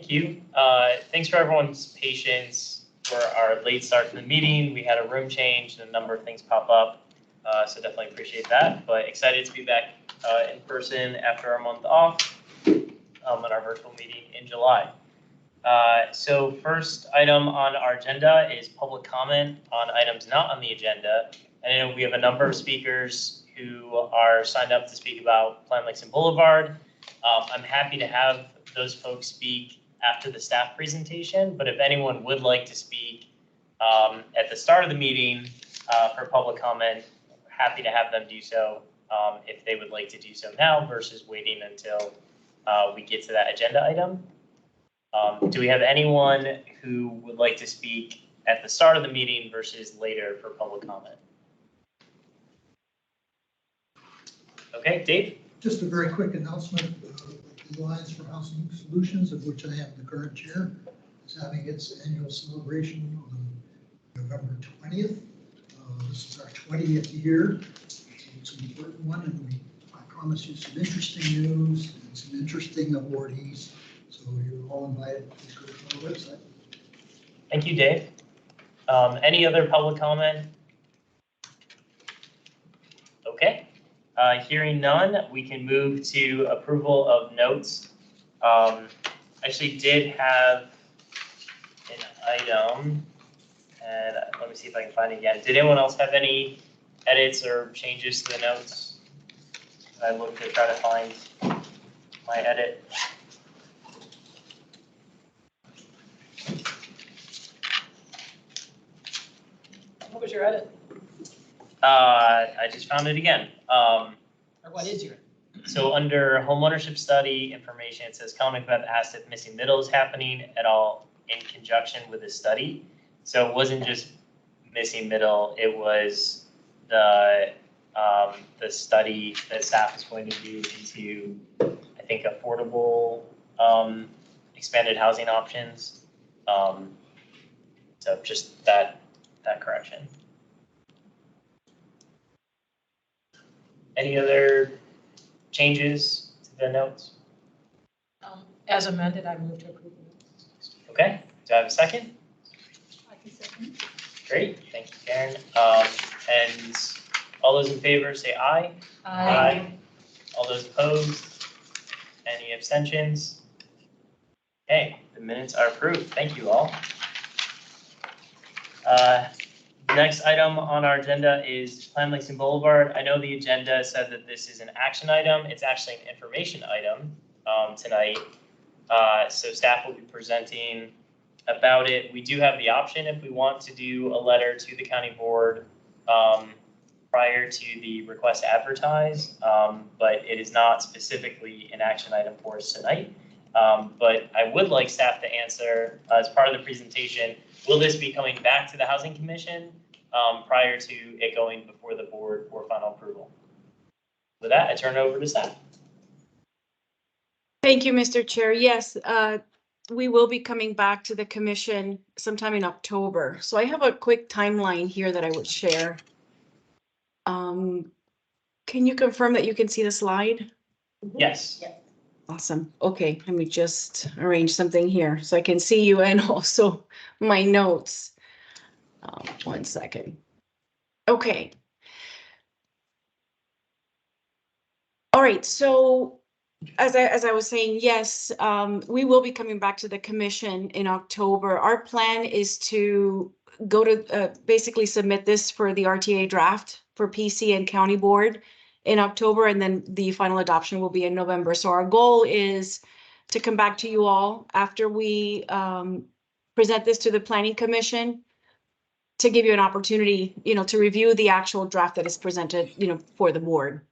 Thank you. Thanks for everyone's patience for our late start to the meeting. We had a room change and a number of things pop up, so definitely appreciate that. But excited to be back in person after our month off in our virtual meeting in July. So first item on our agenda is public comment on items not on the agenda. And I know we have a number of speakers who are signed up to speak about Plan Lakes and Boulevard. I'm happy to have those folks speak after the staff presentation, but if anyone would like to speak at the start of the meeting for public comment, happy to have them do so if they would like to do so now versus waiting until we get to that agenda item. Do we have anyone who would like to speak at the start of the meeting versus later for public comment? Okay, Dave? Just a very quick announcement. The Alliance for Housing Solutions, of which I am the current chair, is having its annual celebration on November 20th. This is our 20th year. It's an important one, and I promise you some interesting news and some interesting awardees. So you're all invited. Please go to our website. Thank you, Dave. Any other public comment? Okay. Hearing none, we can move to approval of notes. Actually did have an item, and let me see if I can find it again. Did anyone else have any edits or changes to the notes? I looked to try to find my edit. What was your edit? I just found it again. Or what is your? So under homeownership study information, it says Colin McBeth asked if missing middle is happening at all in conjunction with the study. So it wasn't just missing middle, it was the study that staff is going to do into, I think, affordable expanded housing options. So just that correction. Any other changes to the notes? As amended, I move to approve the notes. Okay, do I have a second? I can second. Great, thank you, Karen. And all those in favor say aye. Aye. All those opposed? Any abstentions? Okay, the minutes are approved. Thank you all. Next item on our agenda is Plan Lakes and Boulevard. I know the agenda said that this is an action item. It's actually an information item tonight. So staff will be presenting about it. We do have the option if we want to do a letter to the county board prior to the request to advertise, but it is not specifically an action item for us tonight. But I would like staff to answer as part of the presentation, will this be coming back to the Housing Commission prior to it going before the board for final approval? With that, I turn it over to staff. Thank you, Mr. Chair. Yes, we will be coming back to the commission sometime in October. So I have a quick timeline here that I would share. Can you confirm that you can see the slide? Yes. Yeah. Awesome. Okay, let me just arrange something here so I can see you and also my notes. 1 second. Okay. All right, so as I was saying, yes, we will be coming back to the commission in October. Our plan is to go to basically submit this for the RTA draft for PC and county board in October, and then the final adoption will be in November. So our goal is to come back to you all after we present this to the Planning Commission to give you an opportunity, to review the actual draft that is presented, for the board.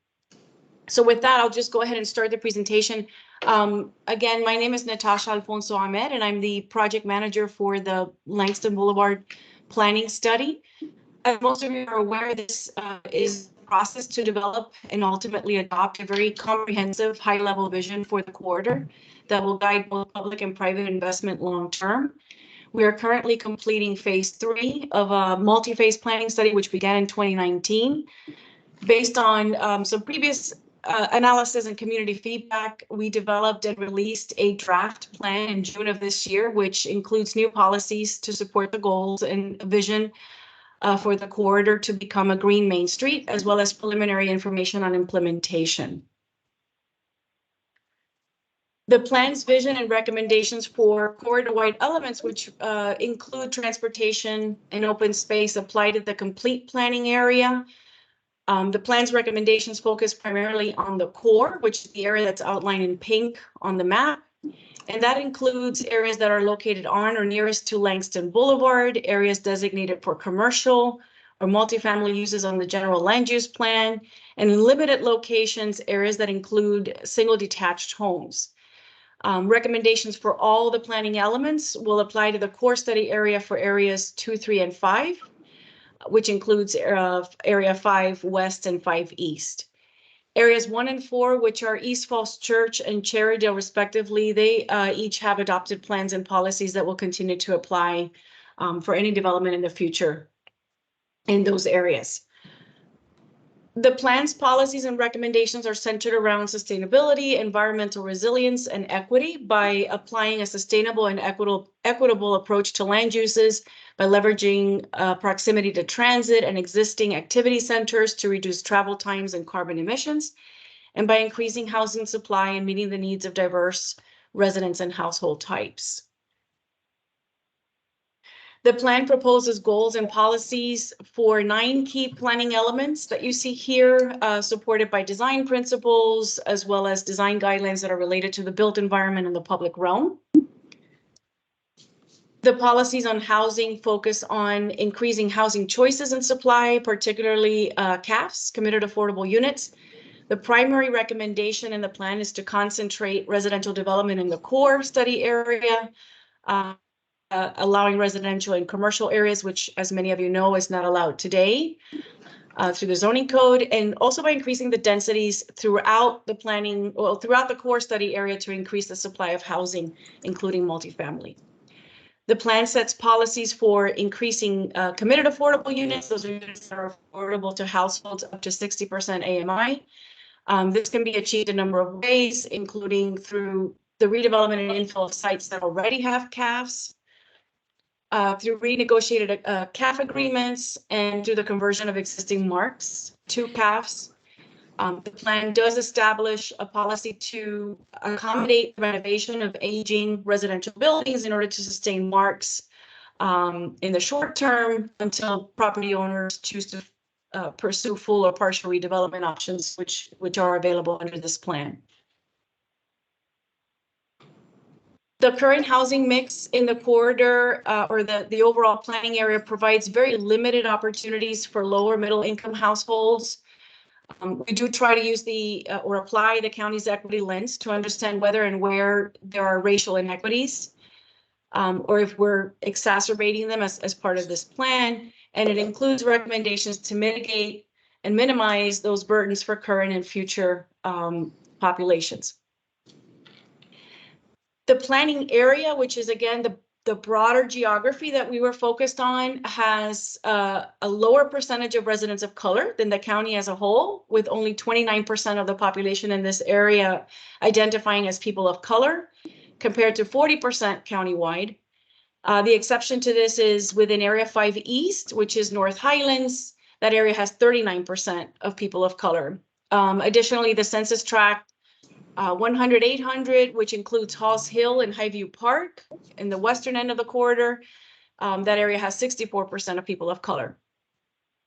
So with that, I'll just go ahead and start the presentation. Again, my name is Natasha Alfonso Ahmed, and I'm the project manager for the Langston Boulevard Planning Study. As most of you are aware, this is the process to develop and ultimately adopt a very comprehensive high-level vision for the corridor that will guide both public and private investment long-term. We are currently completing phase 3 of a multi-phase planning study, which began in 2019. Based on some previous analysis and community feedback, we developed and released a draft plan in June of this year, which includes new policies to support the goals and vision for the corridor to become a green Main Street, as well as preliminary information on implementation. The plan's vision and recommendations for corridor-wide elements, which include transportation and open space, apply to the complete planning area. The plan's recommendations focus primarily on the core, which is the area that's outlined in pink on the map. And that includes areas that are located on or nearest to Langston Boulevard, areas designated for commercial or multifamily uses on the general land use plan, and in limited locations, areas that include single detached homes. Recommendations for all the planning elements will apply to the core study area for areas 2, 3, and 5, which includes area 5 West and 5 East. Areas 1 and 4, which are East Falls Church and Cherrydale respectively, they each have adopted plans and policies that will continue to apply for any development in the future in those areas. The plan's policies and recommendations are centered around sustainability, environmental resilience, and equity by applying a sustainable and equitable approach to land uses, by leveraging proximity to transit and existing activity centers to reduce travel times and carbon emissions, and by increasing housing supply and meeting the needs of diverse residents and household types. The plan proposes goals and policies for 9 key planning elements that you see here, supported by design principles, as well as design guidelines that are related to the built environment and the public realm. The policies on housing focus on increasing housing choices and supply, particularly CAFs, committed affordable units. The primary recommendation in the plan is to concentrate residential development in the core study area, allowing residential and commercial areas, which, as many of you know, is not allowed today through the zoning code, and also by increasing the densities throughout the planning, well, throughout the core study area to increase the supply of housing, including multifamily. The plan sets policies for increasing committed affordable units. Those are units that are affordable to households up to 60% AMI. This can be achieved a number of ways, including through the redevelopment and infill of sites that already have CAFs, through renegotiated CAF agreements, and through the conversion of existing marks to CAFs. The plan does establish a policy to accommodate renovation of aging residential buildings in order to sustain marks in the short term until property owners choose to pursue full or partial redevelopment options, which are available under this plan. The current housing mix in the corridor or the overall planning area provides very limited opportunities for lower middle income households. We do try to use or apply the county's equity lens to understand whether and where there are racial inequities, or if we're exacerbating them as part of this plan. And it includes recommendations to mitigate and minimize those burdens for current and future populations. The planning area, which is again the broader geography that we were focused on, has a lower percentage of residents of color than the county as a whole, with only 29% of the population in this area identifying as people of color, compared to 40% countywide. The exception to this is within Area 5 East, which is North Highlands. That area has 39% of people of color. Additionally, the census tract 100-800, which includes Halls Hill and Highview Park in the western end of the corridor. That area has 64% of people of color.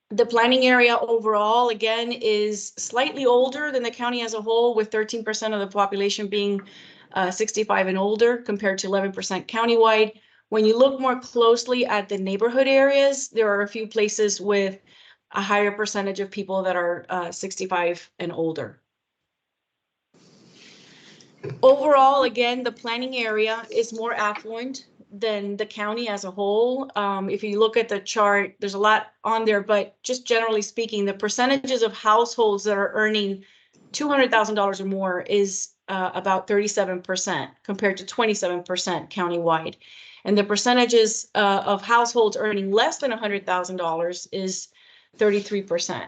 The planning area overall, again, is slightly older than the county as a whole, with 13% of the population being 65 and older, compared to 11% countywide. When you look more closely at the neighborhood areas, there are a few places with a higher percentage of people that are 65 and older. Overall, again, the planning area is more affluent than the county as a whole. If you look at the chart, there's a lot on there, but just generally speaking, the percentages of households that are earning $200,000 or more is about 37% compared to 27% countywide. And the percentages of households earning less than $100,000 is 33%.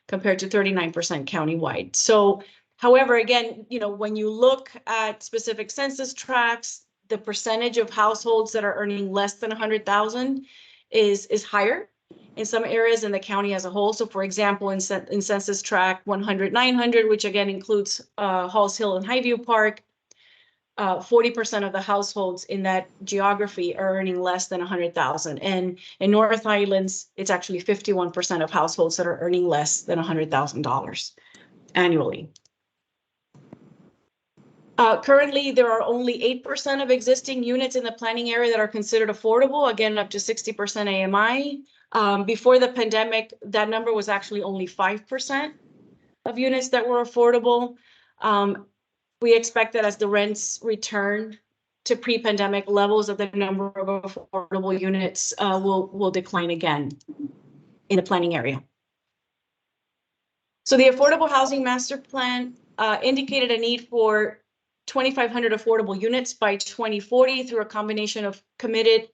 compared to 39% countywide. So, however, again, when you look at specific census tracts, the percentage of households that are earning less than 100,000 is higher in some areas in the county as a whole. So, for example, in census tract 100-900, which again includes Halls Hill and Highview Park, 40% of the households in that geography are earning less than 100,000. And in North Highlands, it's actually 51% of households that are earning less than $100,000 annually. Currently, there are only 8% of existing units in the planning area that are considered affordable, again, up to 60% AMI. Before the pandemic, that number was actually only 5% of units that were affordable. We expect that as the rents return to pre-pandemic levels, that the number of affordable units will decline again in the planning area. So the Affordable Housing Master Plan indicated a need for 2,500 affordable units by 2040 through a combination of committed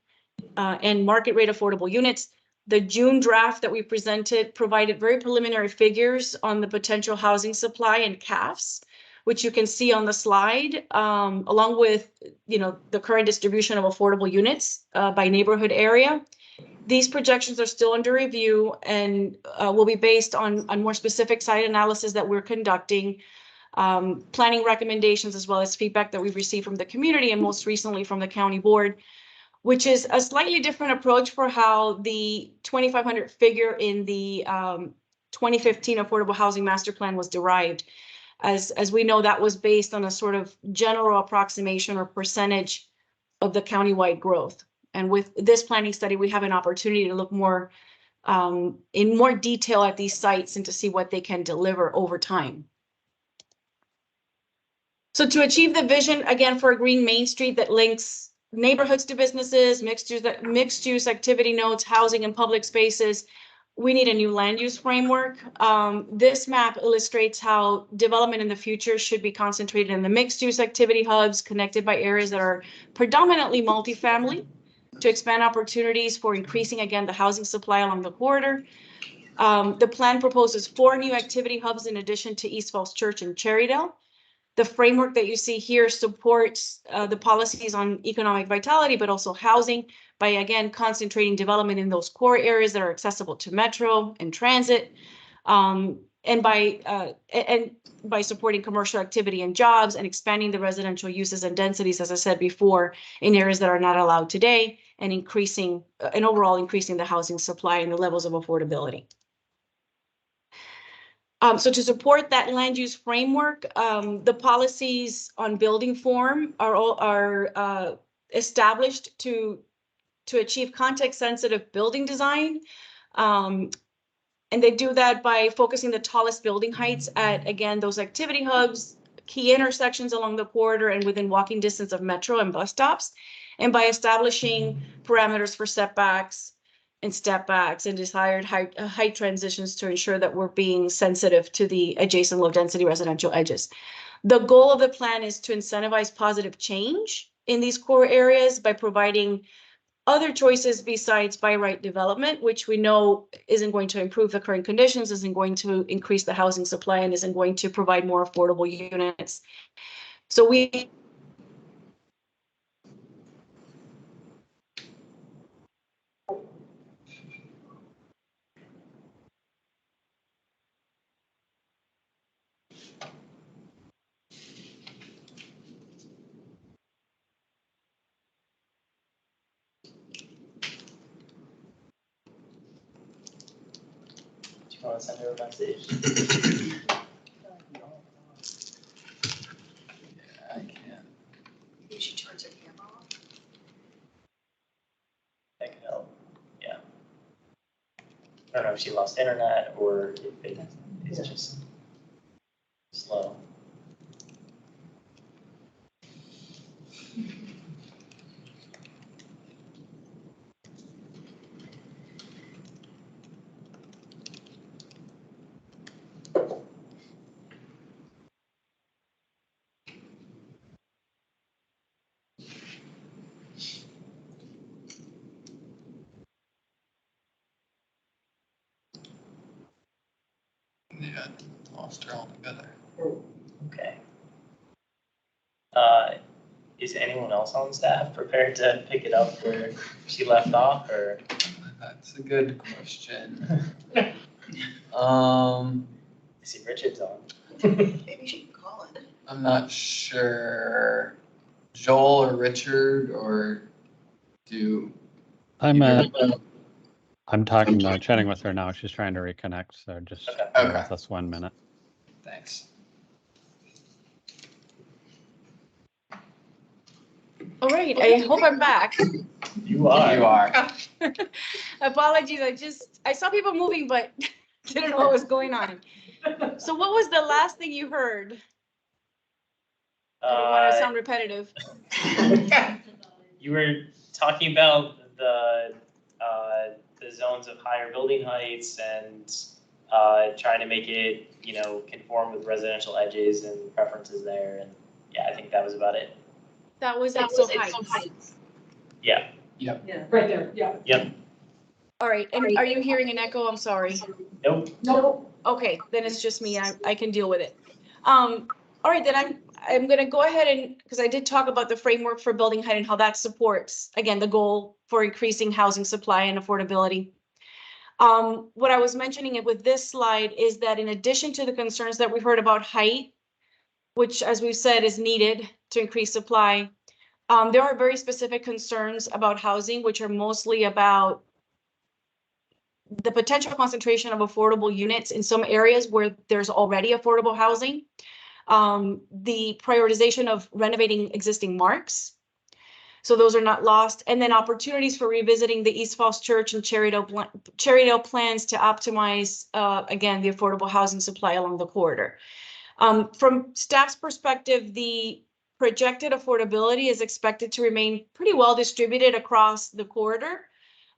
and market rate affordable units. The June draft that we presented provided very preliminary figures on the potential housing supply and CAFs, which you can see on the slide, along with the current distribution of affordable units by neighborhood area. These projections are still under review and will be based on more specific site analysis that we're conducting, planning recommendations, as well as feedback that we've received from the community and most recently from the county board, which is a slightly different approach for how the 2,500 figure in the 2015 Affordable Housing Master Plan was derived. As we know, that was based on a sort of general approximation or percentage of the countywide growth. And with this planning study, we have an opportunity to look more in more detail at these sites and to see what they can deliver over time. So to achieve the vision, again, for a green Main Street that links neighborhoods to businesses, mixed use activity nodes, housing and public spaces, we need a new land use framework. This map illustrates how development in the future should be concentrated in the mixed use activity hubs connected by areas that are predominantly multifamily to expand opportunities for increasing, again, the housing supply along the corridor. The plan proposes 4 new activity hubs in addition to East Falls Church and Cherrydale. The framework that you see here supports the policies on economic vitality, but also housing by, again, concentrating development in those core areas that are accessible to metro and transit, and by supporting commercial activity and jobs and expanding the residential uses and densities, as I said before, in areas that are not allowed today, and overall increasing the housing supply and the levels of affordability. So to support that land use framework, the policies on building form are established to achieve context-sensitive building design. And they do that by focusing the tallest building heights at, again, those activity hubs, key intersections along the corridor and within walking distance of metro and bus stops, and by establishing parameters for setbacks and step backs and desired height transitions to ensure that we're being sensitive to the adjacent low density residential edges. The goal of the plan is to incentivize positive change in these core areas by providing other choices besides by right development, which we know isn't going to improve the current conditions, isn't going to increase the housing supply, and isn't going to provide more affordable units. So we Want to send her a message? I can. You should turn your camera off. That could help. Yeah. I don't know if she lost internet or if it's just slow. lost her altogether. Okay. Is anyone else on staff prepared to pick it up where she left off, or? That's a good question. I see Richard's on. Maybe she can call it. I'm not sure. Joel or Richard or do. I'm either- talking, chatting with her now. She's trying to reconnect, so just Okay. bear Okay. with us 1 minute. Thanks. All right, I hope I'm back. You are. You are. Apologies, I saw people moving, but didn't know what was going on. So what was the last thing you heard? I don't want to sound repetitive. You were talking about the zones of higher building heights and trying to make it, conform with residential edges and preferences there. And yeah, I think that was about it. That was it, so heights. Yeah. Yeah, right there, yeah. All right, and are you hearing an echo? I'm sorry. Nope. Nope. Okay, then it's just me. I can deal with it. All right, then I'm gonna go ahead and, because I did talk about the framework for building height and how that supports, again, the goal for increasing housing supply and affordability. What I was mentioning it with this slide is that in addition to the concerns that we've heard about height, which as we've said is needed to increase supply, there are very specific concerns about housing, which are mostly about the potential concentration of affordable units in some areas where there's already affordable housing, the prioritization of renovating existing marks, so those are not lost, and then opportunities for revisiting the East Falls Church and Cherrydale plans to optimize, again, the affordable housing supply along the corridor. From staff's perspective, the projected affordability is expected to remain pretty well distributed across the corridor,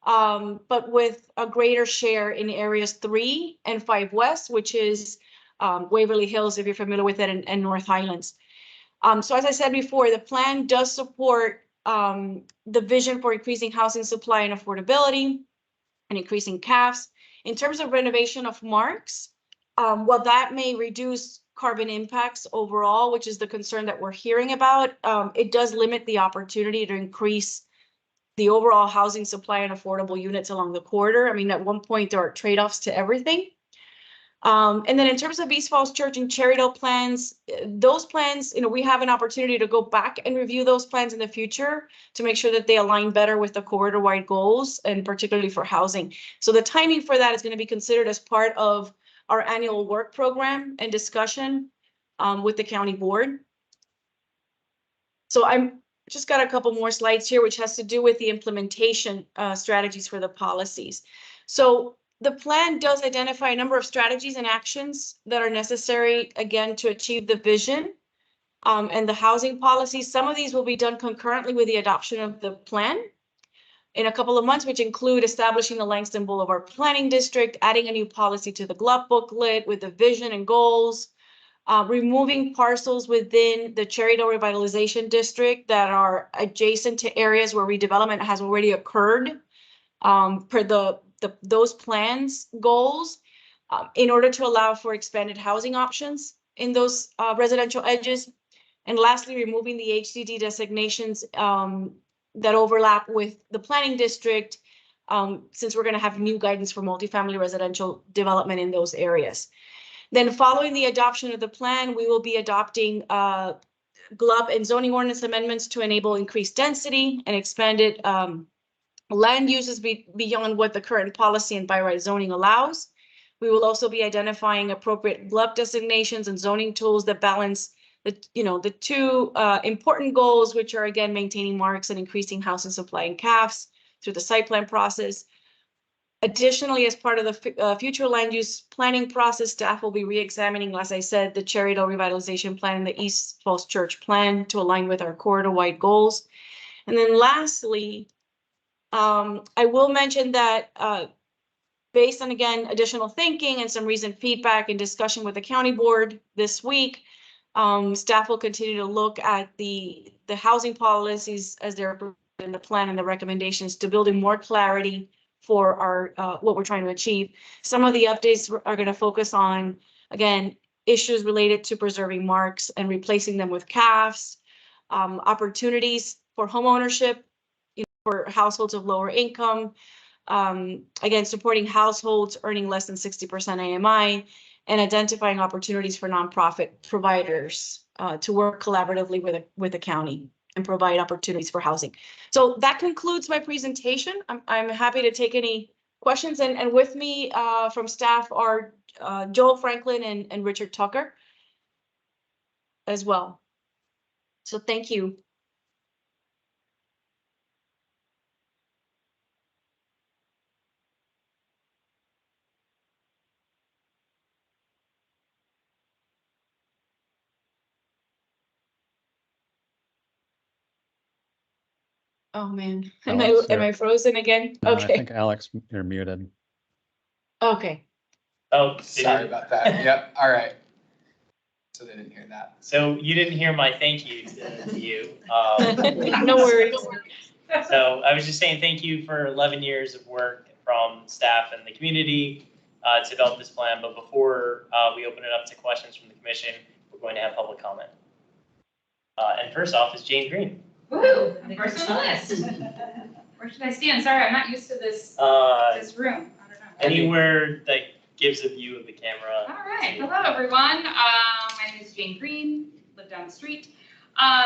but with a greater share in areas 3 and 5 West, which is Waverly Hills, if you're familiar with it, and North Highlands. So as I said before, the plan does support the vision for increasing housing supply and affordability and increasing CAFs. In terms of renovation of marks, while that may reduce carbon impacts overall, which is the concern that we're hearing about, it does limit the opportunity to increase the overall housing supply and affordable units along the corridor. I mean, at one point there are trade-offs to everything. And then in terms of East Falls Church and Cherrydale plans, those plans, we have an opportunity to go back and review those plans in the future to make sure that they align better with the corridor-wide goals, and particularly for housing. So the timing for that is going to be considered as part of our annual work program and discussion with the county board. So I'm just got a couple more slides here, which has to do with the implementation strategies for the policies. So the plan does identify a number of strategies and actions that are necessary, again, to achieve the vision and the housing policies. Some of these will be done concurrently with the adoption of the plan in a couple of months, which include establishing the Langston Boulevard Planning District, adding a new policy to the GLUP booklet with the vision and goals, removing parcels within the Cherrydale Revitalization District that are adjacent to areas where redevelopment has already occurred per those plans goals, in order to allow for expanded housing options in those residential edges. And lastly, removing the HCD designations that overlap with the planning district, since we're going to have new guidance for multifamily residential development in those areas. Then following the adoption of the plan, we will be adopting GLUB and zoning ordinance amendments to enable increased density and expanded land uses beyond what the current policy and by right zoning allows. We will also be identifying appropriate GLUB designations and zoning tools that balance the two important goals, which are, again, maintaining marks and increasing housing supply and CAFs through the site plan process. Additionally, as part of the future land use planning process, staff will be re-examining, as I said, the Cherrydale Revitalization Plan and the East Falls Church Plan to align with our corridor-wide goals. And then lastly, I will mention that based on, again, additional thinking and some recent feedback and discussion with the county board this week, staff will continue to look at the housing policies as they're in the plan and the recommendations to building more clarity for our what we're trying to achieve. Some of the updates are going to focus on, again, issues related to preserving marks and replacing them with CAFs, opportunities for homeownership, for households of lower income, again, supporting households earning less than 60% AMI, and identifying opportunities for nonprofit providers to work collaboratively with the county and provide opportunities for housing. So that concludes my presentation. I'm happy to take any questions, and with me from staff are Joel Franklin and Richard Tucker as well. So thank you. Oh man, Alex, am I frozen again? No, I Okay, think Alex, you're muted. okay. Oh, Sorry about that. Yep, all right. So they didn't hear that. So you didn't hear my thank you to you. No worries. So I was just saying thank you for 11 years of work from staff and the community to develop this plan. But before we open it up to questions from the commission, we're going to have public comment. And first off is Jane Green. Woohoo! First on the list. Where should I stand? Sorry, I'm not used to this this room. I don't know. Anywhere that gives a view of the camera. All right. Hello, everyone. My name is Jane Green. Live down the street.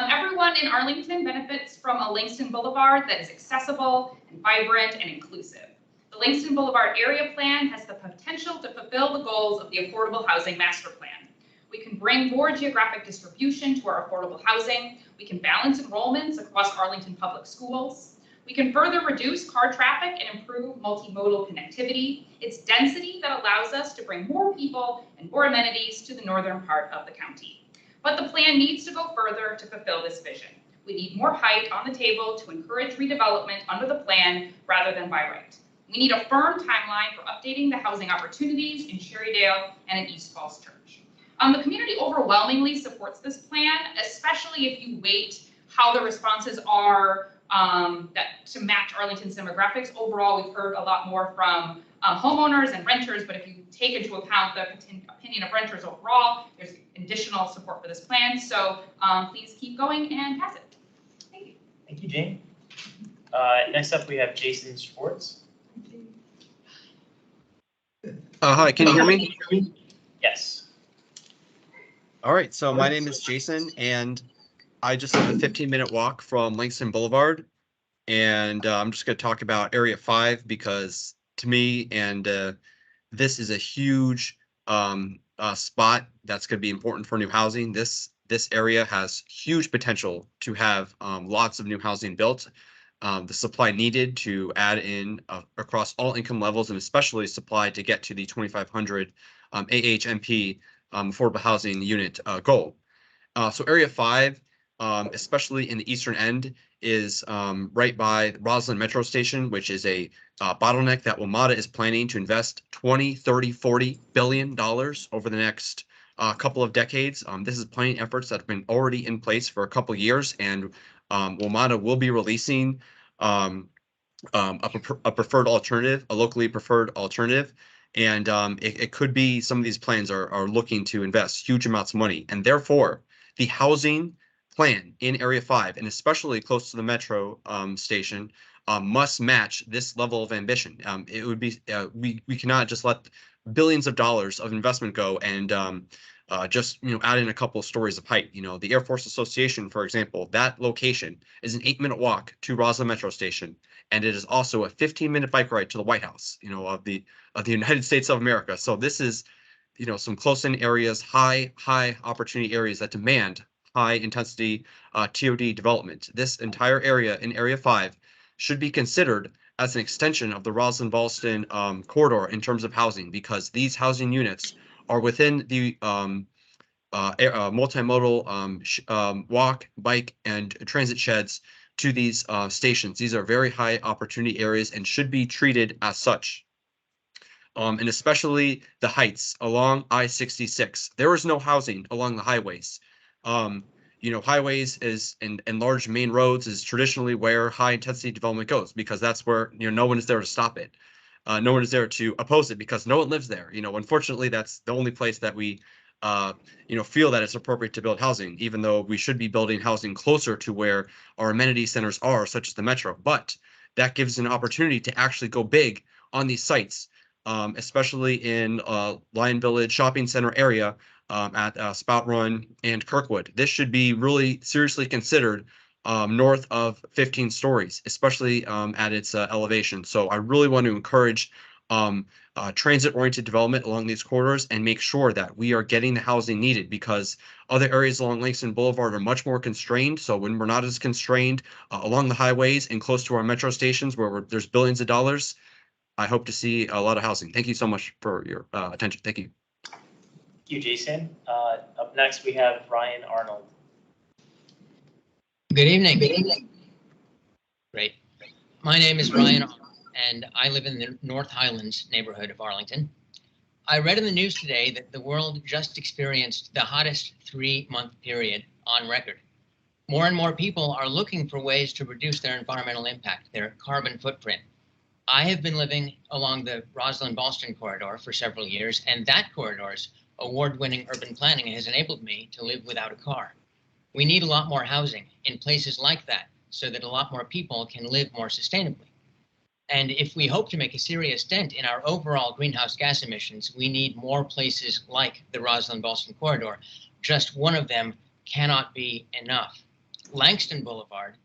Everyone in Arlington benefits from a Langston Boulevard that is accessible and vibrant and inclusive. The Langston Boulevard Area Plan has the potential to fulfill the goals of the Affordable Housing Master Plan. We can bring more geographic distribution to our affordable housing. We can balance enrollments across Arlington Public Schools. We can further reduce car traffic and improve multimodal connectivity. It's density that allows us to bring more people and more amenities to the northern part of the county. But the plan needs to go further to fulfill this vision. We need more height on the table to encourage redevelopment under the plan rather than by right. We need a firm timeline for updating the housing opportunities in Sherrydale and in East Falls Church. The community overwhelmingly supports this plan, especially if you weight how the responses are to match Arlington's demographics. Overall, we've heard a lot more from homeowners and renters, but if you take into account the opinion of renters overall, there's additional support for this plan. So please keep going and pass it. Thank you. Thank you, Jane. Next up, we have Jason Schwartz. Hi, can you hear me? Yes. All right, so my name is Jason, and I just live a 15-minute walk from Langston Boulevard, and I'm just going to talk about Area 5 because to me, and this is a huge spot that's going to be important for new housing. This area has huge potential to have lots of new housing built. The supply needed to add in across all income levels, and especially supply to get to the 2,500 AHMP affordable housing unit goal. So Area 5, especially in the eastern end, is right by Roslyn Metro Station, which is a bottleneck that WMATA is planning to invest $20, $30, $40 billion over the next couple of decades. This is planning efforts that have been already in place for a couple of years, and WMATA will be releasing a preferred alternative, a locally preferred alternative. And it could be some of these plans are looking to invest huge amounts of money, and therefore the housing plan in Area 5, and especially close to the metro station, must match this level of ambition. It would be we cannot just let billions of dollars of investment go and just add in a couple of stories of height. The Air Force Association, for example, that location is an 8-minute walk to Roslyn Metro Station, and it is also a 15-minute bike ride to the White House, of the United States of America. So this is, some close-in areas, high opportunity areas that demand high intensity TOD development. This entire area in Area 5 should be considered as an extension of the Roslyn-Ballston corridor in terms of housing, because these housing units are within the multimodal walk, bike, and transit sheds to these stations. These are very high opportunity areas and should be treated as such. And especially the heights along I-66. There is no housing along the highways. Highways and large main roads is traditionally where high intensity development goes, because that's where no one is there to stop it. No one is there to oppose it because no one lives there. Unfortunately, that's the only place that we feel that it's appropriate to build housing, even though we should be building housing closer to where our amenity centers are, such as the metro. But that gives an opportunity to actually go big on these sites, especially in Lion Village Shopping Center area at Spout Run and Kirkwood. This should be really seriously considered north of 15 stories, especially at its elevation. So I really want to encourage transit-oriented development along these corridors and make sure that we are getting the housing needed, because other areas along Langston Boulevard are much more constrained. So when we're not as constrained along the highways and close to our metro stations where there's billions of dollars, I hope to see a lot of housing. Thank you so much for your attention. Thank you. Thank you, Jason. Up next, we have Ryan Arnold. Good evening. Good evening. Great. My name is Ryan Arnold, and I live in the North Highlands neighborhood of Arlington. I read in the news today that the world just experienced the hottest 3-month period on record. More and more people are looking for ways to reduce their environmental impact, their carbon footprint. I have been living along the Roslyn-Ballston corridor for several years, and that corridor's award-winning urban planning has enabled me to live without a car. We need a lot more housing in places like that so that a lot more people can live more sustainably. And if we hope to make a serious dent in our overall greenhouse gas emissions, we need more places like the Roslyn-Ballston corridor. Just one of them cannot be enough. Langston Boulevard,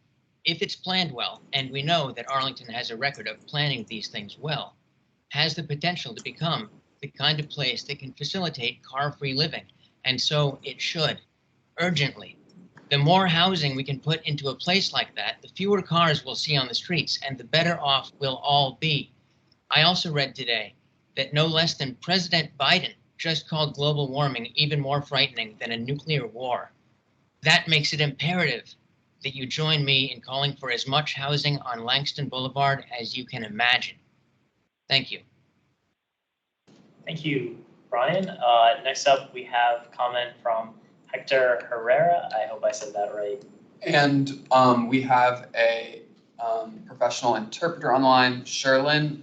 if it's planned well, and we know that Arlington has a record of planning these things well, has the potential to become the kind of place that can facilitate car-free living. And so it should, urgently. The more housing we can put into a place like that, the fewer cars we'll see on the streets, and the better off we'll all be. I also read today that no less than President Biden just called global warming even more frightening than a nuclear war. That makes it imperative that you join me in calling for as much housing on Langston Boulevard as you can imagine. Thank you. Thank you, Brian. Next up, we have comment from Hector Herrera. I hope I said that right. And we have a professional interpreter on the line, Sherlyn.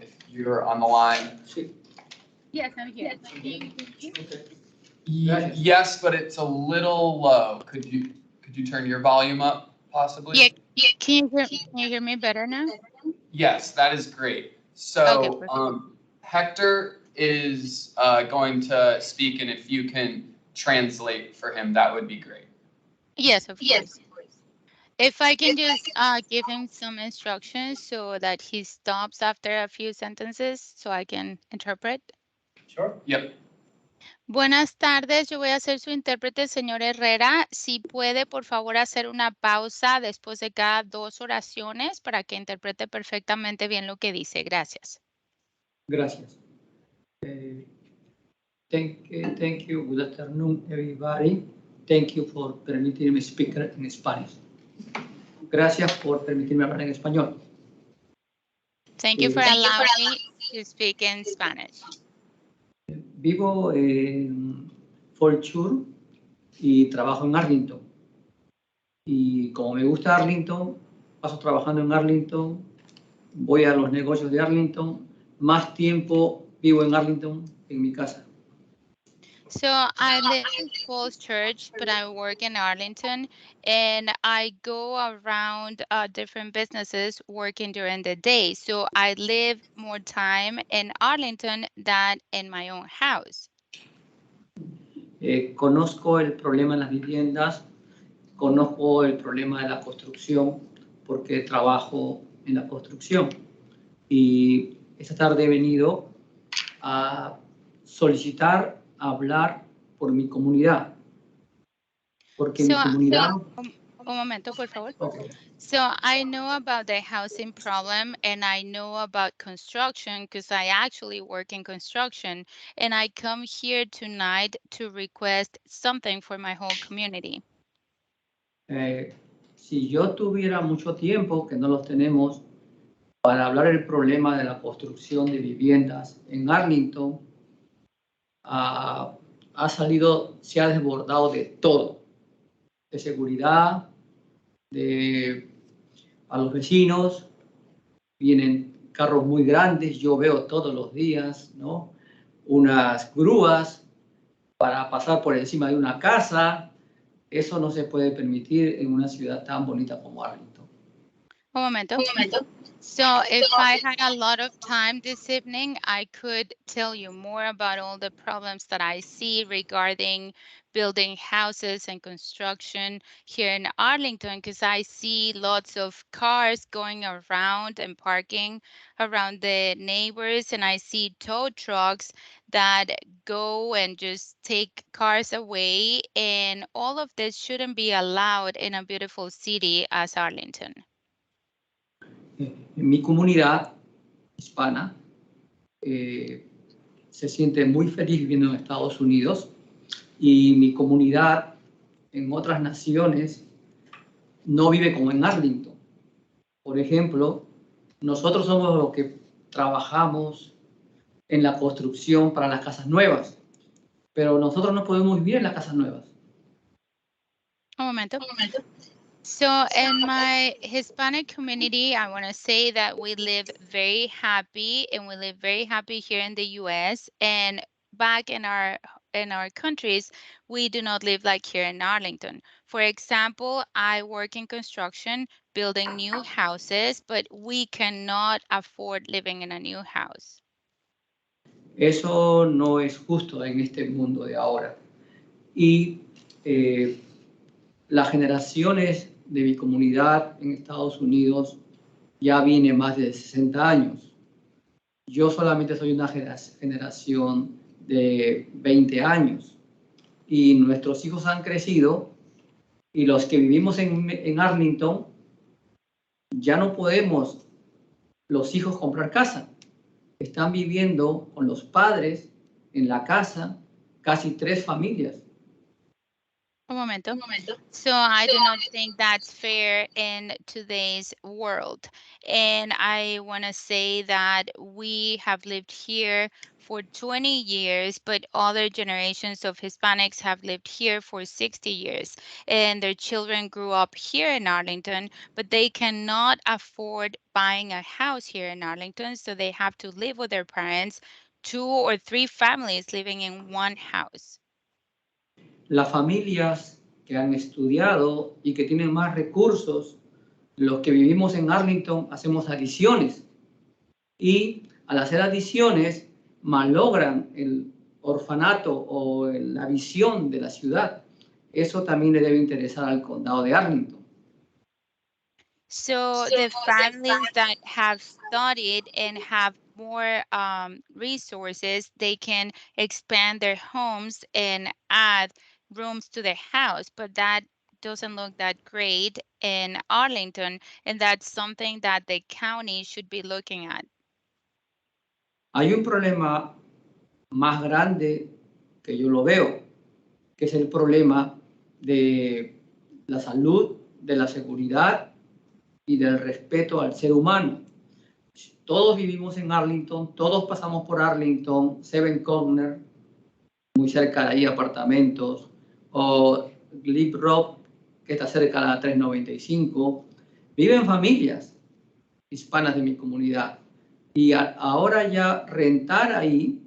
If you're on the line. Yes, I'm here. Yes, but it's a little low. Could you turn your volume up, possibly? Yeah. Can you hear me better now? Yes, that is great. So Okay, Hector is going to speak, and if you can translate for him, that would be great. Yes, of course. If I can just give him some instructions so that he stops after a few sentences so I can interpret. Sure. Yep. Buenas tardes, yo voy a ser su intérprete, señor Herrera. Si puede, por favor, hacer una pausa después de cada 2 oraciones para que interprete perfectamente bien lo que dice. Gracias. Gracias. Thank you. Good afternoon, everybody. Thank you for permitting me speak in Spanish. Gracias por permitirme hablar en español. Thank you for allowing me to speak in Spanish. Vivo en Fort Worth y trabajo en Arlington. Y como me gusta Arlington, paso trabajando en Arlington, voy a los negocios de Arlington, más tiempo vivo en Arlington que en mi casa. So I live in Falls Church, but I work in Arlington, and I go around different businesses working during the day. So I live more time in Arlington than in my own house. Conozco el problema en las viviendas, conozco el problema de la construcción, porque trabajo en la construcción. Y esta tarde he venido a solicitar hablar por mi comunidad. Porque mi comunidad... Un momento, por favor. Okay. So I know about the housing problem, and I know about construction because I actually work in construction, and I come here tonight to request something for my whole community. Si yo tuviera mucho tiempo, que no los tenemos, para hablar del problema de la construcción de viviendas en Arlington, se ha desbordado de todo, de seguridad, a los vecinos, vienen carros muy grandes, yo veo todos los días, ¿no? Unas grúas para pasar por encima de una casa. Eso no se puede permitir en una ciudad tan bonita como Arlington. Un momento. So if I had a lot of time this evening, I could tell you more about all the problems that I see regarding building houses and construction here in Arlington, because I see lots of cars going around and parking around the neighbors, and I see tow trucks that go and just take cars away, and all of this shouldn't be allowed in a beautiful city as Arlington. En mi comunidad hispana se siente muy feliz viviendo en Estados Unidos, y mi comunidad en otras naciones no vive como en Arlington. Por ejemplo, nosotros somos los que trabajamos en la construcción para las casas nuevas, pero nosotros no podemos vivir en las casas nuevas. Un momento. So in my Hispanic community, I want to say that we live very happy, and we live very happy here in the US, and back in our countries, we do not live like here in Arlington. For example, I work in construction, building new houses, but we cannot afford living in a new house. Eso no es justo en este mundo de ahora. Y las generaciones de mi comunidad en Estados Unidos ya viene más de 60 años. Yo solamente soy una generación de 20 años, y nuestros hijos han crecido, y los que vivimos en Arlington ya no podemos los hijos comprar casa. Están viviendo con los padres en la casa casi 3 familias. Un momento. So I do not think that's fair in today's world. And I want to say that we have lived here for 20 years, but other generations of Hispanics have lived here for 60 years. And their children grew up here in Arlington, but they cannot afford buying a house here in Arlington. So they have to live with their parents, 2 or 3 families living in one house. Las familias que han estudiado y que tienen más recursos, los que vivimos en Arlington, hacemos adiciones, y al hacer adiciones malogran el orfanato o la visión de la ciudad. Eso también le debe interesar al condado de Arlington. So the families that have studied and have more resources, they can expand their homes and add rooms to their house, but that doesn't look that great in Arlington, and that's something that the county should be looking at. Hay un problema más grande que yo lo veo, que es el problema de la salud, de la seguridad y del respeto al ser humano. Todos vivimos en Arlington, todos pasamos por Arlington, Seven Corner, muy cerca de ahí apartamentos, o Glebe Rock, que está cerca de la 395. Viven familias hispanas de mi comunidad, y ahora ya rentar ahí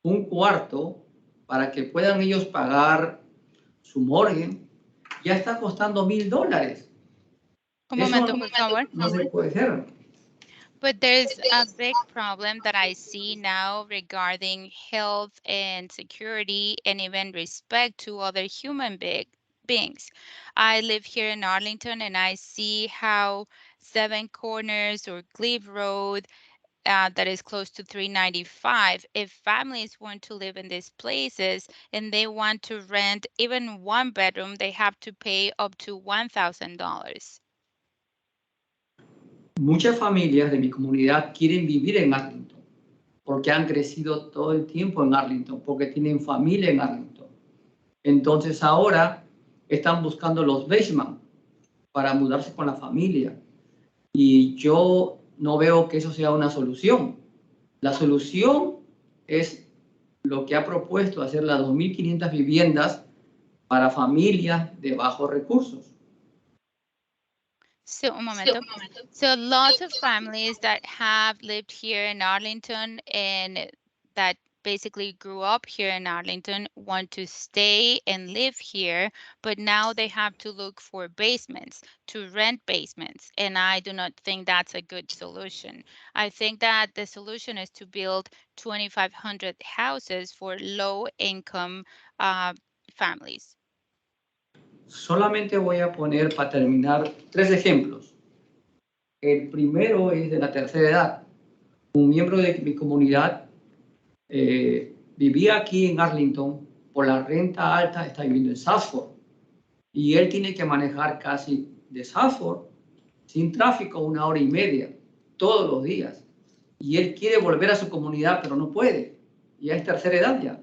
un cuarto para que puedan ellos pagar su mortgage ya está costando $1,000. Un momento, por favor. No se puede hacer. But there's a big problem that I see now regarding health and security and even respect to other human beings. I live here in Arlington, and I see how Seven Corners or Glebe Road, that is close to 395, if families want to live in these places and they want to rent even one bedroom, they have to pay up to $1,000. Muchas familias de mi comunidad quieren vivir en Arlington porque han crecido todo el tiempo en Arlington, porque tienen familia en Arlington. Entonces ahora están buscando los basement para mudarse con la familia, y yo no veo que eso sea una solución. La solución es lo que ha propuesto hacer las 2.500 viviendas para familias de bajos recursos. So, un momento. So lots of families that have lived here in Arlington and that basically grew up here in Arlington want to stay and live here, but now they have to look for basements, to rent basements. And I do not think that's a good solution. I think that the solution is to build 2,500 houses for low income families. Solamente voy a poner para terminar 3 ejemplos. El primero es de la tercera edad. Un miembro de mi comunidad vivía aquí en Arlington, por la renta alta está viviendo en Southford. Y él tiene que manejar casi de Southford, sin tráfico, 1 hora y media, todos los días. Y él quiere volver a su comunidad, pero no puede. Ya es tercera edad ya.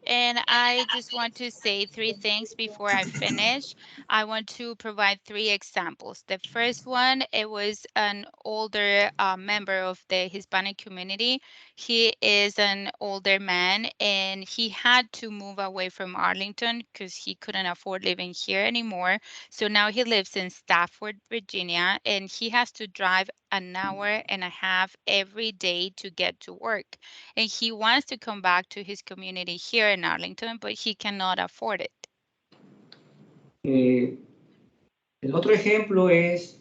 And I just want to say 3 things before I finish. I want to provide 3 examples. The first one, it was an older member of the Hispanic community. He is an older man and he had to move away from Arlington because he couldn't afford living here anymore. So now he lives in Stafford, Virginia, and he has to drive 1.5 hours every day to get to work. And he wants to come back to his community here in Arlington, but he cannot afford it. El otro ejemplo es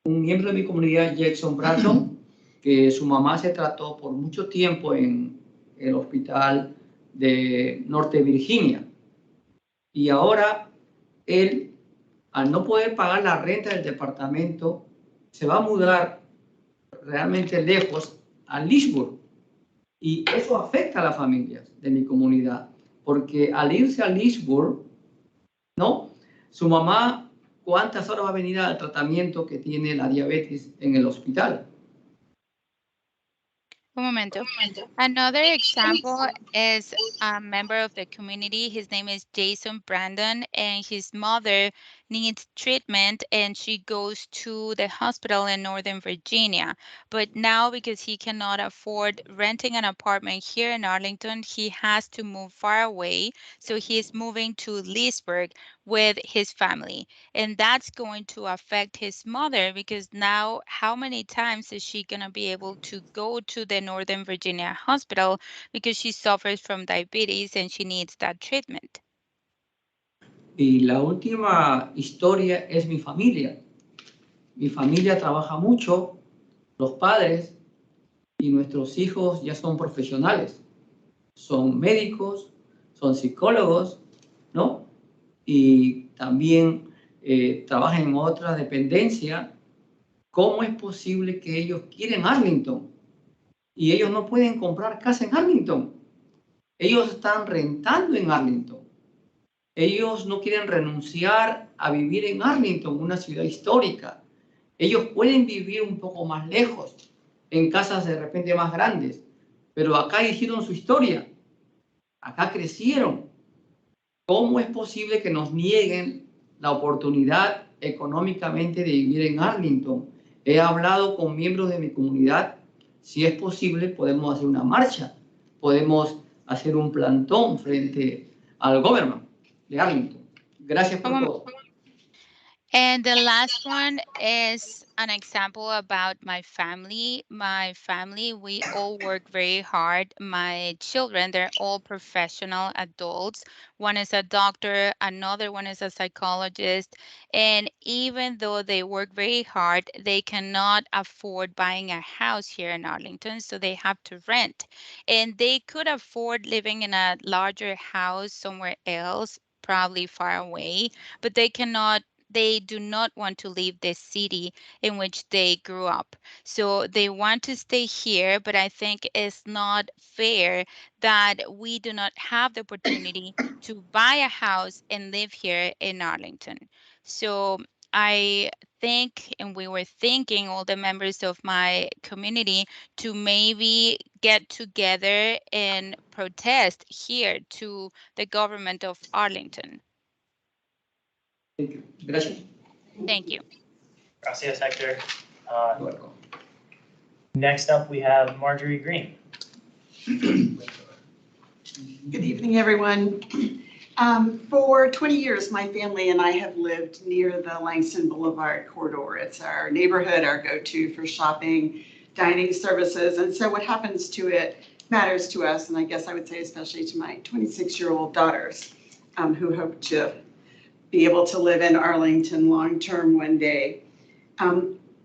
un miembro de mi comunidad, Jackson Bratton, que su mamá se trató por mucho tiempo en el hospital de Norte Virginia. Y ahora él, al no poder pagar la renta del departamento, se va a mudar realmente lejos a Leesburg. Y eso afecta a las familias de mi comunidad, porque al irse a Leesburg, ¿no? Su mamá, ¿cuántas horas va a venir al tratamiento que tiene la diabetes en el hospital? Un momento. Another example is a member of the community. His name is Jason Brandon, and his mother needs treatment, and she goes to the hospital in Northern Virginia. But now, because he cannot afford renting an apartment here in Arlington, he has to move far away. So he's moving to Leesburg with his family. And that's going to affect his mother because now how many times is she going to be able to go to the Northern Virginia hospital because she suffers from diabetes and she needs that treatment? Y la última historia es mi familia. Mi familia trabaja mucho, los padres y nuestros hijos ya son profesionales. Son médicos, son psicólogos, ¿no? Y también trabajan en otra dependencia. ¿Cómo es posible que ellos quieren Arlington y ellos no pueden comprar casa en Arlington? Ellos están rentando en Arlington. Ellos no quieren renunciar a vivir en Arlington, una ciudad histórica. Ellos pueden vivir un poco más lejos, en casas de repente más grandes, pero acá hicieron su historia. Acá crecieron. ¿Cómo es posible que nos nieguen la oportunidad económicamente de vivir en Arlington? He hablado con miembros de mi comunidad. Si es posible, podemos hacer una marcha. Podemos hacer un plantón frente al gobierno de Arlington. Gracias por todo. And the last one is an example about my family. My family, we all work very hard. My children, they're all professional adults. One is a doctor, another one is a psychologist. And even though they work very hard, they cannot afford buying a house here in Arlington, so they have to rent. And they could afford living in a larger house somewhere else, probably far away, but they do not want to leave the city in which they grew up. So they want to stay here, but I think it's not fair that we do not have the opportunity to buy a house and live here in Arlington. So I think, and we were thinking, all the members of my community, to maybe get together and protest here to the government of Arlington. Thank you. Gracias. Thank you. Gracias, Hector. Next up, we have Marjorie Green. Good evening, everyone. For 20 years, my family and I have lived near the Langston Boulevard corridor. It's our neighborhood, our go-to for shopping, dining services. And so what happens to it matters to us, and I guess I would say especially to my 26-year-old daughters, who hope to be able to live in Arlington long-term one day.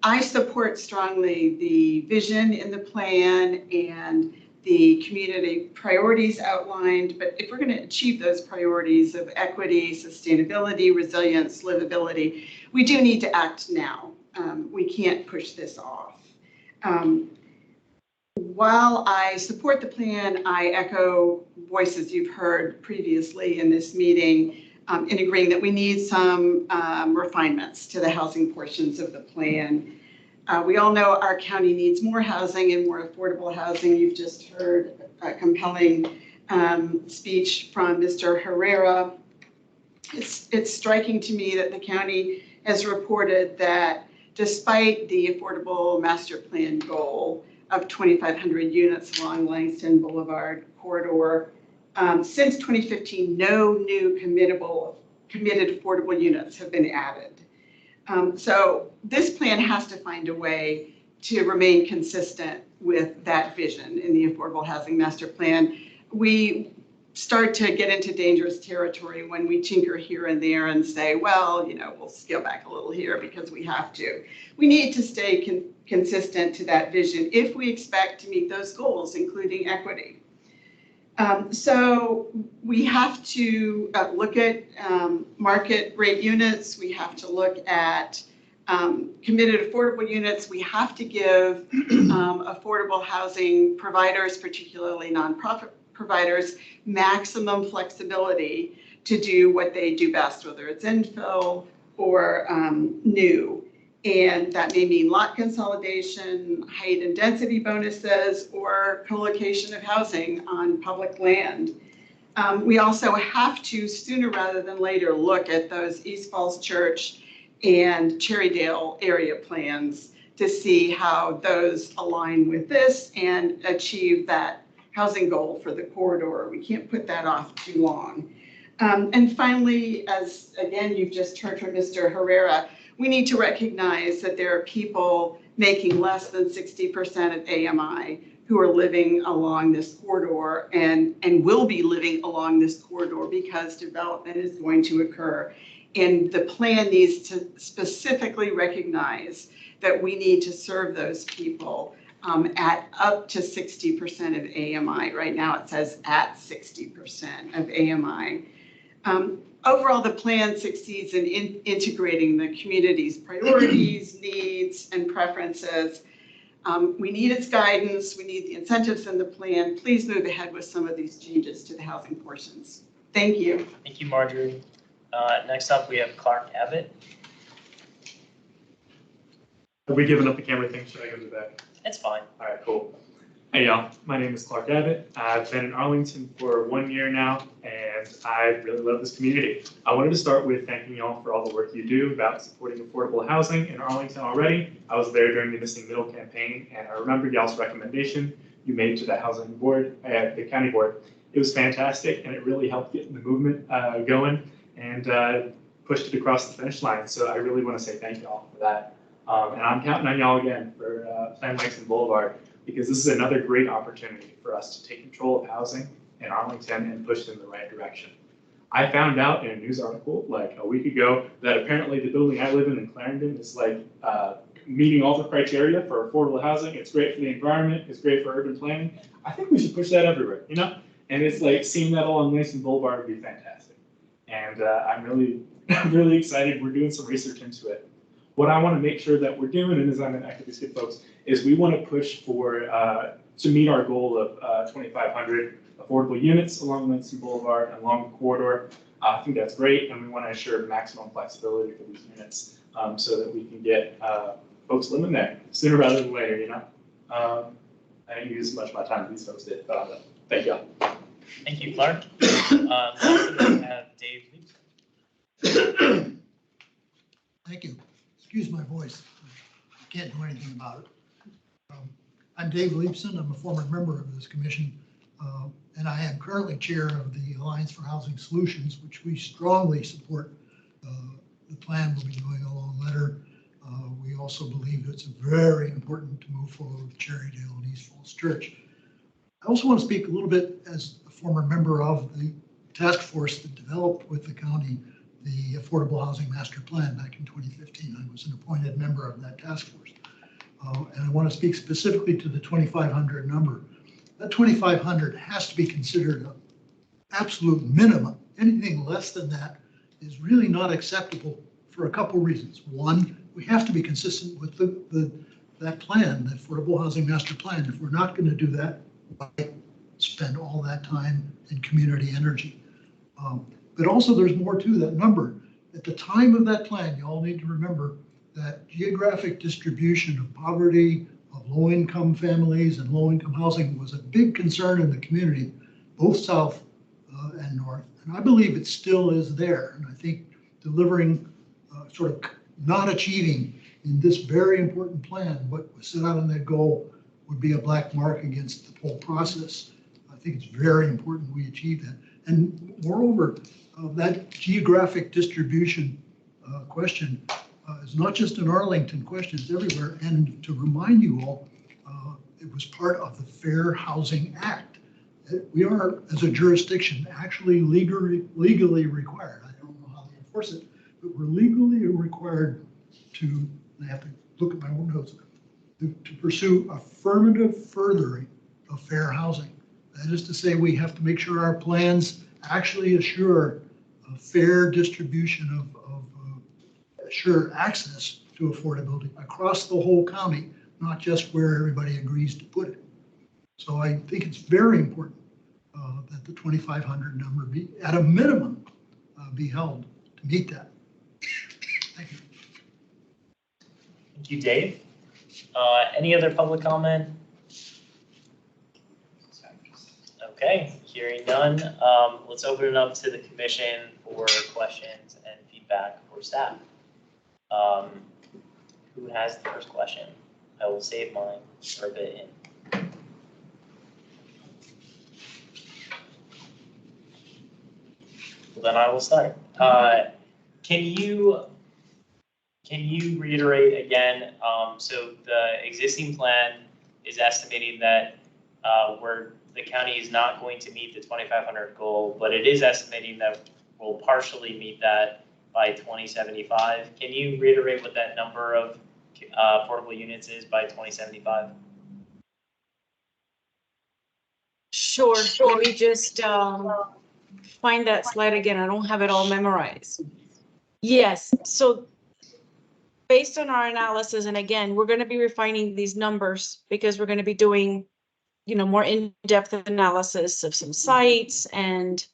I support strongly the vision in the plan and the community priorities outlined, but if we're going to achieve those priorities of equity, sustainability, resilience, livability, we do need to act now. We can't push this off. While I support the plan, I echo voices you've heard previously in this meeting in agreeing that we need some refinements to the housing portions of the plan. We all know our county needs more housing and more affordable housing. You've just heard a compelling speech from Mr. Herrera. It's striking to me that the county has reported that despite the affordable master plan goal of 2,500 units along Langston Boulevard corridor, since 2015, no new committed affordable units have been added. So this plan has to find a way to remain consistent with that vision in the Affordable Housing Master Plan. We start to get into dangerous territory when we tinker here and there and say, well, you know, we'll scale back a little here because we have to. We need to stay consistent to that vision if we expect to meet those goals, including equity. So we have to look at market rate units. We have to look at committed affordable units. We have to give affordable housing providers, particularly nonprofit providers, maximum flexibility to do what they do best, whether it's infill or new. And that may mean lot consolidation, height and density bonuses, or co-location of housing on public land. We also have to, sooner rather than later, look at those East Falls Church and Cherrydale area plans to see how those align with this and achieve that housing goal for the corridor. We can't put that off too long. And finally, as again, you've just heard from Mr. Herrera, we need to recognize that there are people making less than 60% of AMI who are living along this corridor and will be living along this corridor because development is going to occur. And the plan needs to specifically recognize that we need to serve those people at up to 60% of AMI. Right now it says at 60% of AMI. Overall, the plan succeeds in integrating the community's priorities, needs, and preferences. We need its guidance. We need the incentives in the plan. Please move ahead with some of these changes to the housing portions. Thank you. Thank you, Marjorie. Next up, we have Clark Abbott. Have we given up the camera thing? Should I go to the back? It's fine. All right, cool. Hey y'all, my name is Clark Abbott. I've been in Arlington for 1 year now, and I really love this community. I wanted to start with thanking y'all for all the work you do about supporting affordable housing in Arlington already. I was there during the Missing Middle campaign, and I remember y'all's recommendation you made to the housing board, the county board. It was fantastic, and it really helped get the movement going and pushed it across the finish line. So I really want to say thank y'all for that. And I'm counting on y'all again for Plan Langston Boulevard, because this is another great opportunity for us to take control of housing in Arlington and push it in the right direction. I found out in a news article like a week ago that apparently the building I live in Clarendon is like meeting all the criteria for affordable housing. It's great for the environment. It's great for urban planning. I think we should push that everywhere, you know? And it's like seeing that along Langston Boulevard would be fantastic. And I'm really excited. We're doing some research into it. What I want to make sure that we're doing, and as I'm going to actively skip folks, is we want to push for to meet our goal of 2,500 affordable units along Langston Boulevard and along the corridor. I think that's great, and we want to ensure maximum flexibility for these units so that we can get folks living there sooner rather than later. You know, I didn't use as much of my time as these folks did, but thank y'all. Thank you, Clark. Next we have Dave Leibson. Thank you. Excuse my voice. I can't do anything about it. I'm Dave Leibson. I'm a former member of this commission, and I am currently chair of the Alliance for Housing Solutions, which we strongly support. The plan will be doing a long letter. We also believe it's very important to move forward with Cherrydale and East Falls Church. I also want to speak a little bit as a former member of the task force that developed with the county the Affordable Housing Master Plan back in 2015. I was an appointed member of that task force. And I want to speak specifically to the 2,500 number. That 2,500 has to be considered an absolute minimum. Anything less than that is really not acceptable for a couple reasons. One, we have to be consistent with that plan, the Affordable Housing Master Plan. If we're not going to do that, why spend all that time and community energy? But also there's more to that number. At the time of that plan, you all need to remember that geographic distribution of poverty, of low-income families and low-income housing was a big concern in the community, both south and north. And I believe it still is there. And I think delivering, sort of not achieving in this very important plan what was set out in that goal would be a black mark against the whole process. I think it's very important we achieve that. And moreover, that geographic distribution question is not just an Arlington question, it's everywhere. And to remind you all, it was part of the Fair Housing Act. We are, as a jurisdiction, actually legally required. I don't know how they enforce it, but we're legally required to, I have to look at my own notes, to pursue affirmative furthering of fair housing. That is to say, we have to make sure our plans actually assure a fair distribution of assure access to affordability across the whole county, not just where everybody agrees to put it. So I think it's very important that the 2,500 number be, at a minimum, be held to meet that. Thank you. Thank you, Dave. Any other public comment? Okay, hearing none, let's open it up to the commission for questions and feedback for staff. Who has the first question? I will save mine for a bit in. Well, then I will start. Can you reiterate again, so the existing plan is estimating that the county is not going to meet the 2,500 goal, but it is estimating that we'll partially meet that by 2075. Can you reiterate what that number of affordable units is by 2075? Sure. Let me just find that slide again. I don't have it all memorized. Yes. So based on our analysis, and again, we're going to be refining these numbers because we're going to be doing, more in-depth analysis of some sites and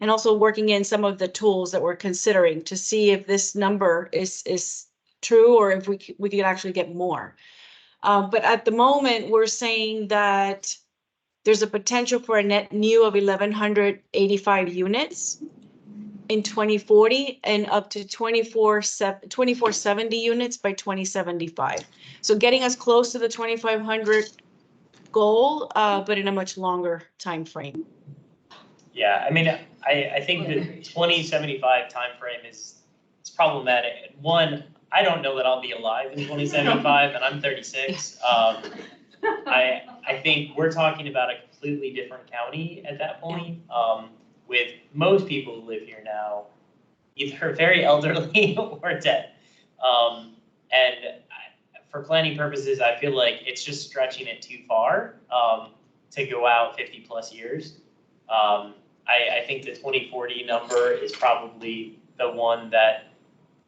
also working in some of the tools that we're considering to see if this number is true or if we could actually get more. But at the moment, we're saying that there's a potential for a net new of 1,185 units in 2040 and up to 2470 units by 2075. So getting us close to the 2,500 goal, but in a much longer time frame. Yeah, I mean, I think the 2075 timeframe is problematic. One, I don't know that I'll be alive in 2075, and I'm 36. I think we're talking about a completely different county at that point, with most people who live here now either very elderly or dead. And for planning purposes, I feel like it's just stretching it too far to go out 50 plus years. I think the 2040 number is probably the one that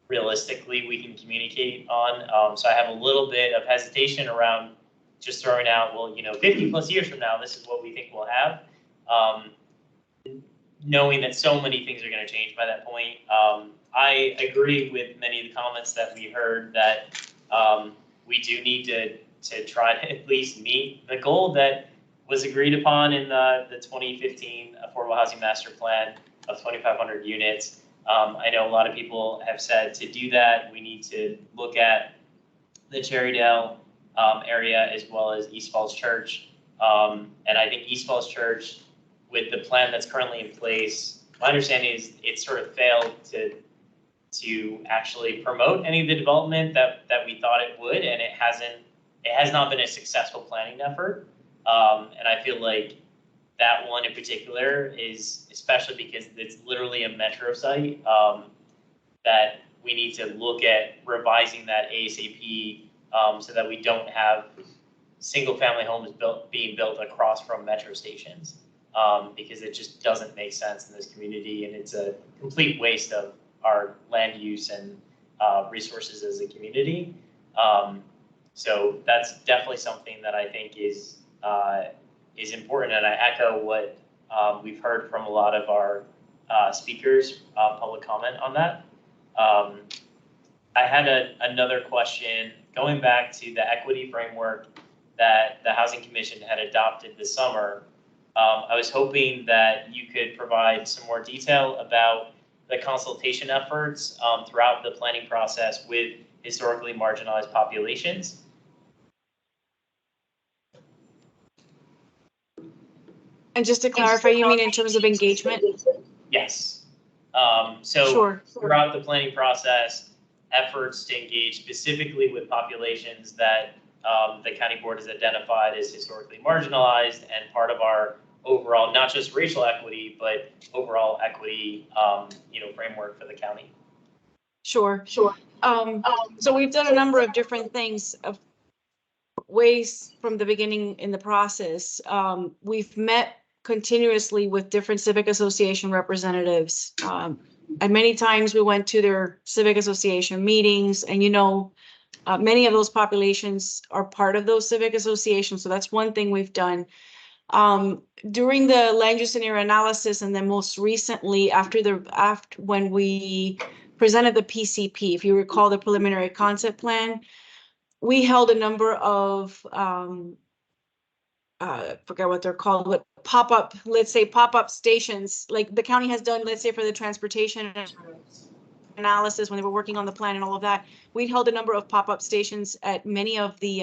realistically we can communicate on. So I have a little bit of hesitation around just throwing out, well, 50 plus years from now, this is what we think we'll have. Knowing that so many things are going to change by that point. I agree with many of the comments that we heard that we do need to try to at least meet the goal that was agreed upon in the 2015 Affordable Housing Master Plan of 2,500 units. I know a lot of people have said to do that, we need to look at the Cherrydale area as well as East Falls Church. And I think East Falls Church, with the plan that's currently in place, my understanding is it sort of failed to actually promote any of the development that we thought it would, and it has not been a successful planning effort. And I feel like that one in particular is especially because it's literally a metro site, that we need to look at revising that ASAP, so that we don't have single-family homes being built across from metro stations, because it just doesn't make sense in this community, and it's a complete waste of our land use and resources as a community. So that's definitely something that I think is important, and I echo what we've heard from a lot of our speakers, public comment on that. I had another question going back to the equity framework that the Housing Commission had adopted this summer. I was hoping that you could provide some more detail about the consultation efforts throughout the planning process with historically marginalized populations. And just to clarify, you mean in terms of engagement? Yes. So Sure. throughout the planning process, efforts to engage specifically with populations that the county board has identified as historically marginalized and part of our overall, not just racial equity, but overall equity, framework for the county. Sure. So we've done a number of different things of ways from the beginning in the process. We've met continuously with different civic association representatives. And many times we went to their civic association meetings, and many of those populations are part of those civic associations. So that's one thing we've done. During the land use scenario analysis, and then most recently after when we presented the PCP, if you recall the preliminary concept plan, we held a number of I forget what they're called, but pop-up stations, like the county has done, let's say for the transportation analysis when they were working on the plan and all of that. We held a number of pop-up stations at many of the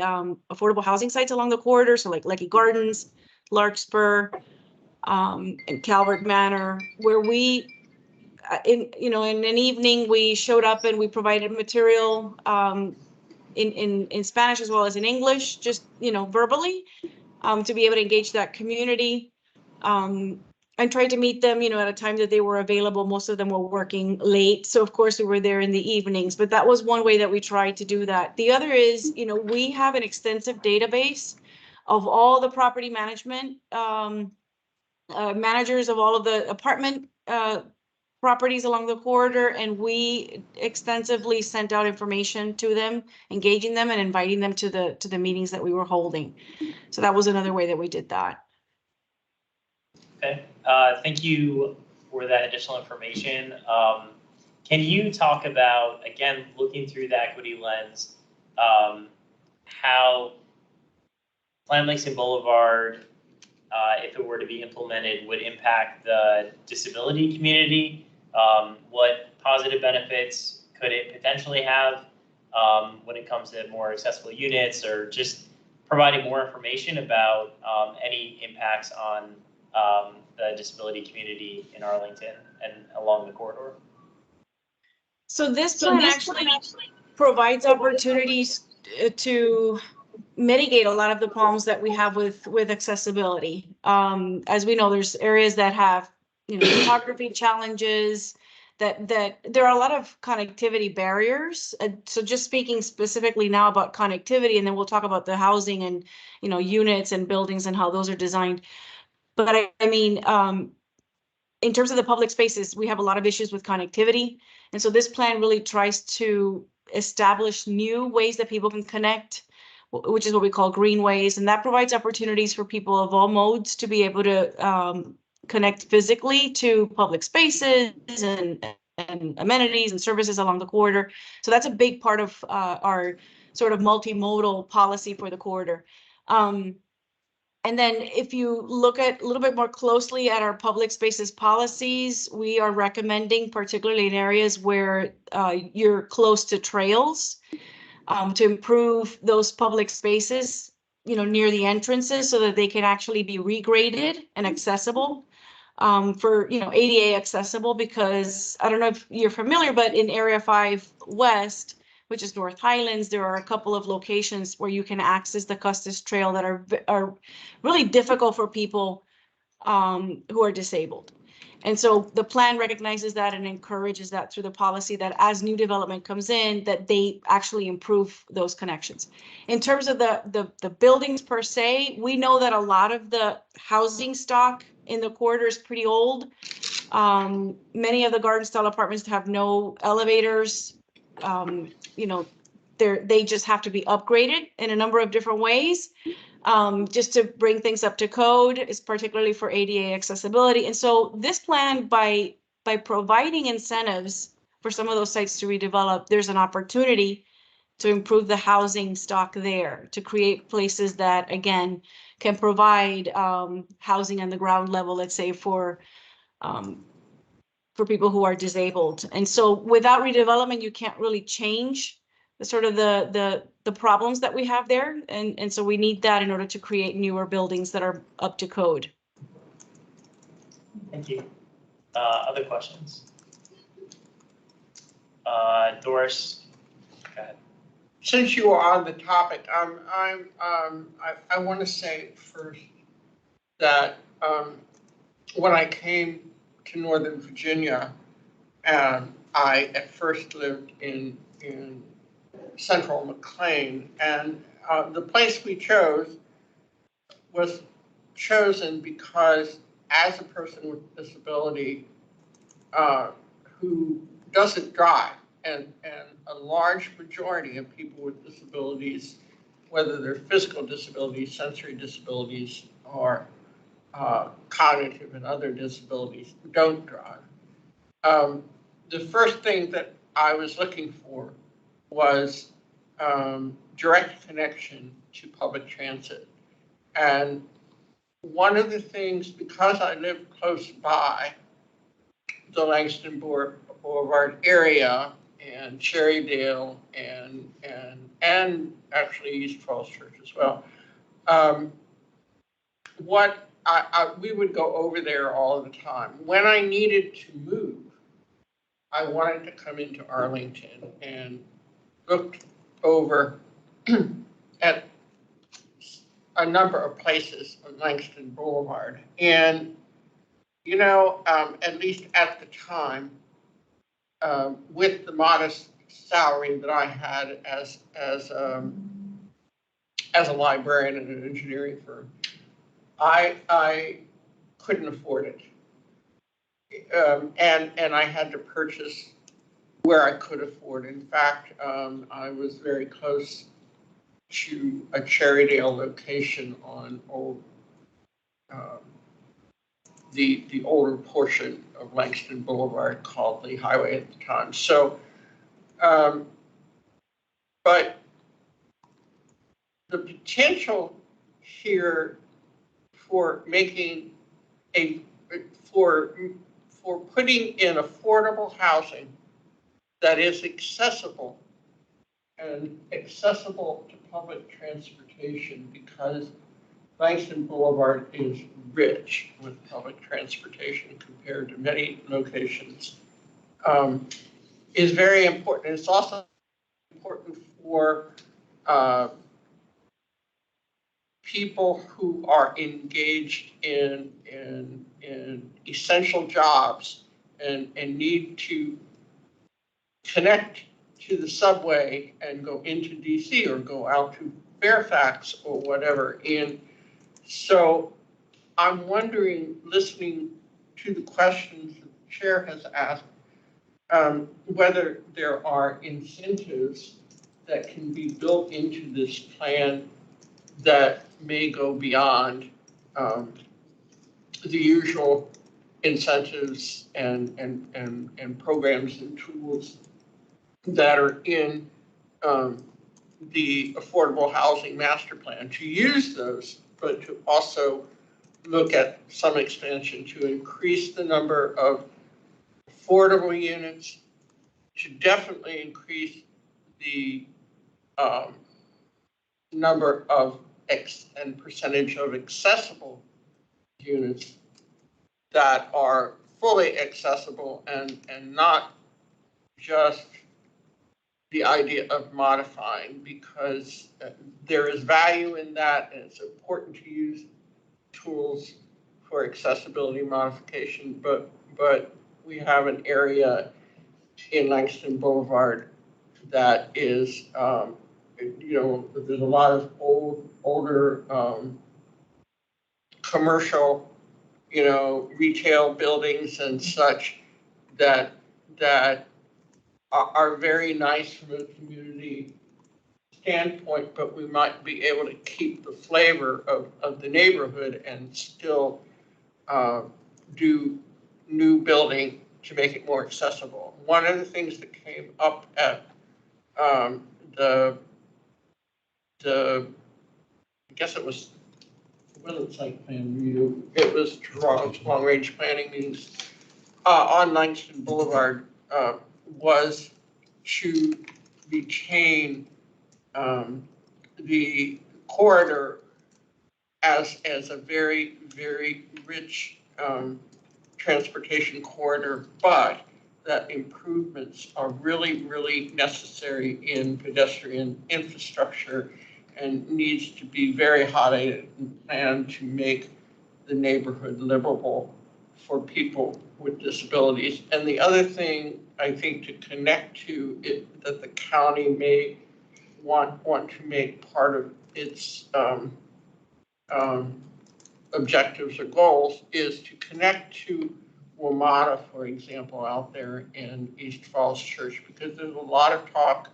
affordable housing sites along the corridor, so like Lecky Gardens, Larkspur, and Calvert Manor, where we, in an evening, we showed up and we provided material in Spanish as well as in English, just verbally, to be able to engage that community, and tried to meet them, at a time that they were available. Most of them were working late, so of course we were there in the evenings. But that was one way that we tried to do that. The other is, we have an extensive database of all the property management managers of all of the apartment properties along the corridor, and we extensively sent out information to them, engaging them and inviting them to the meetings that we were holding. So that was another way that we did that. Okay, thank you for that additional information. Can you talk about, again, looking through the equity lens, how Plan Langston Boulevard, if it were to be implemented, would impact the disability community? What positive benefits could it potentially have when it comes to more accessible units, or just providing more information about any impacts on the disability community in Arlington and along the corridor? So this plan actually provides opportunities to mitigate a lot of the problems that we have with accessibility. As we know, there's areas that have topography challenges, that there are a lot of connectivity barriers. So just speaking specifically now about connectivity, and then we'll talk about the housing and units and buildings and how those are designed. But I mean, in terms of the public spaces, we have a lot of issues with connectivity. And so this plan really tries to establish new ways that people can connect, which is what we call greenways. And that provides opportunities for people of all modes to be able to connect physically to public spaces and amenities and services along the corridor. So that's a big part of our sort of multimodal policy for the corridor. And then if you look at a little bit more closely at our public spaces policies, we are recommending, particularly in areas where you're close to trails, to improve those public spaces, near the entrances, so that they can actually be regraded and accessible, for, ADA accessible, because I don't know if you're familiar, but in Area 5 West, which is North Highlands, there are a couple of locations where you can access the Custis Trail that are really difficult for people who are disabled. And so the plan recognizes that and encourages that through the policy, that as new development comes in, that they actually improve those connections. In terms of the buildings per se, we know that a lot of the housing stock in the corridor is pretty old. Many of the garden style apartments have no elevators. You know, they just have to be upgraded in a number of different ways, just to bring things up to code, is particularly for ADA accessibility. And so this plan, by providing incentives for some of those sites to redevelop, there's an opportunity to improve the housing stock there, to create places that, again, can provide housing on the ground level, let's say, for people who are disabled. And so without redevelopment, you can't really change the sort of the problems that we have there. And so we need that in order to create newer buildings that are up to code. Thank you. Other questions? Doris, go ahead. Since you are on the topic, I want to say first that when I came to Northern Virginia, I at first lived in Central McLean, and the place we chose was chosen because, as a person with disability who doesn't drive, and a large majority of people with disabilities, whether they're physical disabilities, sensory disabilities, or cognitive and other disabilities, don't drive. The first thing that I was looking for was direct connection to public transit. And one of the things, because I live close by the Langston Boulevard area and Cherrydale and actually East Falls Church as well, we would go over there all the time. When I needed to move, I wanted to come into Arlington and looked over at a number of places on Langston Boulevard. And, you know, at least at the time, with the modest salary that I had as a librarian in an engineering firm, I couldn't afford it. And I had to purchase where I could afford. In fact, I was very close to a Cherrydale location on the older portion of Langston Boulevard called the Highway at the time. So, but the potential here for making for putting in affordable housing that is accessible and accessible to public transportation, because Langston Boulevard is rich with public transportation compared to many locations, is very important. It's also important for people who are engaged in essential jobs and need to connect to the subway and go into DC or go out to Fairfax or whatever. And so I'm wondering, listening to the questions that the chair has asked, whether there are incentives that can be built into this plan that may go beyond the usual incentives and programs and tools that are in the Affordable Housing Master Plan, to use those, but to also look at some expansion to increase the number of affordable units, to definitely increase the number of and percentage of accessible units that are fully accessible, and not just the idea of modifying, because there is value in that, and it's important to use tools for accessibility modification, but we have an area in Langston Boulevard that is, there's a lot of older commercial, retail buildings and such that are very nice from a community standpoint, but we might be able to keep the flavor of the neighborhood and still do new building to make it more accessible. One of the things that came up at I guess it wasn't site plan review, it was long range planning meetings on Langston Boulevard was to retain the corridor as a very, very rich transportation corridor, but that improvements are really, really necessary in pedestrian infrastructure and needs to be very highlighted and planned to make the neighborhood livable for people with disabilities. And the other thing I think to connect to it that the county may want to make part of its objectives or goals is to connect to WMATA, for example, out there in East Falls Church, because there's a lot of talk.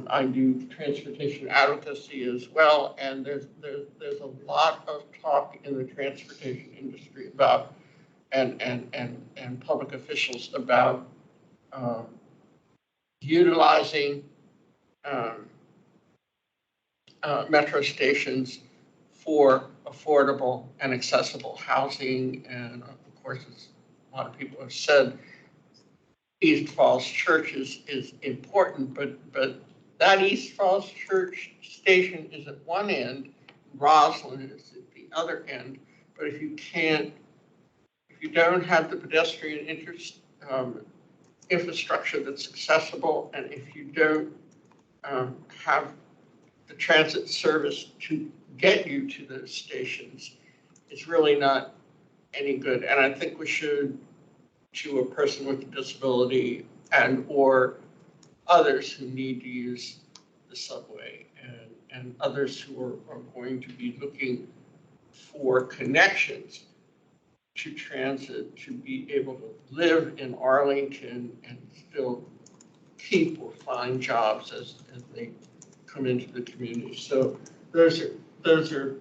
I do transportation advocacy as well, and there's a lot of talk in the transportation industry about and public officials about utilizing metro stations for affordable and accessible housing. And of course, as a lot of people have said, East Falls Church is important, but that East Falls Church station is at one end, Roslyn is at the other end. But if you don't have the pedestrian infrastructure that's accessible, and if you don't have the transit service to get you to those stations, it's really not any good. And I think we should, to a person with a disability and or others who need to use the subway and others who are going to be looking for connections to transit, to be able to live in Arlington and still keep or find jobs as they come into the community. So those are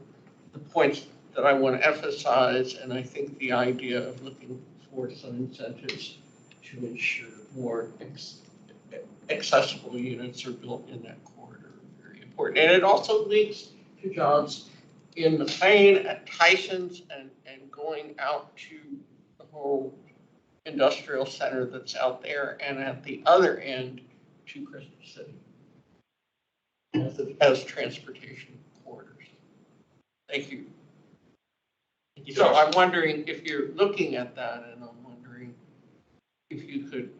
the points that I want to emphasize, and I think the idea of looking for some incentives to ensure more accessible units are built in that corridor is very important. And it also links to jobs in McLean, at Tyson's, and going out to the whole industrial center that's out there, and at the other end to Crystal City as transportation corridors. Thank you. So I'm wondering if you're looking at that, and I'm wondering if you could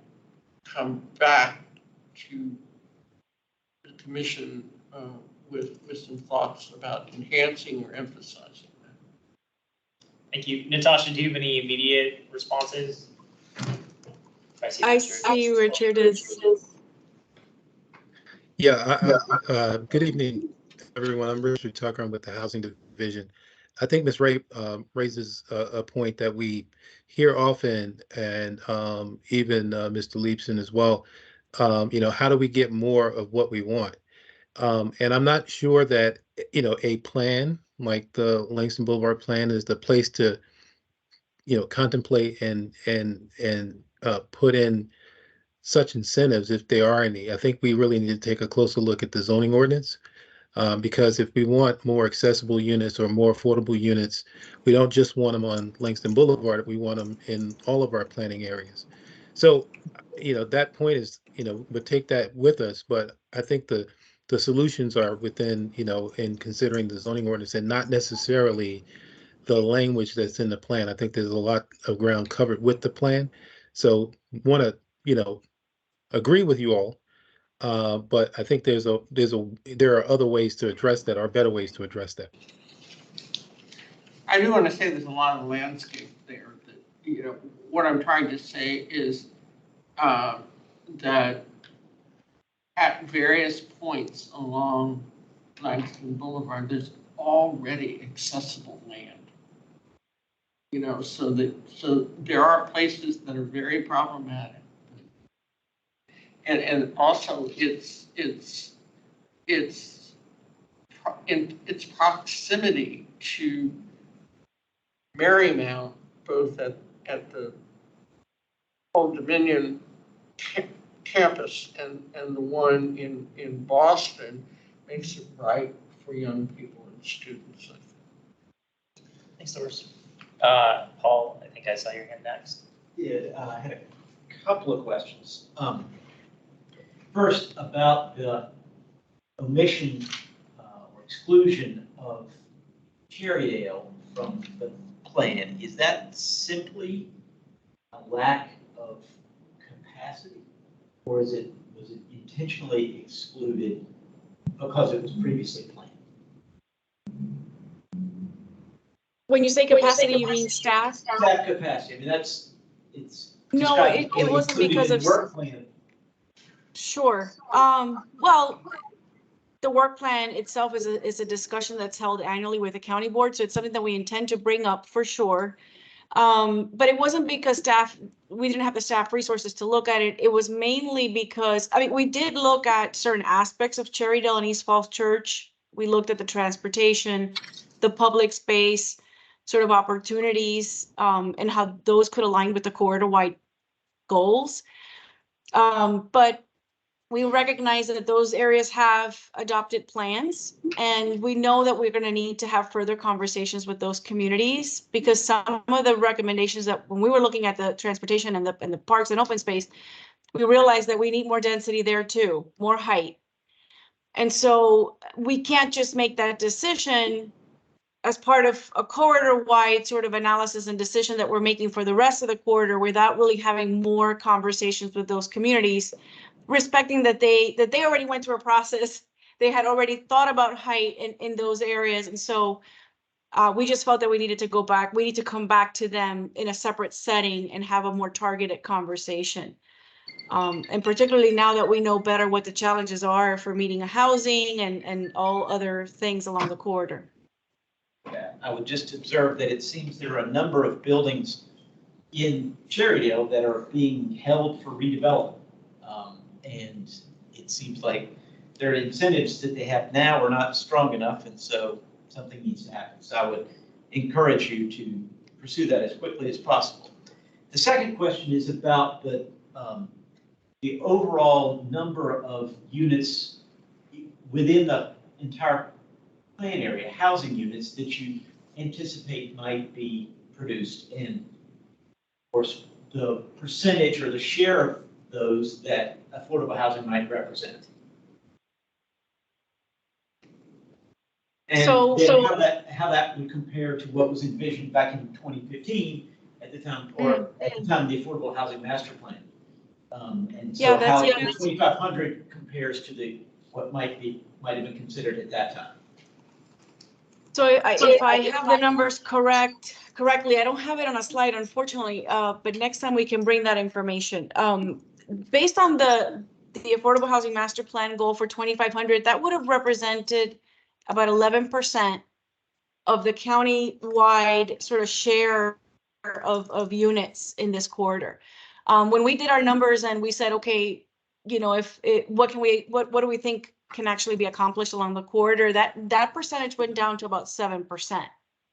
come back to the commission with some thoughts about enhancing or emphasizing that. Thank you. Natasha, do you have any immediate responses? I see Richard is. Yeah, good evening, everyone. I'm Richard Tucker. I'm with the Housing Division. I think Ms. Ray raises a point that we hear often, and even Mr. Leibson as well. How do we get more of what we want? And I'm not sure that, a plan like the Langston Boulevard plan is the place to, contemplate and put in such incentives if there are any. I think we really need to take a closer look at the zoning ordinance. Because if we want more accessible units or more affordable units, we don't just want them on Langston Boulevard, we want them in all of our planning areas. So, that point is, we'll take that with us, but I think the solutions are within, in considering the zoning ordinance and not necessarily the language that's in the plan. I think there's a lot of ground covered with the plan. So want to, agree with you all. But I think there are other ways to address that, or better ways to address that. I do want to say there's a lot of landscape there that, you know, what I'm trying to say is that at various points along Langston Boulevard, there's already accessible land. You know, so there are places that are very problematic. And also its proximity to Marymount, both at the Old Dominion campus and the one in Boston, makes it right for young people and students, I think. Thanks, Doris. Paul, I think I saw your hand next. Yeah, I had a couple of questions. First, about the omission or exclusion of Cherrydale from the plan. Is that simply a lack of capacity, or was it intentionally excluded because it was previously planned? When you say capacity, you mean staff? Staff capacity. I mean, it's. No, it wasn't because of. Work plan. Sure. Well, the work plan itself is a discussion that's held annually with the county board, so it's something that we intend to bring up for sure. But it wasn't because we didn't have the staff resources to look at it. It was mainly because, I mean, we did look at certain aspects of Cherrydale and East Falls Church. We looked at the transportation, the public space, sort of opportunities, and how those could align with the corridor-wide goals. But we recognize that those areas have adopted plans, and we know that we're going to need to have further conversations with those communities, because some of the recommendations that when we were looking at the transportation and the parks and open space, we realized that we need more density there too, more height. And so we can't just make that decision as part of a corridor-wide sort of analysis and decision that we're making for the rest of the corridor without really having more conversations with those communities, respecting that they already went through a process. They had already thought about height in those areas. And so we just felt that we needed to go back. We need to come back to them in a separate setting and have a more targeted conversation. And particularly now that we know better what the challenges are for meeting a housing and all other things along the corridor. Yeah, I would just observe that it seems there are a number of buildings in Cherrydale that are being held for redevelopment. And it seems like their incentives that they have now are not strong enough, and so something needs to happen. So I would encourage you to pursue that as quickly as possible. The second question is about the overall number of units within the entire plan area, housing units that you anticipate might be produced, and of course the percentage or the share of those that affordable housing might represent. And how that would compare to what was envisioned back in 2015 at the time, or at the time of the Affordable Housing Master Plan. And so how the 2,500 compares to what might have been considered at that time. So if I have the numbers correctly, I don't have it on a slide, unfortunately, but next time we can bring that information. Based on the Affordable Housing Master Plan goal for 2,500, that would have represented about 11% of the county-wide sort of share of units in this corridor. When we did our numbers and we said, okay, you know, what do we think can actually be accomplished along the corridor, that percentage went down to about 7%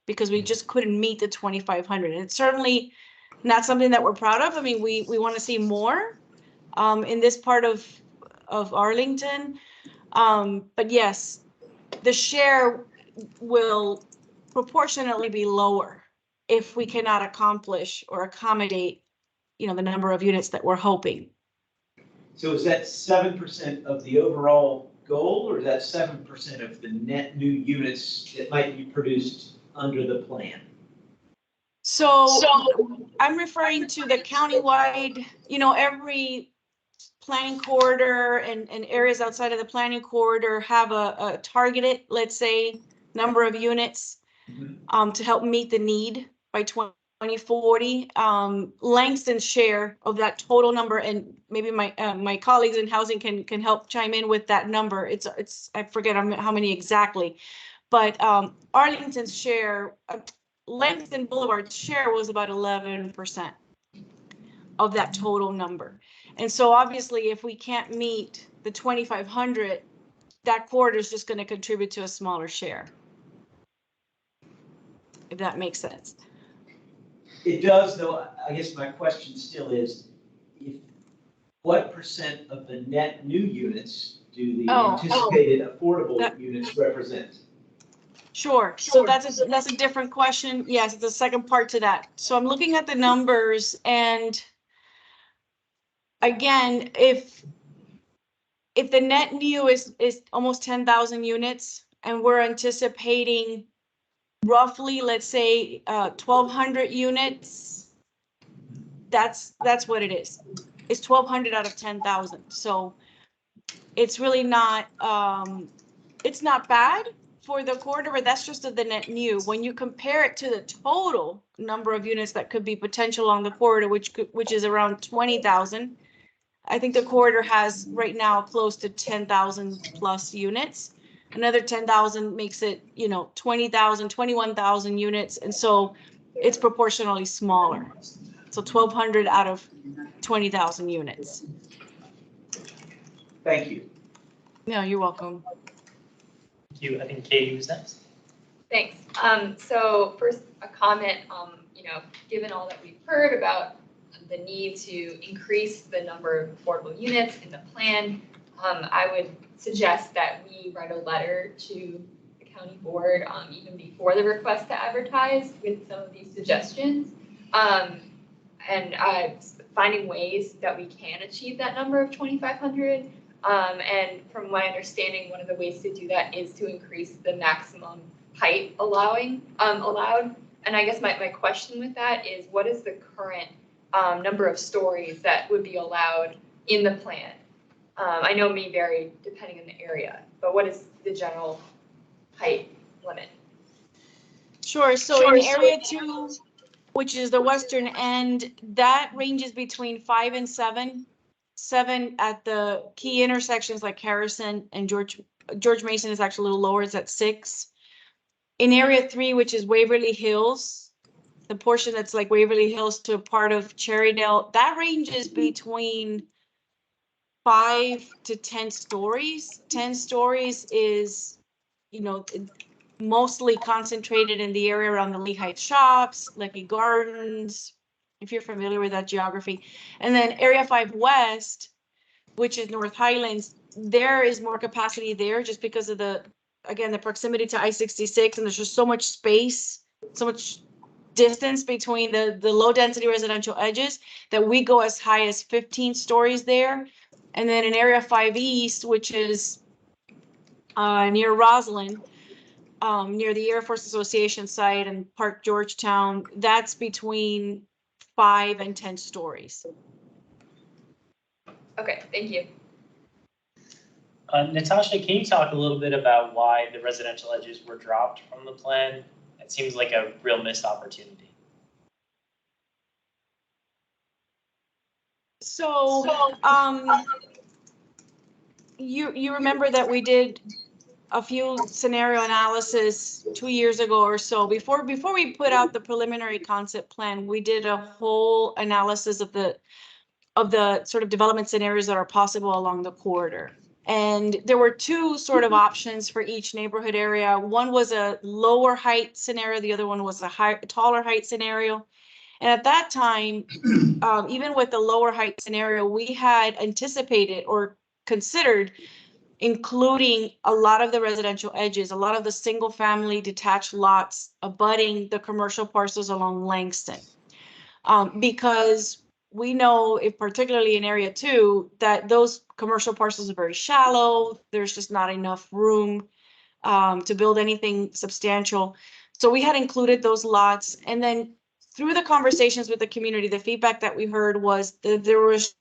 because we just couldn't meet the 2,500. And it's certainly not something that we're proud of. I mean, we want to see more in this part of Arlington. But yes, the share will proportionately be lower if we cannot accomplish or accommodate, you know, the number of units that we're hoping. So is that 7% of the overall goal, or is that 7% of the net new units that might be produced under the plan? So I'm referring to the countywide, you know, every planning corridor and areas outside of the planning corridor have a targeted, let's say, number of units. to help meet the need by 2040. Langston's share of that total number, and maybe my colleagues in housing can help chime in with that number. It's I forget how many exactly, but Arlington's share, Langston Boulevard's share was about 11% of that total number. And so obviously, if we can't meet the 2,500, that corridor is just going to contribute to a smaller share. If that makes sense. It does, though. I guess my question still is, what percent of the net new units do the anticipated affordable units represent? Sure. So that's a different question. Yes, it's the second part to that. So I'm looking at the numbers, and again, if the net new is almost 10,000 units, and we're anticipating roughly, let's say, 1,200 units, that's what it is. It's 1,200 out of 10,000. So it's really not, it's not bad for the corridor, but that's just of the net new. When you compare it to the total number of units that could be potential on the corridor, which is around 20,000, I think the corridor has right now close to 10,000 plus units. Another 10,000 makes it, 20,000, 21,000 units. And so it's proportionally smaller. So 1,200 out of 20,000 units. Thank you. No, you're welcome. Thank you. I think Katie was next. Thanks. So first, a comment, given all that we've heard about the need to increase the number of affordable units in the plan, I would suggest that we write a letter to the county board even before the request to advertise with some of these suggestions, and finding ways that we can achieve that number of 2,500. And from my understanding, one of the ways to do that is to increase the maximum height allowed. And I guess my question with that is, what is the current number of stories that would be allowed in the plan? I know it may vary depending on the area, but what is the general height limit? Sure. So in area 2, which is the western end, that ranges between 5 and 7. 7 at the key intersections like Harrison and George Mason is actually a little lower, it's at 6. In area 3, which is Waverly Hills, the portion that's like Waverly Hills to a part of Cherrydale, that ranges between 5 to 10 stories. 10 stories is, mostly concentrated in the area around the Lehigh Shops, Lecky Gardens, if you're familiar with that geography. And then area 5 West, which is North Highlands, there is more capacity there just because of the proximity to I-66, and there's just so much space, so much distance between the low density residential edges that we go as high as 15 stories there. And then in area 5 East, which is near Roslyn, near the Air Force Association site and Park Georgetown, that's between 5 and 10 stories. Okay, thank you. Natasha, can you talk a little bit about why the residential edges were dropped from the plan? It seems like a real missed opportunity. So, you remember that we did a few scenario analysis 2 years ago or so. Before we put out the preliminary concept plan, we did a whole analysis of the sort of development scenarios that are possible along the corridor. And there were 2 sort of options for each neighborhood area. One was a lower height scenario. The other one was a taller height scenario. And at that time, even with the lower height scenario, we had anticipated or considered including a lot of the residential edges, a lot of the single family detached lots abutting the commercial parcels along Langston. Because we know, if particularly in area 2, that those commercial parcels are very shallow. There's just not enough room to build anything substantial. So we had included those lots. And then through the conversations with the community, the feedback that we heard was that there was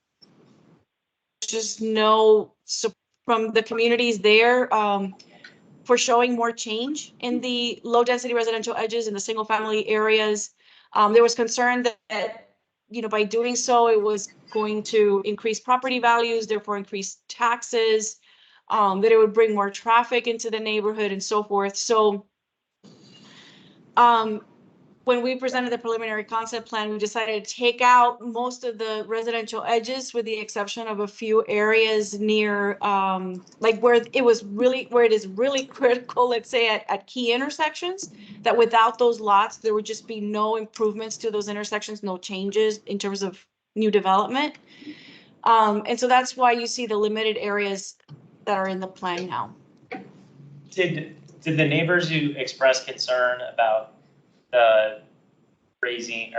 just no support from the communities there. for showing more change in the low density residential edges in the single family areas. There was concern that, you know, by doing so, it was going to increase property values, therefore increase taxes, that it would bring more traffic into the neighborhood and so forth. So when we presented the preliminary concept plan, we decided to take out most of the residential edges with the exception of a few areas near, like where it is really critical, let's say at key intersections, that without those lots, there would just be no improvements to those intersections, no changes in terms of new development. And so that's why you see the limited areas that are in the plan now. Did the neighbors who expressed concern about the rising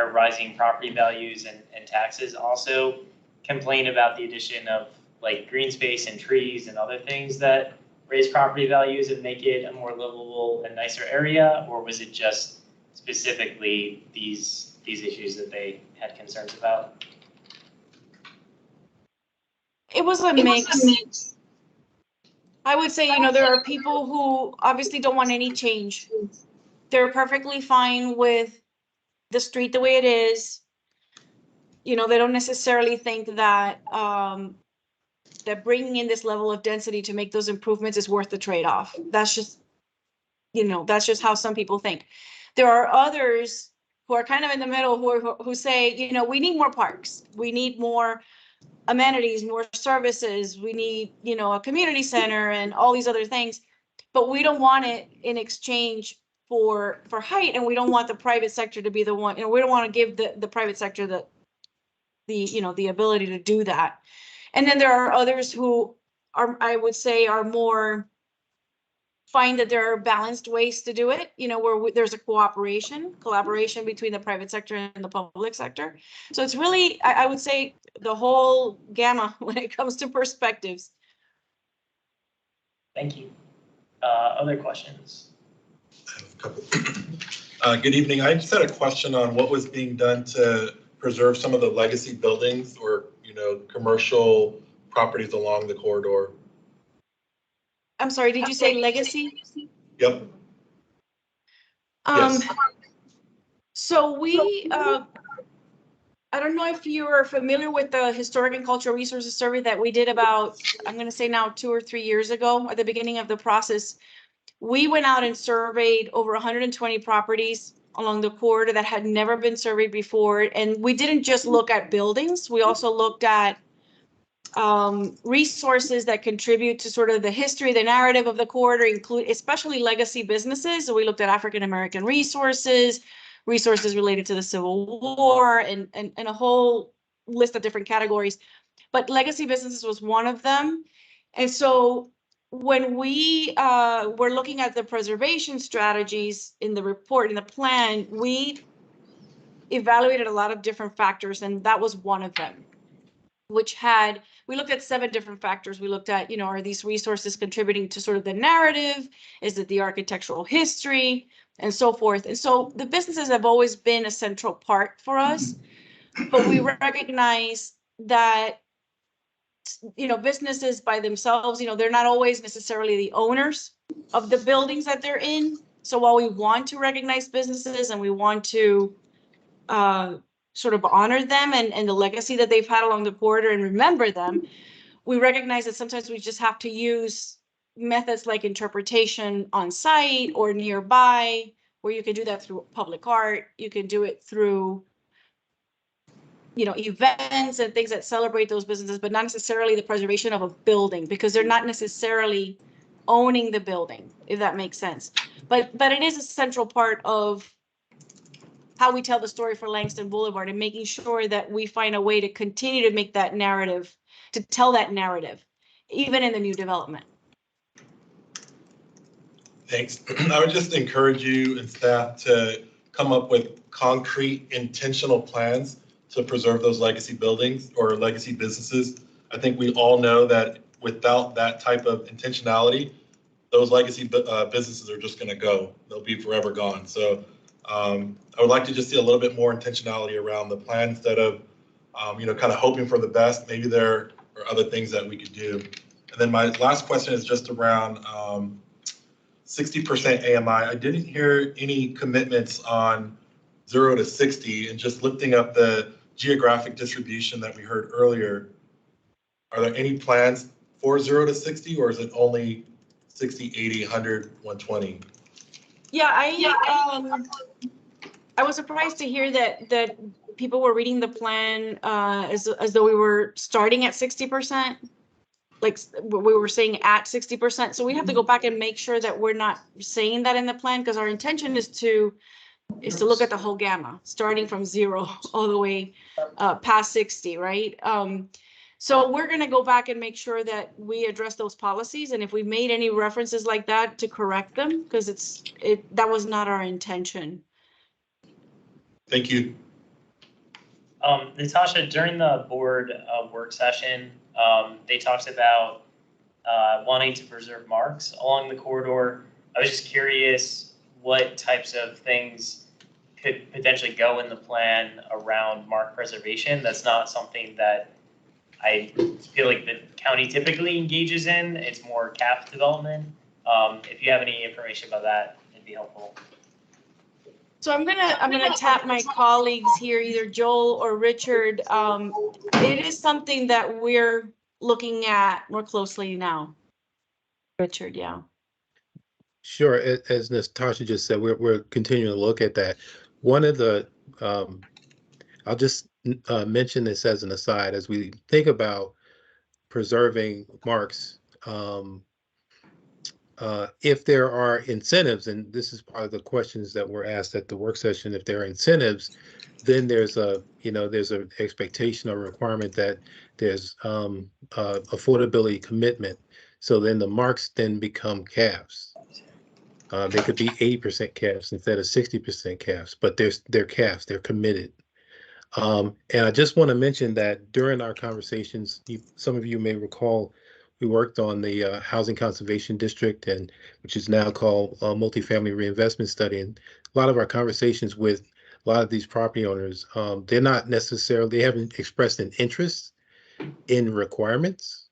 property values and taxes also complain about the addition of like green space and trees and other things that raise property values and make it a more livable and nicer area? Or was it just specifically these issues that they had concerns about? It was a mix. I would say, you know, there are people who obviously don't want any change. They're perfectly fine with the street the way it is. You know, they don't necessarily think that that bringing in this level of density to make those improvements is worth the trade-off. That's just, you know, that's just how some people think. There are others who are kind of in the middle who say, you know, we need more parks. We need more amenities, more services. We need, you know, a community center and all these other things, but we don't want it in exchange for height, and we don't want the private sector to be the one, you know, we don't want to give the private sector the you know, the ability to do that. And then there are others who are, I would say, are more find that there are balanced ways to do it, you know, where there's a collaboration between the private sector and the public sector. So it's really, I would say, the whole gamma when it comes to perspectives. Thank you. Other questions? I have a couple. Good evening. I just had a question on what was being done to preserve some of the legacy buildings or, you know, commercial properties along the corridor. I'm sorry, did you say legacy? Yep. Yes. So we, I don't know if you are familiar with the Historic and Cultural Resources Survey that we did about, I'm going to say now 2 or 3 years ago at the beginning of the process. We went out and surveyed over 120 properties along the corridor that had never been surveyed before. And we didn't just look at buildings, we also looked at resources that contribute to sort of the history, the narrative of the corridor, include especially legacy businesses. So we looked at African-American resources related to the Civil War, and a whole list of different categories. But legacy businesses was one of them. And so when we were looking at the preservation strategies in the report, in the plan, we evaluated a lot of different factors, and that was one of them, which had, we looked at 7 different factors. We looked at, you know, are these resources contributing to sort of the narrative? Is it the architectural history? And so forth. And so the businesses have always been a central part for us, but we recognize that, you know, businesses by themselves, you know, they're not always necessarily the owners of the buildings that they're in. So while we want to recognize businesses and we want to sort of honor them and the legacy that they've had along the corridor and remember them, we recognize that sometimes we just have to use methods like interpretation on site or nearby, where you can do that through public art. You can do it through, you know, events and things that celebrate those businesses, but not necessarily the preservation of a building, because they're not necessarily owning the building, if that makes sense. But it is a central part of how we tell the story for Langston Boulevard, and making sure that we find a way to continue to make that narrative, to tell that narrative, even in the new development. Thanks. I would just encourage you and staff to come up with concrete, intentional plans to preserve those legacy buildings or legacy businesses. I think we all know that without that type of intentionality, those legacy businesses are just going to go. They'll be forever gone. So I would like to just see a little bit more intentionality around the plan instead of, you know, kind of hoping for the best. Maybe there are other things that we could do. And then my last question is just around 60% AMI. I didn't hear any commitments on 0 to 60, and just lifting up the geographic distribution that we heard earlier. Are there any plans for 0 to 60, or is it only 60, 80, 100, 120? Yeah, I was surprised to hear that people were reading the plan as though we were starting at 60%. Like we were saying at 60%. So we have to go back and make sure that we're not saying that in the plan, because our intention is to look at the whole gamma, starting from 0 all the way past 60, right? So we're going to go back and make sure that we address those policies, and if we made any references like that, to correct them, because that was not our intention. Thank you. Natasha, during the board work session, they talked about wanting to preserve marks along the corridor. I was just curious what types of things could potentially go in the plan around mark preservation. That's not something that I feel like the county typically engages in. It's more CAF development. If you have any information about that, it'd be helpful. So I'm gonna tap my colleagues here, either Joel or Richard. It is something that we're looking at more closely now. Richard, yeah. Sure, as Natasha just said, we're continuing to look at that. One of the, I'll just mention this as an aside, as we think about preserving marks, if there are incentives, and this is part of the questions that were asked at the work session, if there are incentives, then there's there's an expectation or requirement that there's affordability commitment. So then the marks then become CAFs. They could be 80% CAFs instead of 60% CAFs, but they're CAFs, they're committed. And I just want to mention that during our conversations, some of you may recall, we worked on the Housing Conservation District, and which is now called Multifamily Reinvestment Study. And a lot of our conversations with a lot of these property owners, they haven't expressed an interest in requirements.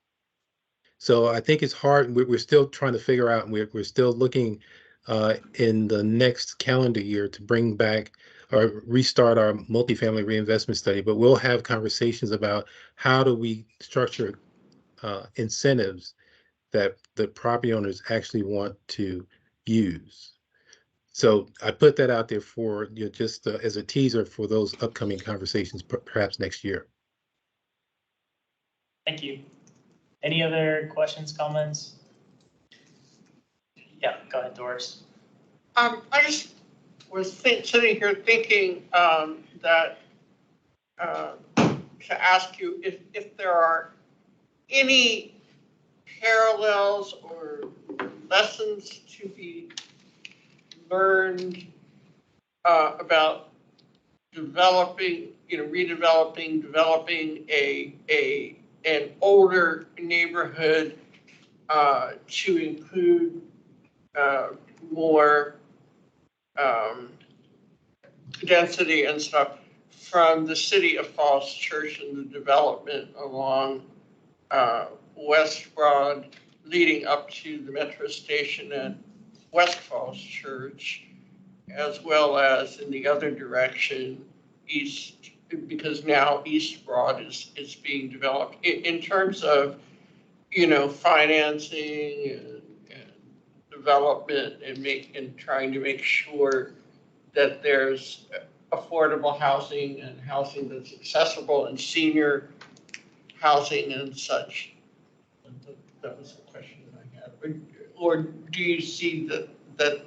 So I think it's hard. We're still trying to figure out, and we're still looking in the next calendar year to bring back or restart our multifamily reinvestment study. But we'll have conversations about how do we structure incentives that the property owners actually want to use. So I put that out there for just as a teaser for those upcoming conversations, perhaps next year. Thank you. Any other questions, comments? Yeah, go ahead, Doris. I just was sitting here thinking that to ask you if there are any parallels or lessons to be learned about developing, redeveloping, developing an older neighborhood to include more density and stuff from the city of Falls Church and the development along West Broad leading up to the metro station and West Falls Church, as well as in the other direction, east, because now East Broad is being developed in terms of, financing and development and trying to make sure that there's affordable housing and housing that's accessible and senior housing and such. That was the question that I had. Or do you see that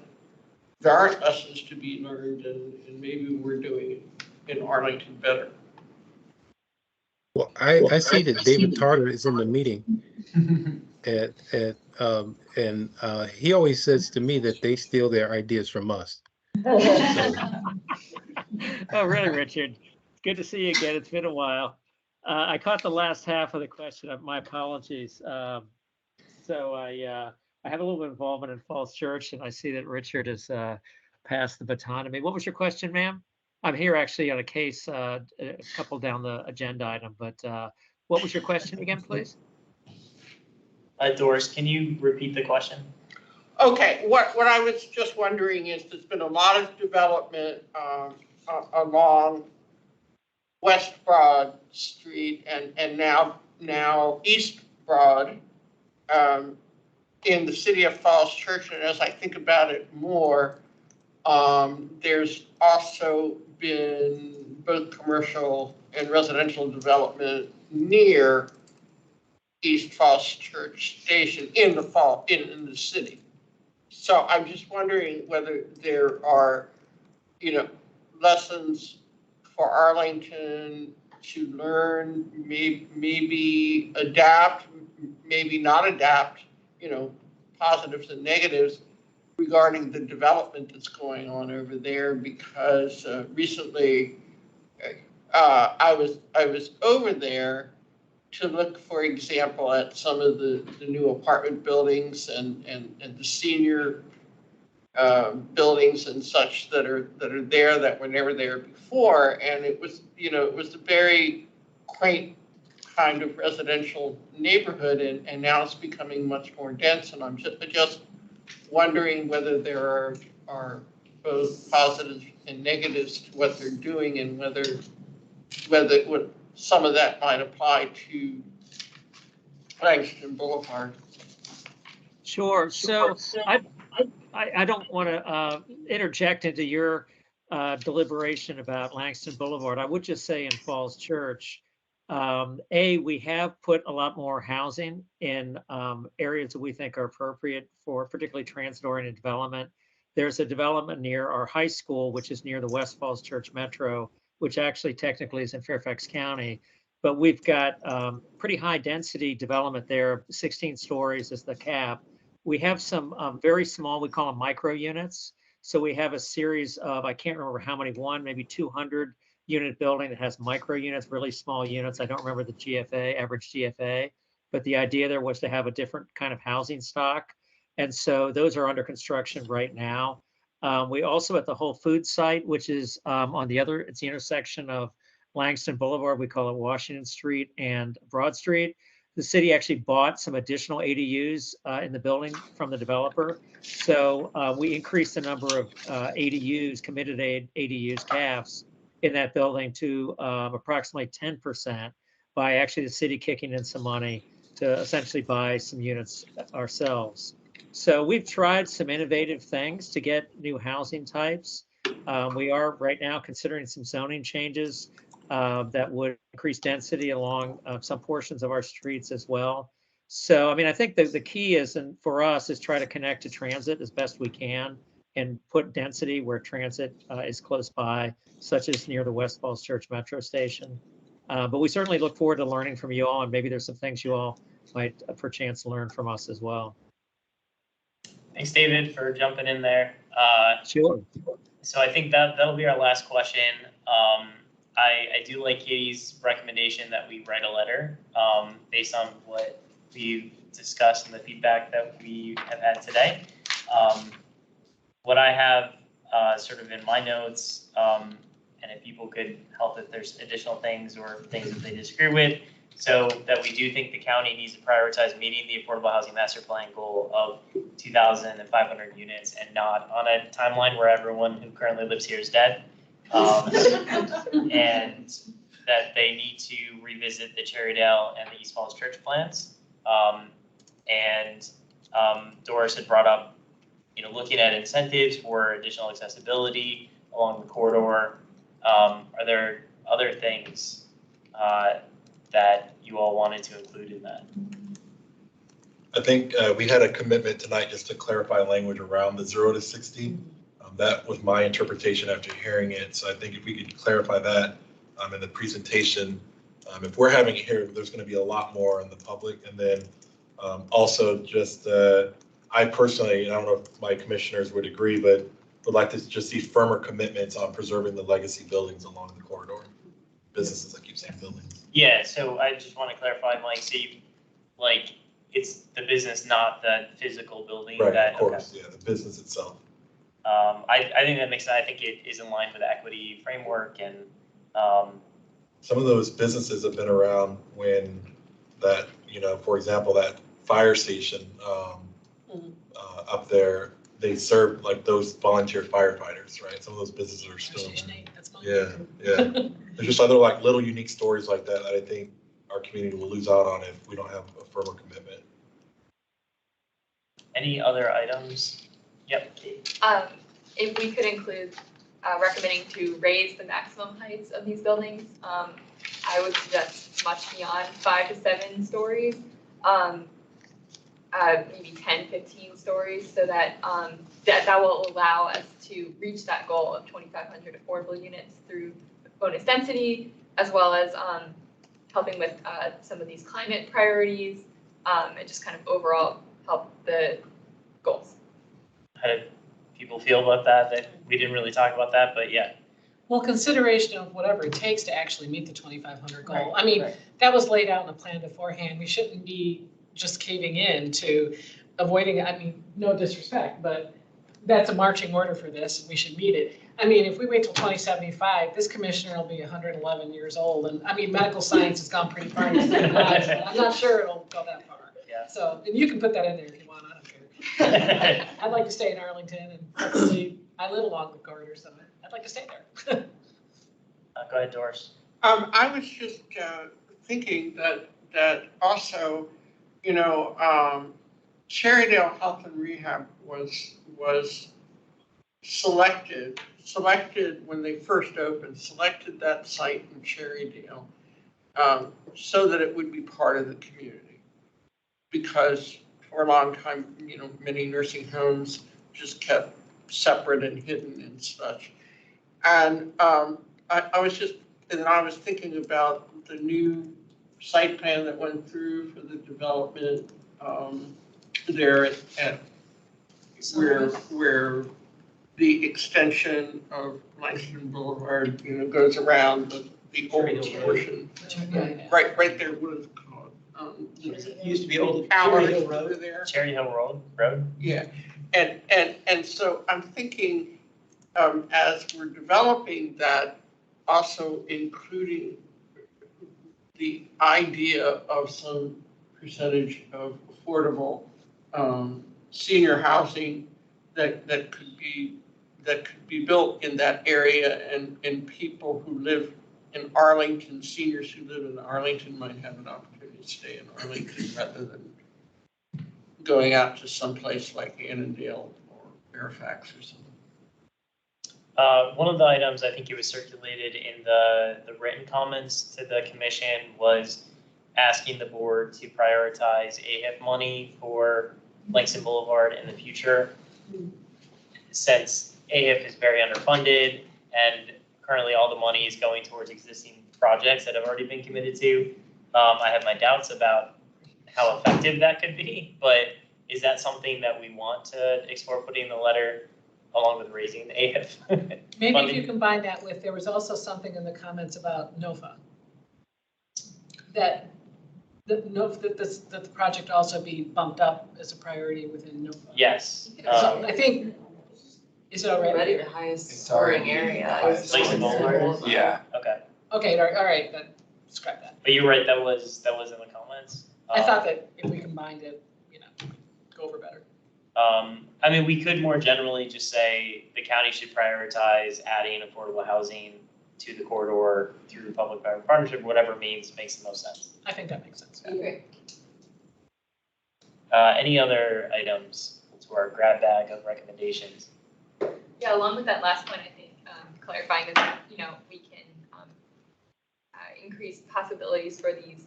there are lessons to be learned and maybe we're doing it in Arlington better? Well, I see that David Tarter is in the meeting, and he always says to me that they steal their ideas from us. Oh, really, Richard? It's good to see you again. It's been a while. I caught the last half of the question. My apologies. So I have a little bit of involvement in Falls Church, and I see that Richard has passed the baton to me. What was your question, ma'am? I'm here actually on a case, a couple down the agenda item, but what was your question again, please? Doris, can you repeat the question? Okay, what I was just wondering is there's been a lot of development along West Broad Street and now East Broad in the city of Falls Church. And as I think about it more, there's also been both commercial and residential development near East Falls Church Station in the city. So I'm just wondering whether there are, lessons for Arlington to learn, maybe adapt, maybe not adapt, positives and negatives regarding the development that's going on over there, because recently I was over there to look, for example, at some of the new apartment buildings and the senior buildings and such that are there that were never there before, and it was a very quaint kind of residential neighborhood, and now it's becoming much more dense, and I'm just wondering whether there are both positives and negatives to what they're doing, and whether some of that might apply to Arlington Boulevard. Sure. So I don't want to interject into your deliberation about Langston Boulevard. I would just say in Falls Church, we have put a lot more housing in areas that we think are appropriate for particularly transit-oriented development. There's a development near our high school, which is near the West Falls Church Metro, which actually technically is in Fairfax County. But we've got pretty high density development there, 16 stories is the cap. We have some very small, we call them micro units. So we have a series of, I can't remember how many, maybe 200 unit building that has micro units, really small units. I don't remember the GFA, average GFA, but the idea there was to have a different kind of housing stock. And so those are under construction right now. We also at the Whole Foods site, which is on the other, it's the intersection of Langston Boulevard, we call it Washington Street and Broad Street. The city actually bought some additional ADUs in the building from the developer. So we increased the number of ADUs, committed ADUs, CAFs in that building to approximately 10% by actually the city kicking in some money to essentially buy some units ourselves. So we've tried some innovative things to get new housing types. We are right now considering some zoning changes that would increase density along some portions of our streets as well. So, I mean, I think the key is, and for us, is try to connect to transit as best we can and put density where transit is close by, such as near the West Falls Church Metro Station. But we certainly look forward to learning from you all, and maybe there's some things you all might perchance learn from us as well. Thanks, David, for jumping in there. Sure. So I think that'll be our last question. I do like Katie's recommendation that we write a letter based on what we've discussed and the feedback that we have had today. What I have sort of in my notes, and if people could help if there's additional things or things that they disagree with, so that we do think the county needs to prioritize meeting the Affordable Housing Master Plan goal of 2,500 units and not on a timeline where everyone who currently lives here is dead. And that they need to revisit the Cherrydale and the East Falls Church plans. Doris had brought up, looking at incentives for additional accessibility along the corridor. Are there other things that you all wanted to include in that? I think we had a commitment tonight just to clarify language around the 0 to 60. That was my interpretation after hearing it. So I think if we could clarify that in the presentation, if we're having it here, there's going to be a lot more in the public. And then also just, I personally, I don't know if my commissioners would agree, but would like to just see firmer commitments on preserving the legacy buildings along the corridor. Businesses, I keep saying buildings. Yeah, so I just want to clarify, Mike, so it's the business, not the physical building. Right, that, of course, okay. Yeah, the business itself. I think that makes sense. I think it is in line with the equity framework, and some of those businesses have been around when that, for example, that fire station up there, they serve like those volunteer firefighters, right? Some of those businesses are still. Yeah. There's just other like little unique stories like that I think our community will lose out on if we don't have a firmer commitment. Any other items? Yep. If we could include recommending to raise the maximum heights of these buildings, I would suggest much beyond 5 to 7 stories, maybe 10, 15 stories, so that that will allow us to reach that goal of 2,500 affordable units through bonus density, as well as helping with some of these climate priorities, and just kind of overall help the goals. How did people feel about that? That we didn't really talk about that, but yeah. Well, consideration of whatever it takes to actually meet the 2,500 goal. Right, I mean, right. that was laid out in the plan beforehand. We shouldn't be just caving in to avoiding, I mean, no disrespect, but that's a marching order for this, and we should meet it. I mean, if we wait till 2075, this commissioner will be 111 years old, and I mean, medical science has gone pretty far. I'm not sure it'll go that far. Yeah. So, and you can put that in there if you want, I don't care. I'd like to stay in Arlington, and hopefully, I live along the corridor, so I'd like to stay there. Go ahead, Doris. I was just thinking that also, you know, Cherrydale Health and Rehab was selected when they first opened, selected that site in Cherrydale so that it would be part of the community. Because for a long time, you know, many nursing homes just kept separate and hidden and such. And I was thinking about the new site plan that went through for the development there at where the extension of Langston Boulevard, you know, goes around the old portion. Right there, what is it called? It used to be old Cherry Cherry Hill Hill Road there. Cherry Hill Road? Yeah, and so I'm thinking, as we're developing that, also including the idea of some percentage of affordable senior housing that could be built in that area, and people who live in Arlington, seniors who live in Arlington might have an opportunity to stay in Arlington rather than going out to someplace like Annandale or Fairfax or something. One of the items I think it was circulated in the written comments to the commission was asking the board to prioritize AHIP money for Langston Boulevard in the future. Since AHIP is very underfunded and currently all the money is going towards existing projects that have already been committed to, I have my doubts about how effective that could be, but is that something that we want to explore putting in the letter along with raising the AHIP? Maybe funding? if you combine that with, there was also something in the comments about NOFA. That the project also be bumped up as a priority within NOFA. Yes. So I think, is it already? The highest It's already scoring area. Langston Boulevard? Yeah. Okay, Okay, all right, then scrap that. but you're right, that was in the comments. I thought that if we combined it, you know, we'd go over better. I mean, we could more generally just say the county should prioritize adding affordable housing to the corridor through public-private partnership, whatever means makes the most sense. I think that makes sense. Okay. Any other items to our grab bag of recommendations? Yeah, along with that last point, I think clarifying that, you know, we can increase possibilities for these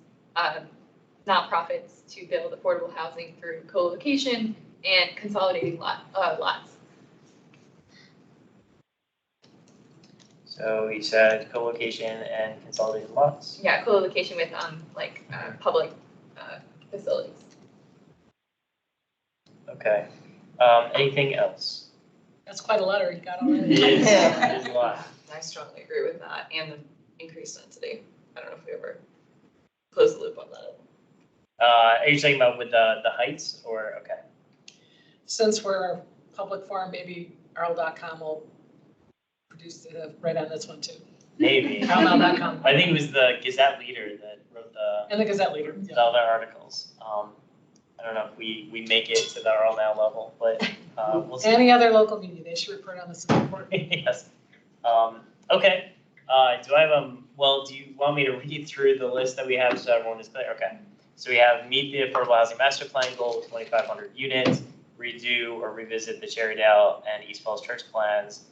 nonprofits to build affordable housing through co-location and consolidating lots. So you said co-location and consolidated lots? Yeah, co-location with public facilities. Okay. Anything else? That's quite a letter you got already. It is a lot. I strongly agree with that and the increased density. I don't know if we ever close the loop on that. Are you talking about with the heights or, okay. Since we're a public forum, maybe Arl.com will produce the right on this one too. Maybe. Arl.com. I think it was the Gazette Leader that wrote And the Gazette Leader. the other articles. I don't know if we make it to the Earl now level, but we'll see. Any other local media, they should report on this report. Yes. Okay. Do I have well, do you want me to read through the list that we have so everyone is clear? Okay. So we have meet the Affordable Housing Master Plan goal of 2,500 units, redo or revisit the Cherrydale and East Falls Church plans,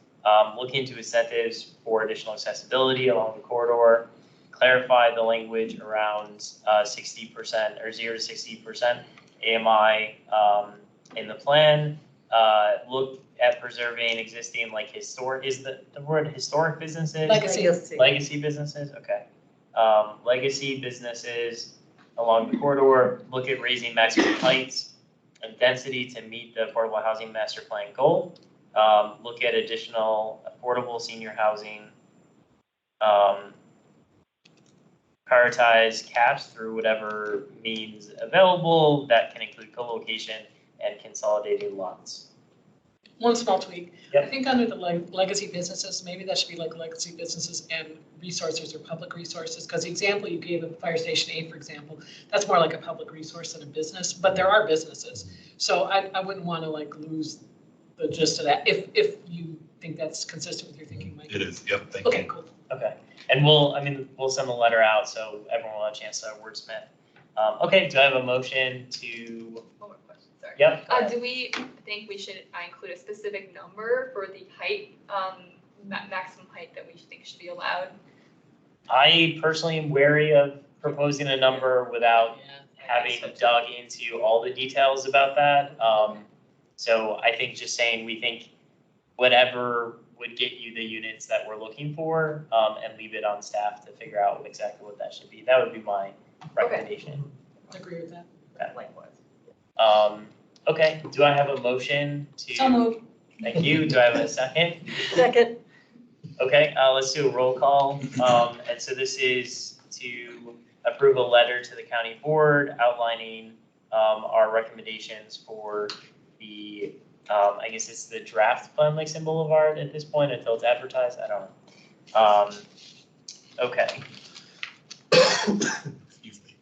look into incentives for additional accessibility along the corridor, clarify the language around 60% or 0 to 60% AMI in the plan, look at preserving existing like historic, is the word historic businesses? Legacy businesses, okay. Legacy businesses along the corridor, look at raising maximum heights and density to meet the Affordable Housing Master Plan goal. Look at additional affordable senior housing. Prioritize caps through whatever means available that can include co-location and consolidated lots. One small tweak. Yep. I think under the legacy businesses, maybe that should be like legacy businesses and resources or public resources. Because the example you gave of Fire Station A, for example, that's more like a public resource than a business, but there are businesses. So I wouldn't want to like lose the gist of that if you think that's consistent with your thinking, Mike. It is, yep, thank you. Okay, cool. Okay, and we'll send the letter out so everyone will have a chance to wordsmith. Okay, do I have a motion to? One more question, sorry. Yep. Do we think we should include a specific number for the height, maximum height that we think should be allowed? I personally am wary of proposing a number without having dug into all the details about that. So I think just saying we think whatever would get you the units that we're looking for, and leave it on staff to figure out exactly what that should be. That would be my recommendation. I agree with that. Okay. Likewise. Okay, do I have a motion to? So moved. Thank you. Do I have a second? Second. Okay, let's do a roll call. And so this is to approve a letter to the county board outlining our recommendations for the, I guess it's the draft plan Lakeland Boulevard at this point until it's advertised. I don't know. Okay. Excuse me.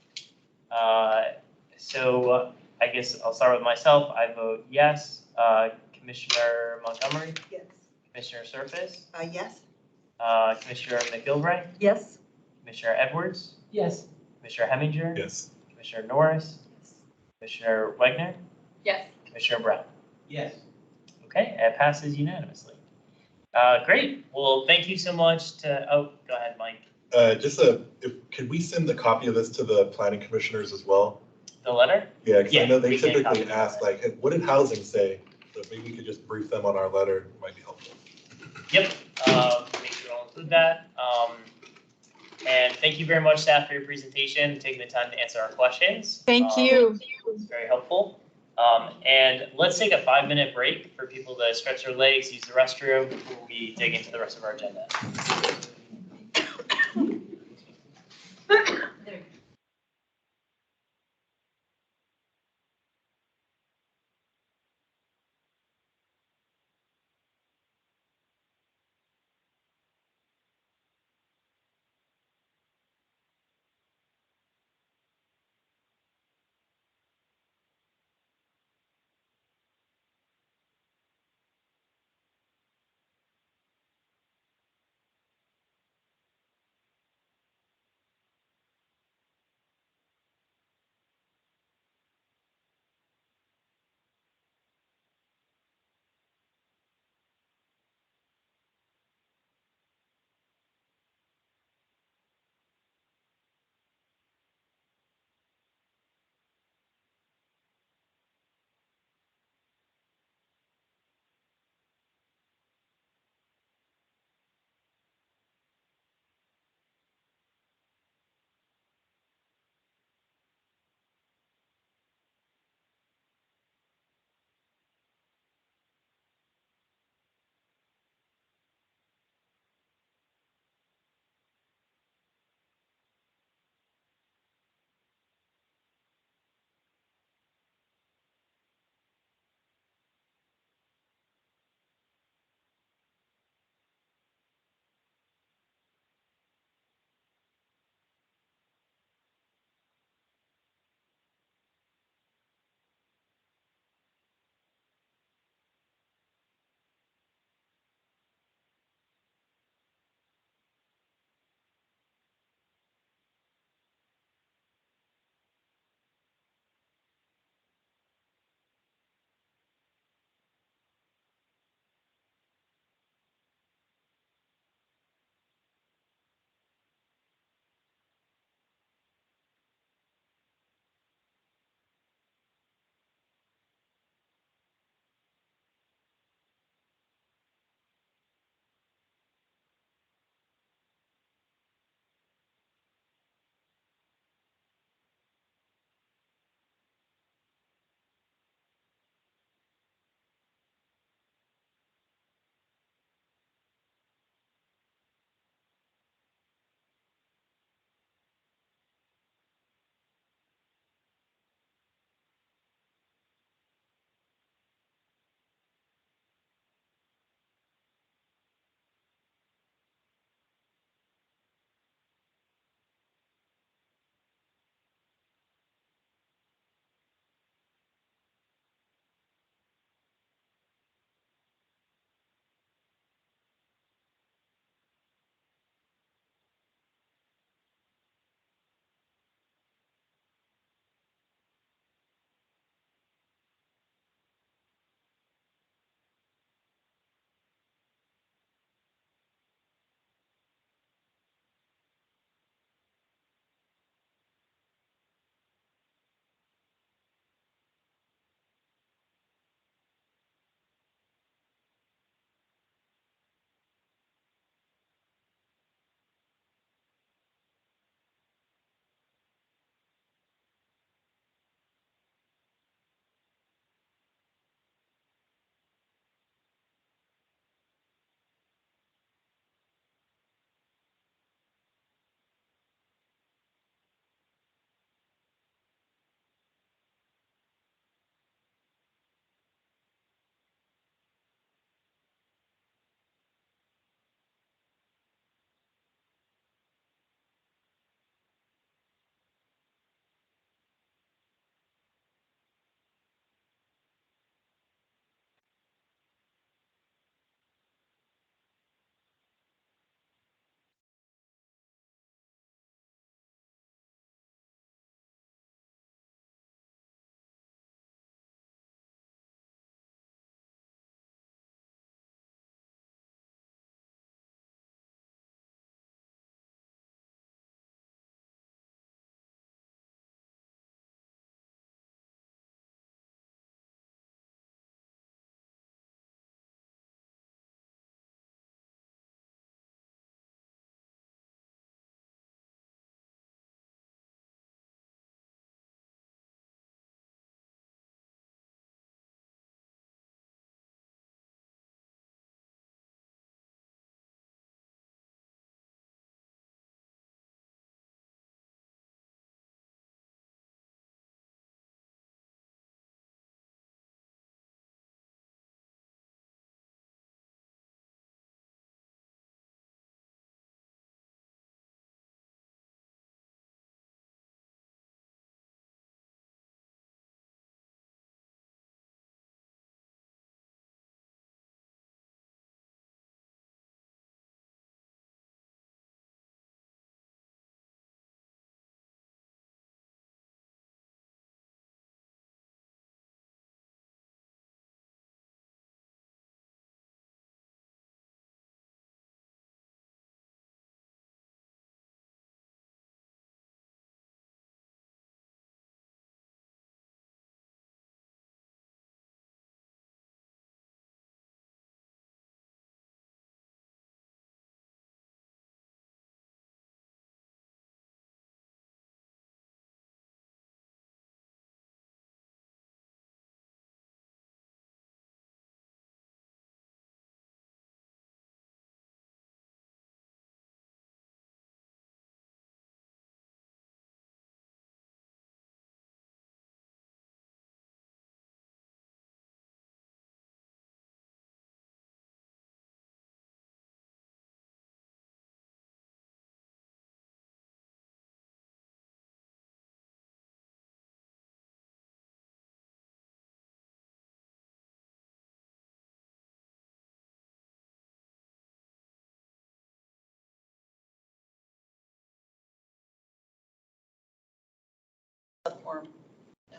So I guess I'll start with myself. I vote yes. Commissioner Montgomery? Yes. Commissioner Surface? Yes. Commissioner McGilvray? Yes. Commissioner Edwards? Yes. Commissioner Heminger? Yes. Commissioner Norris? Commissioner Wagner? Yes. Commissioner Brown? Yes. Okay, it passes unanimously. Great. Well, thank you so much to, oh, go ahead, Mike. Could we send a copy of this to the planning commissioners as well? The letter? Yeah, because I know they we can typically copy. ask, like, hey, what did housing say? So maybe we could just brief them on our letter, it might be helpful. Yep, make sure I'll include that. And thank you very much, staff, for your presentation, taking the time to answer our questions. Thank you. It's very helpful. And let's take a 5-minute break for people to stretch their legs, use the restroom before we dig into the rest of our agenda.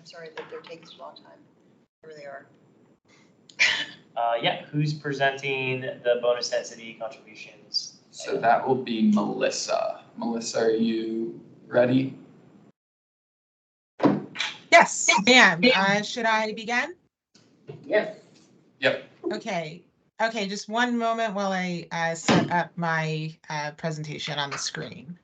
I'm sorry that they're taking so long time. Where they are. Yeah, who's presenting the bonus density contributions? So that will be Melissa. Melissa, are you ready? Yes, ma'am. Should I begin? Yes. Yep. Okay. Okay, just one moment while I set up my presentation on the screen.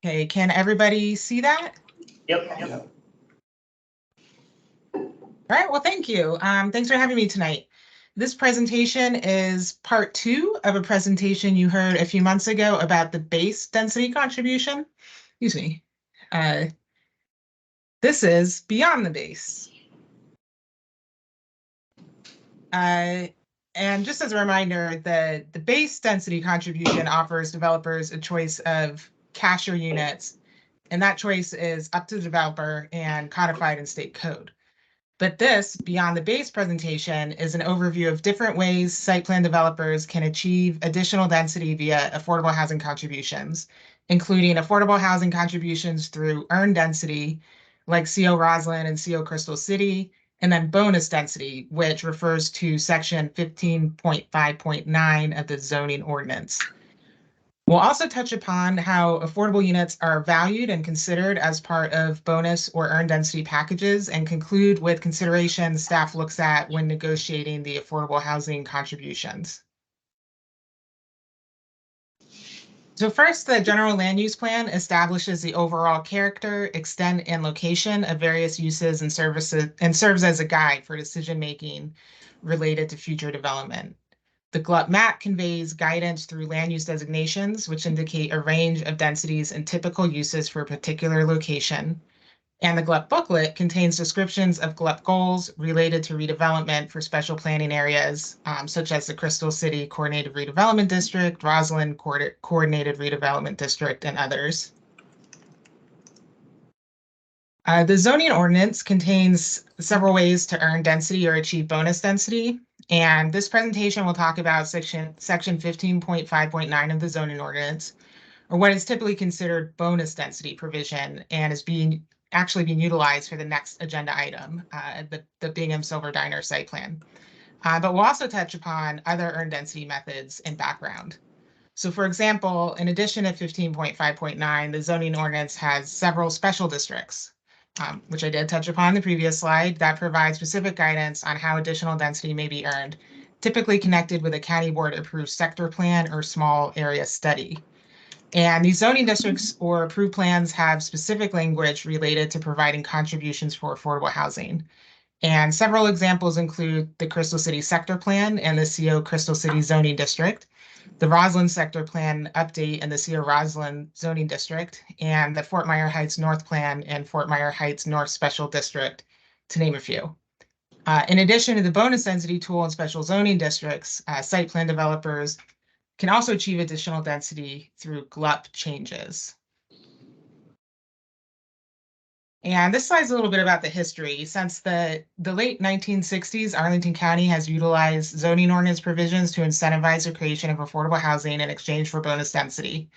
Okay, can everybody see that? Yep. All right, well, thank you. Thanks for having me tonight. This presentation is part 2 of a presentation you heard a few months ago about the base density contribution. Excuse me. This is beyond the base. And just as a reminder, the base density contribution offers developers a choice of cash or units, and that choice is up to the developer and codified in state code. But this, beyond the base presentation, is an overview of different ways site plan developers can achieve additional density via affordable housing contributions, including affordable housing contributions through earned density, like CO Roslyn and CO Crystal City, and then bonus density, which refers to section 15.5.9 of the zoning ordinance. We'll also touch upon how affordable units are valued and considered as part of bonus or earned density packages, and conclude with considerations staff looks at when negotiating the affordable housing contributions. So first, the general land use plan establishes the overall character, extent, and location of various uses and services, and serves as a guide for decision-making related to future development. The GLUP map conveys guidance through land use designations, which indicate a range of densities and typical uses for a particular location. And the GLUP booklet contains descriptions of GLUP goals related to redevelopment for special planning areas, such as the Crystal City Coordinated Redevelopment District, Roslyn Coordinated Redevelopment District, and others. The zoning ordinance contains several ways to earn density or achieve bonus density. And this presentation will talk about section 15.5.9 of the zoning ordinance, or what is typically considered bonus density provision and is actually being utilized for the next agenda item, the Bingham Silver Diner site plan. But we'll also touch upon other earned density methods and background. So for example, in addition to 15.5.9, the zoning ordinance has several special districts, which I did touch upon in the previous slide, that provide specific guidance on how additional density may be earned, typically connected with a county board approved sector plan or small area study. And these zoning districts or approved plans have specific language related to providing contributions for affordable housing. And several examples include the Crystal City Sector Plan and the CO Crystal City Zoning District, the Roslyn Sector Plan update and the CO Roslyn Zoning District, and the Fort Myers Heights North Plan and Fort Myers Heights North Special District, to name a few. In addition to the bonus density tool and special zoning districts, site plan developers can also achieve additional density through GLUP changes. And this slide's a little bit about the history. Since the late 1960s, Arlington County has utilized zoning ordinance provisions to incentivize the creation of affordable housing in exchange for bonus density.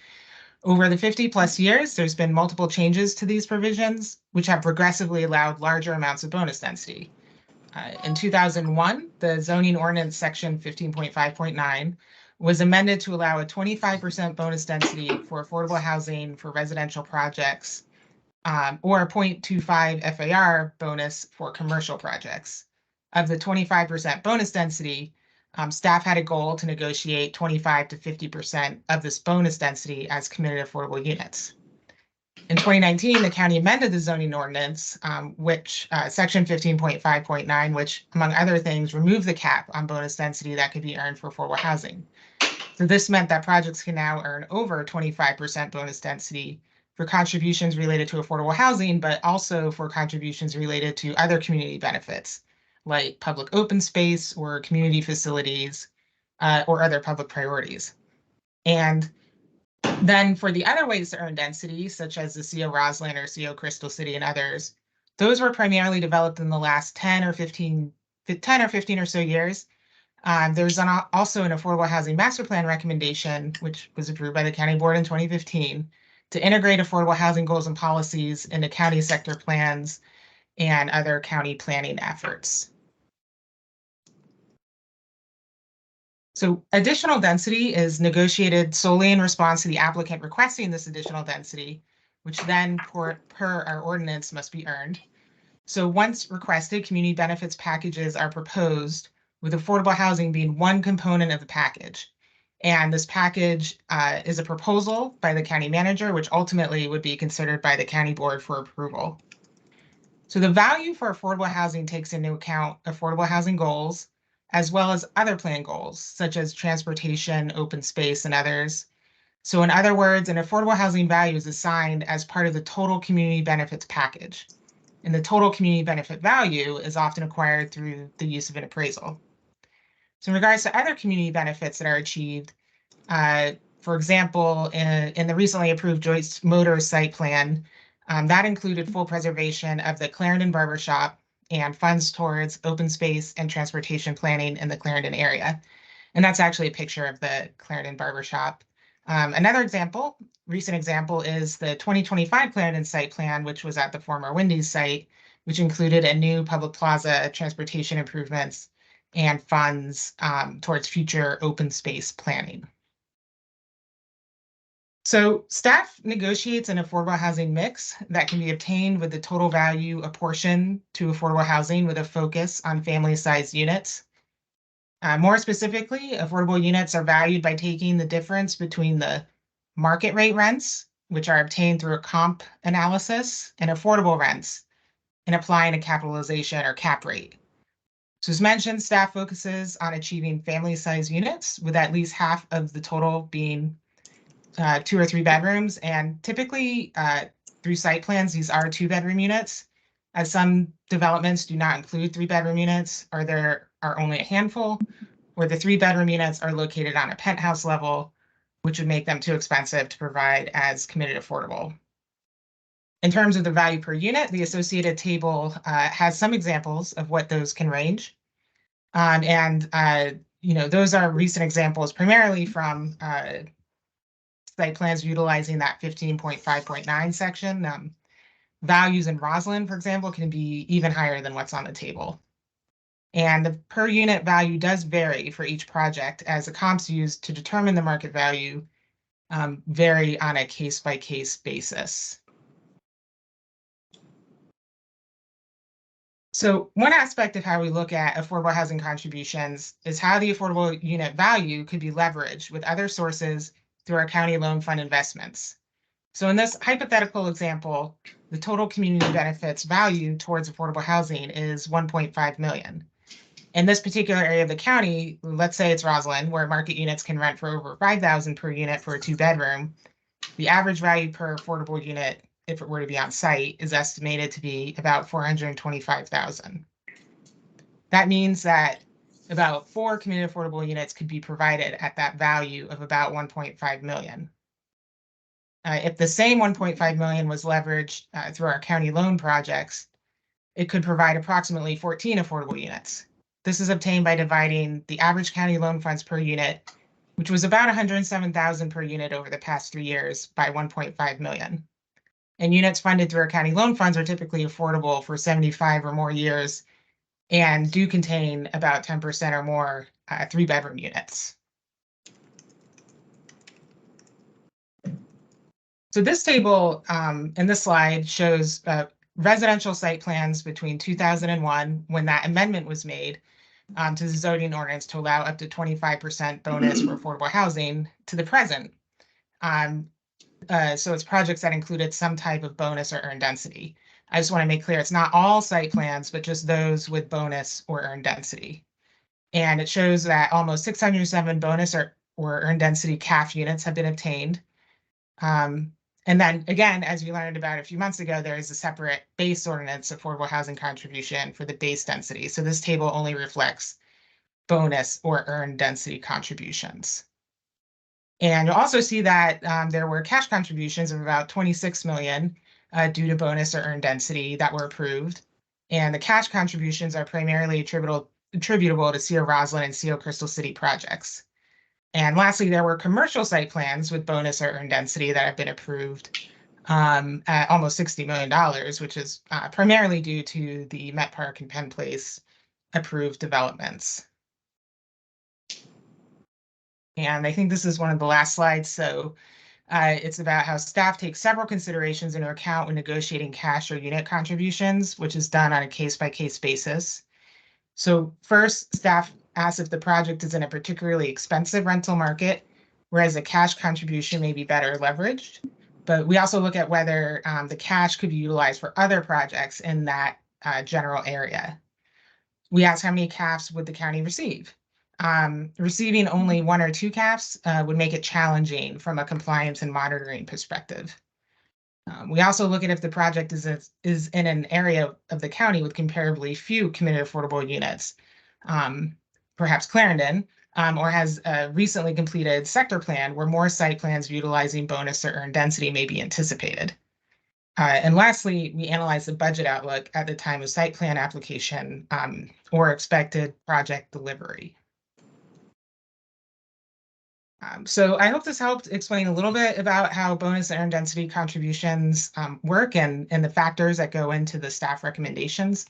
Over the 50+ years, there's been multiple changes to these provisions, which have progressively allowed larger amounts of bonus density. In 2001, the zoning ordinance section 15.5.9 was amended to allow a 25% bonus density for affordable housing for residential projects, or a 0.25 FAR bonus for commercial projects. Of the 25% bonus density, staff had a goal to negotiate 25 to 50% of this bonus density as committed affordable units. In 2019, the county amended the zoning ordinance, which section 15.5.9, which among other things, removed the cap on bonus density that could be earned for affordable housing. So this meant that projects can now earn over 25% bonus density for contributions related to affordable housing, but also for contributions related to other community benefits, like public open space or community facilities, or other public priorities. And then for the other ways to earn density, such as the CO Roslyn or CO Crystal City and others, those were primarily developed in the last 10 or 15 or so years. There's also an affordable housing master plan recommendation, which was approved by the county board in 2015, to integrate affordable housing goals and policies into county sector plans and other county planning efforts. So additional density is negotiated solely in response to the applicant requesting this additional density, which then per our ordinance must be earned. So once requested, community benefits packages are proposed, with affordable housing being one component of the package. And this package is a proposal by the county manager, which ultimately would be considered by the county board for approval. So the value for affordable housing takes into account affordable housing goals, as well as other plan goals, such as transportation, open space, and others. So in other words, an affordable housing value is assigned as part of the total community benefits package. And the total community benefit value is often acquired through the use of an appraisal. So in regards to other community benefits that are achieved, for example, in the recently approved Joyce Motors site plan, that included full preservation of the Clarendon Barbershop and funds towards open space and transportation planning in the Clarendon area. And that's actually a picture of the Clarendon Barbershop. Another recent example is the 2025 Clarendon site plan, which was at the former Wendy's site, which included a new public plaza, transportation improvements, and funds towards future open space planning. So staff negotiates an affordable housing mix that can be obtained with the total value apportioned to affordable housing with a focus on family-sized units. More specifically, affordable units are valued by taking the difference between the market rate rents, which are obtained through a comp analysis, and affordable rents, and applying a capitalization or cap rate. So as mentioned, staff focuses on achieving family-sized units with at least half of the total being 2 or 3 bedrooms, and typically through site plans, these are 2-bedroom units, as some developments do not include 3-bedroom units, or there are only a handful, where the 3-bedroom units are located on a penthouse level, which would make them too expensive to provide as committed affordable. In terms of the value per unit, the associated table has some examples of what those can range. Those are recent examples primarily from site plans utilizing that 15.5.9 section. Values in Roslyn, for example, can be even higher than what's on the table. And the per unit value does vary for each project, as the comps used to determine the market value vary on a case-by-case basis. So one aspect of how we look at affordable housing contributions is how the affordable unit value could be leveraged with other sources through our county loan fund investments. So in this hypothetical example, the total community benefits value towards affordable housing is $1.5 million. In this particular area of the county, let's say it's Roslyn, where market units can rent for over $5,000 per unit for a 2-bedroom. The average value per affordable unit, if it were to be on site, is estimated to be about $425,000. That means that about 4 community affordable units could be provided at that value of about $1.5 million. If the same $1.5 million was leveraged through our county loan projects, it could provide approximately 14 affordable units. This is obtained by dividing the average county loan funds per unit, which was about $107,000 per unit over the past 3 years, by 1.5 million. And units funded through our county loan funds are typically affordable for 75 or more years and do contain about 10% or more 3-bedroom units. So this table in this slide shows residential site plans between 2001, when that amendment was made to the zoning ordinance to allow up to 25% bonus for affordable housing, to the present. So it's projects that included some type of bonus or earned density. I just want to make clear it's not all site plans, but just those with bonus or earned density. And it shows that almost 607 bonus or earned density CAF units have been obtained. And then again, as we learned about a few months ago, there is a separate base ordinance affordable housing contribution for the base density. So this table only reflects bonus or earned density contributions. And you'll also see that there were cash contributions of about 26 million due to bonus or earned density that were approved. And the cash contributions are primarily attributable attributable to CO Roslyn and CO Crystal City projects. And lastly, there were commercial site plans with bonus or earned density that have been approved at almost $60 million, which is primarily due to the Met Park and Penn Place approved developments. And I think this is one of the last slides. So it's about how staff takes several considerations into account when negotiating cash or unit contributions, which is done on a case-by-case basis. So first, staff asks if the project is in a particularly expensive rental market, whereas a cash contribution may be better leveraged. But we also look at whether the cash could be utilized for other projects in that general area. We ask how many CAFs would the county receive. Receiving only 1 or 2 CAFs would make it challenging from a compliance and monitoring perspective. We also look at if the project is in an area of the county with comparably few committed affordable units, perhaps Clarendon, or has a recently completed sector plan where more site plans utilizing bonus or earned density may be anticipated. And lastly, we analyze the budget outlook at the time of site plan application or expected project delivery. So I hope this helped explain a little bit about how bonus and earned density contributions work and the factors that go into the staff recommendations.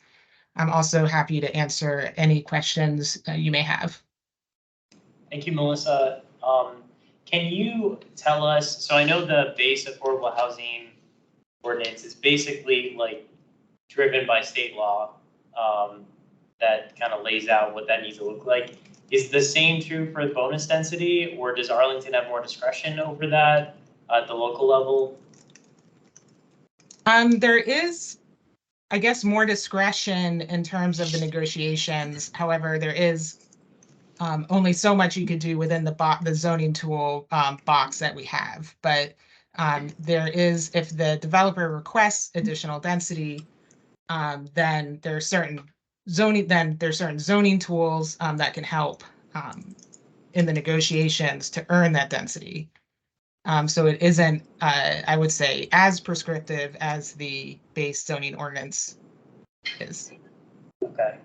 I'm also happy to answer any questions you may have. Thank you, Melissa. Can you tell us, so I know the base affordable housing ordinance is basically like driven by state law that kind of lays out what that needs to look like. Is the same true for the bonus density, or does Arlington have more discretion over that at the local level? There is, I guess, more discretion in terms of the negotiations. However, there is only so much you could do within the zoning tool box that we have. But there is, if the developer requests additional density, then there are certain zoning tools that can help in the negotiations to earn that density. So it isn't, I would say, as prescriptive as the base zoning ordinance is. Okay.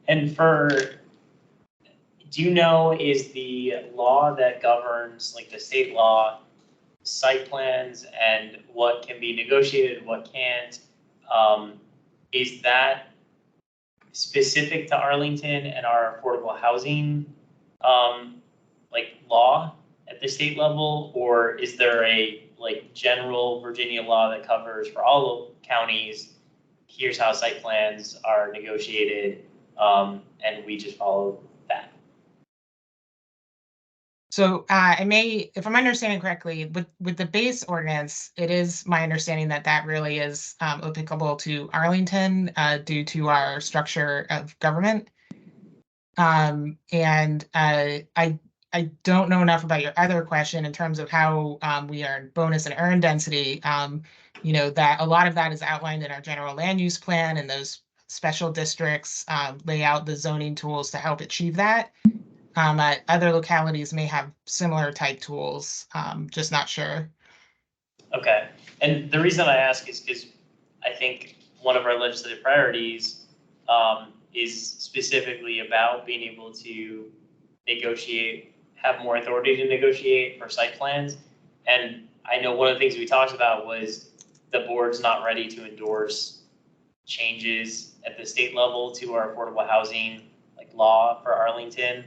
And do you know, is the law that governs, like the state law, site plans and what can be negotiated and what can't, is that specific to Arlington and our affordable housing like law at the state level, or is there a like general Virginia law that covers for all counties? Here's how site plans are negotiated, and we just follow that. So I may, if I'm understanding correctly, with the base ordinance, it is my understanding that that really is applicable to Arlington due to our structure of government. And I don't know enough about your other question in terms of how we earn bonus and earn density. You know, that a lot of that is outlined in our general land use plan, and those special districts lay out the zoning tools to help achieve that. Other localities may have similar type tools, just not sure. Okay, and the reason I ask is because I think one of our legislative priorities is specifically about being able to negotiate, have more authority to negotiate for site plans. And I know one of the things we talked about was the board's not ready to endorse changes at the state level to our affordable housing like law for Arlington.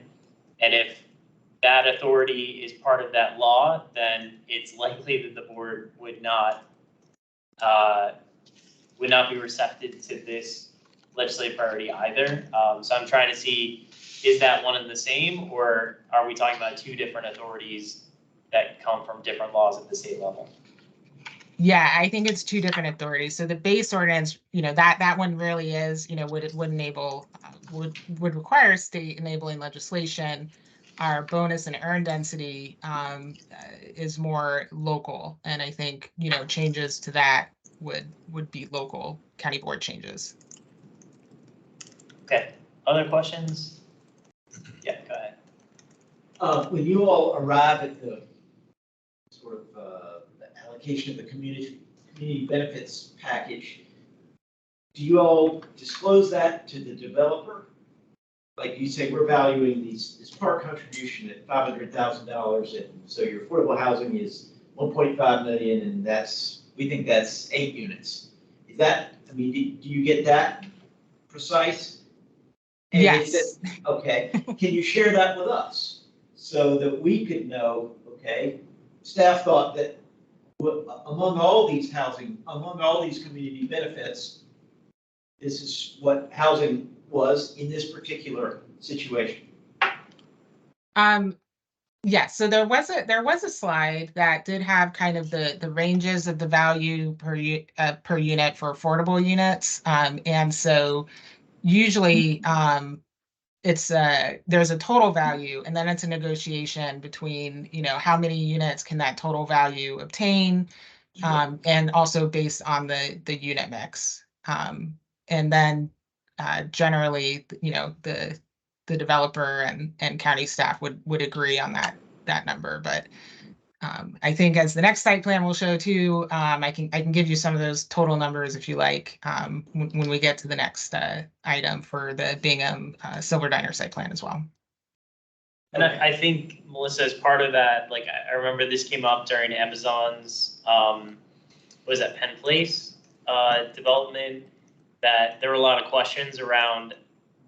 And if that authority is part of that law, then it's likely that the board would not be receptive to this legislative priority either. So I'm trying to see, is that one and the same, or are we talking about two different authorities that come from different laws at the state level? Yeah, I think it's two different authorities. So the base ordinance, you know, that one really is, you know, would enable, would require state enabling legislation. Our bonus and earn density is more local, and I think, you know, changes to that would be local county board changes. Okay, other questions? Yeah, go ahead. When you all arrive at the sort of the allocation of the community benefits package, do you all disclose that to the developer? like you say, we're valuing this park contribution at $500,000, and so your affordable housing is 1.5 million, and we think that's 8 units. Is that, I mean, do you get that precise? And Yes. Okay, can you share that with us so that we could know, okay, staff thought that among all these community benefits, this is what housing was in this particular situation. Yes, so there was a slide that did have kind of the ranges of the value per unit for affordable units. And so usually it's there's a total value, and then it's a negotiation between, how many units can that total value obtain, and also based on the unit mix. And then generally, the developer and county staff would agree on that number. But I think as the next site plan will show too, I can give you some of those total numbers if you like, when we get to the next item for the Bingham Silver Diner site plan as well. And I think, Melissa, as part of that, like, I remember this came up during Amazon's, was that Penn Place development, that there were a lot of questions around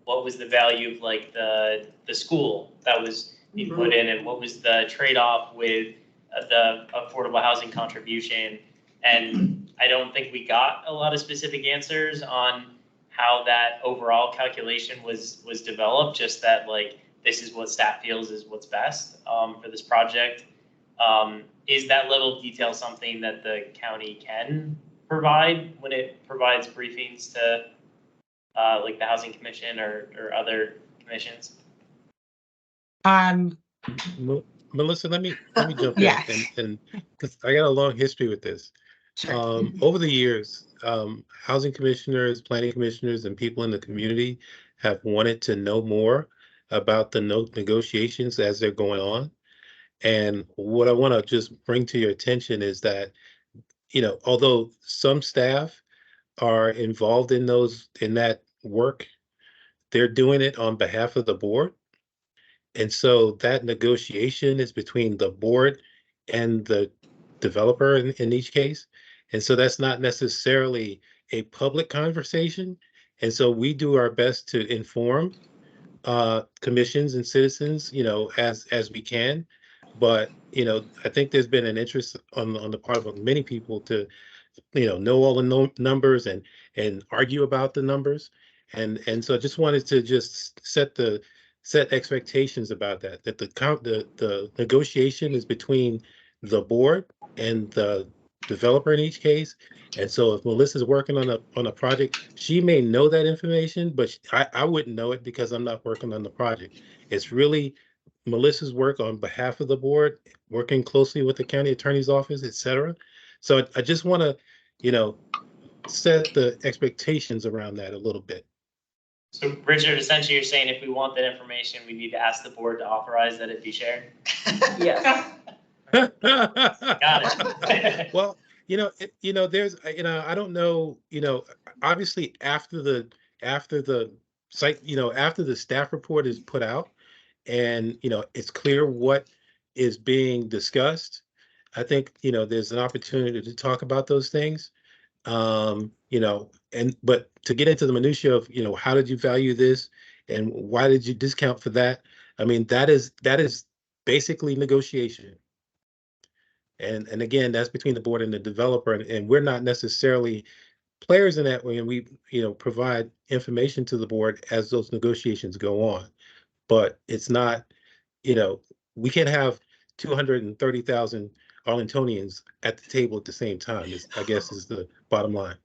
what was the value of like the school that was being put in, and what was the trade-off with the affordable housing contribution. And I don't think we got a lot of specific answers on how that overall calculation was developed, just that like, this is what staff feels is what's best for this project. Is that level of detail something that the county can provide when it provides briefings to like the Housing Commission or other commissions? Melissa, let me jump in, and because I got a long history with this. Sure. Over the years, housing commissioners, planning commissioners, and people in the community have wanted to know more about the negotiations as they're going on. And what I want to just bring to your attention is that, although some staff are involved in that work, they're doing it on behalf of the board. And so that negotiation is between the board and the developer in each case. And so that's not necessarily a public conversation. And so we do our best to inform commissions and citizens, as we can. But, I think there's been an interest on the part of many people to, know all the numbers and argue about the numbers. And so I just wanted to just set expectations about that the negotiation is between the board and the developer in each case. And so if Melissa's working on a project, she may know that information, but I wouldn't know it because I'm not working on the project. It's really Melissa's work on behalf of the board, working closely with the county attorney's office, et cetera. So I just want to, set the expectations around that a little bit. So Richard, essentially you're saying if we want that information, we need to ask the board to authorize that it be shared? Yes. Got it. Well, there's, I don't know, obviously after the site, after the staff report is put out and, it's clear what is being discussed, I think, there's an opportunity to talk about those things. But to get into the minutia of, how did you value this and why did you discount for that? I mean, that is basically negotiation. And again, that's between the board and the developer, and we're not necessarily players in that way. And we, provide information to the board as those negotiations go on. But it's not, we can't have 230,000 Arlingtonians at the table at the same time, I guess is the bottom line.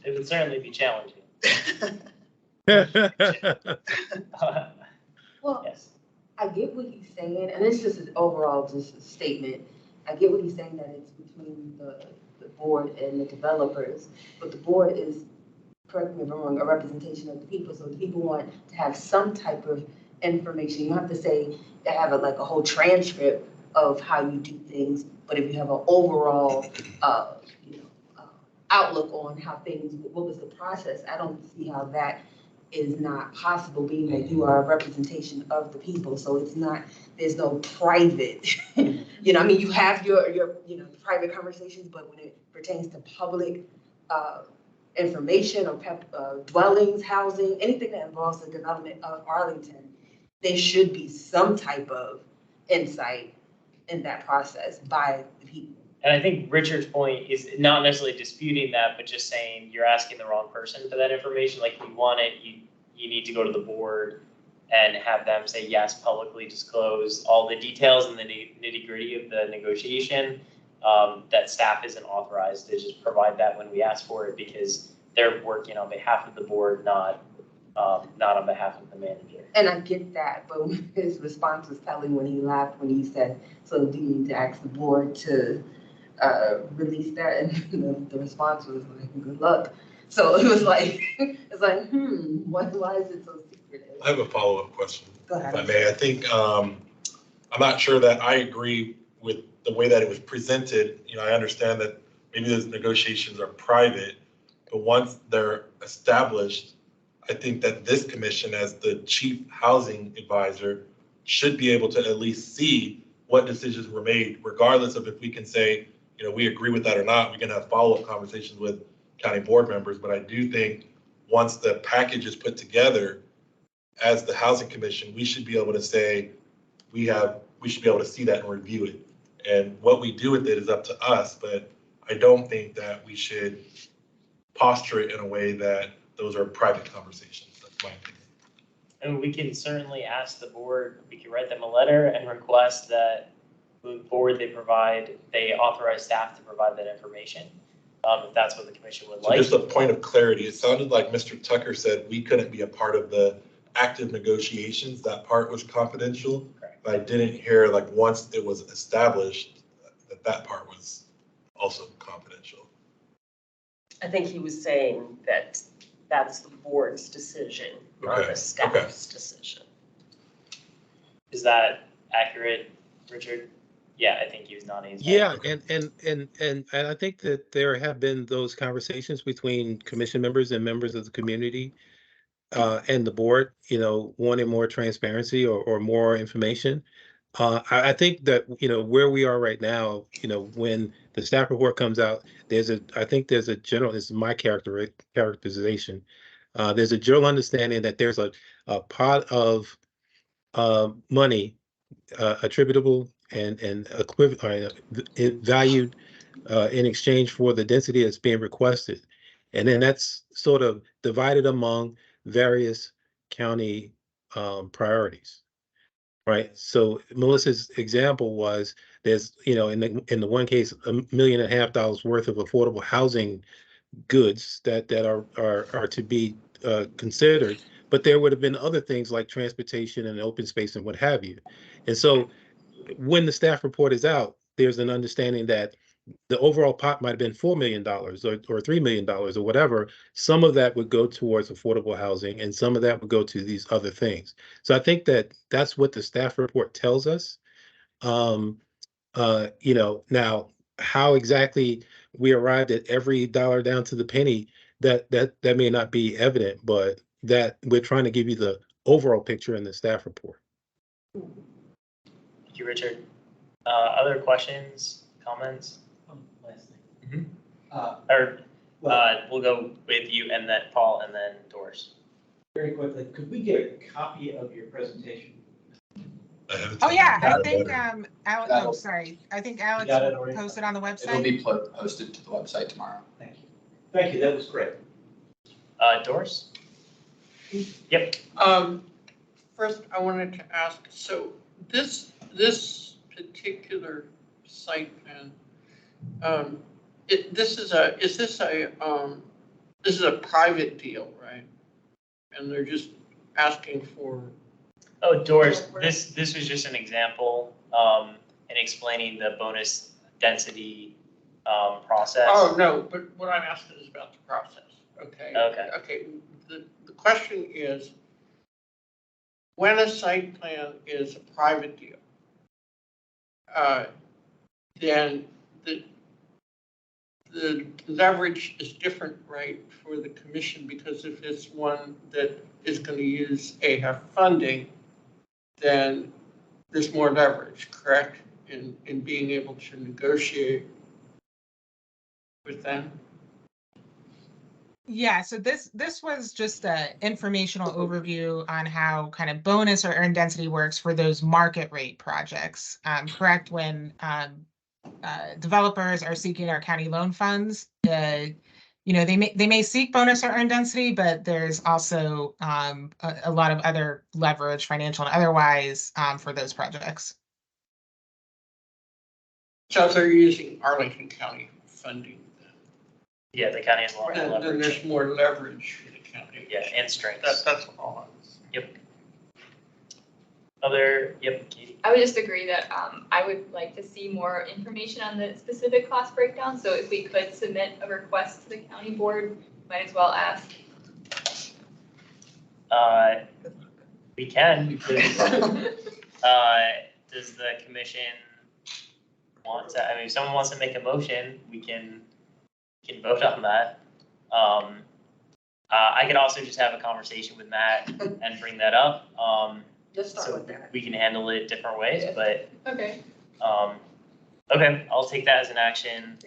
It would certainly be challenging. Well, yes. I get what he's saying, and it's just an overall just a statement. I get what he's saying, that it's between the board and the developers, but the board is, correct me if I'm wrong, a representation of the people. So the people want to have some type of information. You don't have to say they have a whole transcript of how you do things, but if you have an overall outlook on how things, what was the process, I don't see how that is not possible, being that you are a representation of the people. So it's not, there's no private, you know, I mean, you have your, you know, private conversations, but when it pertains to public information or dwellings, housing, anything that involves the development of Arlington, there should be some type of insight in that process by the people. And I think Richard's point is not necessarily disputing that, but just saying you're asking the wrong person for that information. Like, you want it, you need to go to the board and have them say, yes, publicly disclose all the details and the nitty gritty of the negotiation. That staff isn't authorized to just provide that when we ask for it, because they're working on behalf of the board, not on behalf of the manager. And I get that, but his response was telling when he laughed, when he said, so do you need to ask the board to release that? And the response was like, good luck. So it was like, it's like, why is it so secretive? I have a follow-up question, Go ahead. if I may. I think, I'm not sure that I agree with the way that it was presented. You know, I understand that maybe those negotiations are private, but once they're established, I think that this commission, as the chief housing advisor, should be able to at least see what decisions were made, regardless of if we can say, you know, we agree with that or not. We can have follow-up conversations with county board members, but I do think once the package is put together, as the housing commission, we should be able to say, we should be able to see that and review it. And what we do with it is up to us, but I don't think that we should posture it in a way that those are private conversations. That's my opinion. And we can certainly ask the board, we can write them a letter and request that moving forward, they authorize staff to provide that information, if that's what the commission would So like. just a point of clarity, it sounded like Mr. Tucker said we couldn't be a part of the active negotiations. That part was confidential. Correct. But I didn't hear, like, once it was established, that part was also confidential. I think he was saying that that's the board's decision, not the staff's decision. Is that accurate, Richard? Yeah, I think he was nodding his head. Yeah, and I think that there have been those conversations between commission members and members of the community and the board, you know, wanting more transparency or more information. I think that, you know, where we are right now, you know, when the staff report comes out, I think there's a general, this is my characterization. There's a general understanding that there's a pot of money attributable and valued in exchange for the density that's being requested. And then that's sort of divided among various county priorities. Right. So Melissa's example was there's, you know, in the one case, $1.5 million worth of affordable housing goods that are to be considered, but there would have been other things like transportation and open space and what have you. And so when the staff report is out, there's an understanding that the overall pot might have been $4 million or $3 million or whatever. Some of that would go towards affordable housing and some of that would go to these other things. So I think that that's what the staff report tells us. You know, now how exactly we arrived at every dollar down to the penny, that may not be evident, but that we're trying to give you the overall picture in the staff report. Thank you, Richard. Other questions, comments? Last thing. We'll go with you and then Paul and then Doris. Very quickly, could we get a copy of your presentation? Oh, yeah, I think, Alex, oh, sorry. I think Alex posted on the website. It'll be posted to the website tomorrow. Thank you. Thank you, that was great. Doris? Yep. First, I wanted to ask, so this particular site plan, this is a private deal, right? And they're just asking for. Oh, Doris, this was just an example in explaining the bonus density process. Oh, no, but what I'm asking is about the process, okay? Okay. The question is, when a site plan is a private deal, then the leverage is different, right, for the commission, because if it's one that is going to use AHF funding, then there's more leverage, correct, in being able to negotiate with them? Yeah, so this was just an informational overview on how kind of bonus or earned density works for those market rate projects. Correct, when developers are seeking our county loan funds, you know, they may seek bonus or earned density, but there's also a lot of other leverage, financial and otherwise, for those projects. So if they're using Arlington County funding, Yeah, the county has a lot more then leverage. there's more leverage for the county. Yeah, and strengths. That's all. Yep. Yep, Katie. I would just agree that I would like to see more information on the specific cost breakdown. So if we could submit a request to the county board, might as well ask. We can. Does the commission want to, I mean, if someone wants to make a motion, we can vote on that. I could also just have a conversation with Matt and bring that up. Just start So with that. we can handle it different ways, but, Okay. okay, I'll take that as an action.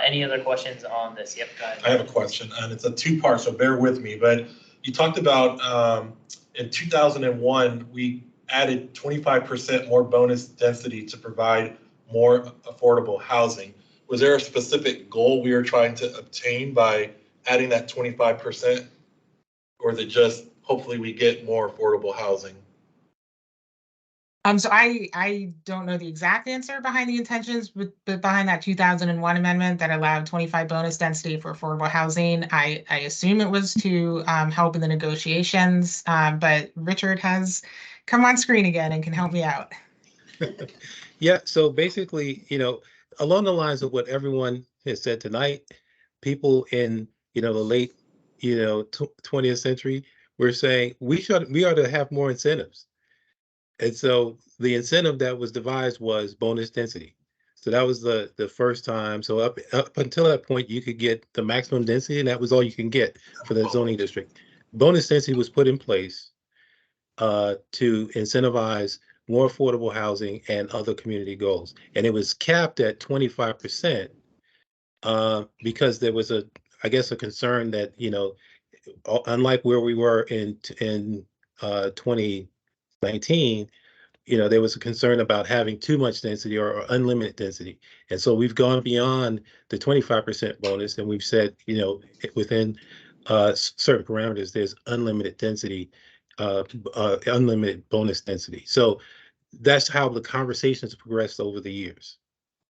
Any other questions on this? Yep, go ahead. I have a question, and it's a two-part, so bear with me. But you talked about in 2001, we added 25% more bonus density to provide more affordable housing. Was there a specific goal we were trying to obtain by adding that 25%? Or is it just hopefully we get more affordable housing? So I don't know the exact answer behind the intentions, but behind that 2001 amendment that allowed 25 bonus density for affordable housing, I assume it was to help in the negotiations, but Richard has come on screen again and can help me out. Yeah, so basically, you know, along the lines of what everyone has said tonight, people in, you know, the late, you know, 20th century were saying we ought to have more incentives. And so the incentive that was devised was bonus density. So that was the first time. So up until that point, you could get the maximum density, and that was all you can get for the zoning district. Bonus density was put in place to incentivize more affordable housing and other community goals. And it was capped at 25% because there was I guess, a concern that, you know, unlike where we were in 2019, you know, there was a concern about having too much density or unlimited density. And so we've gone beyond the 25% bonus, and we've said, you know, within certain parameters, there's unlimited density, unlimited bonus density. So that's how the conversations progressed over the years.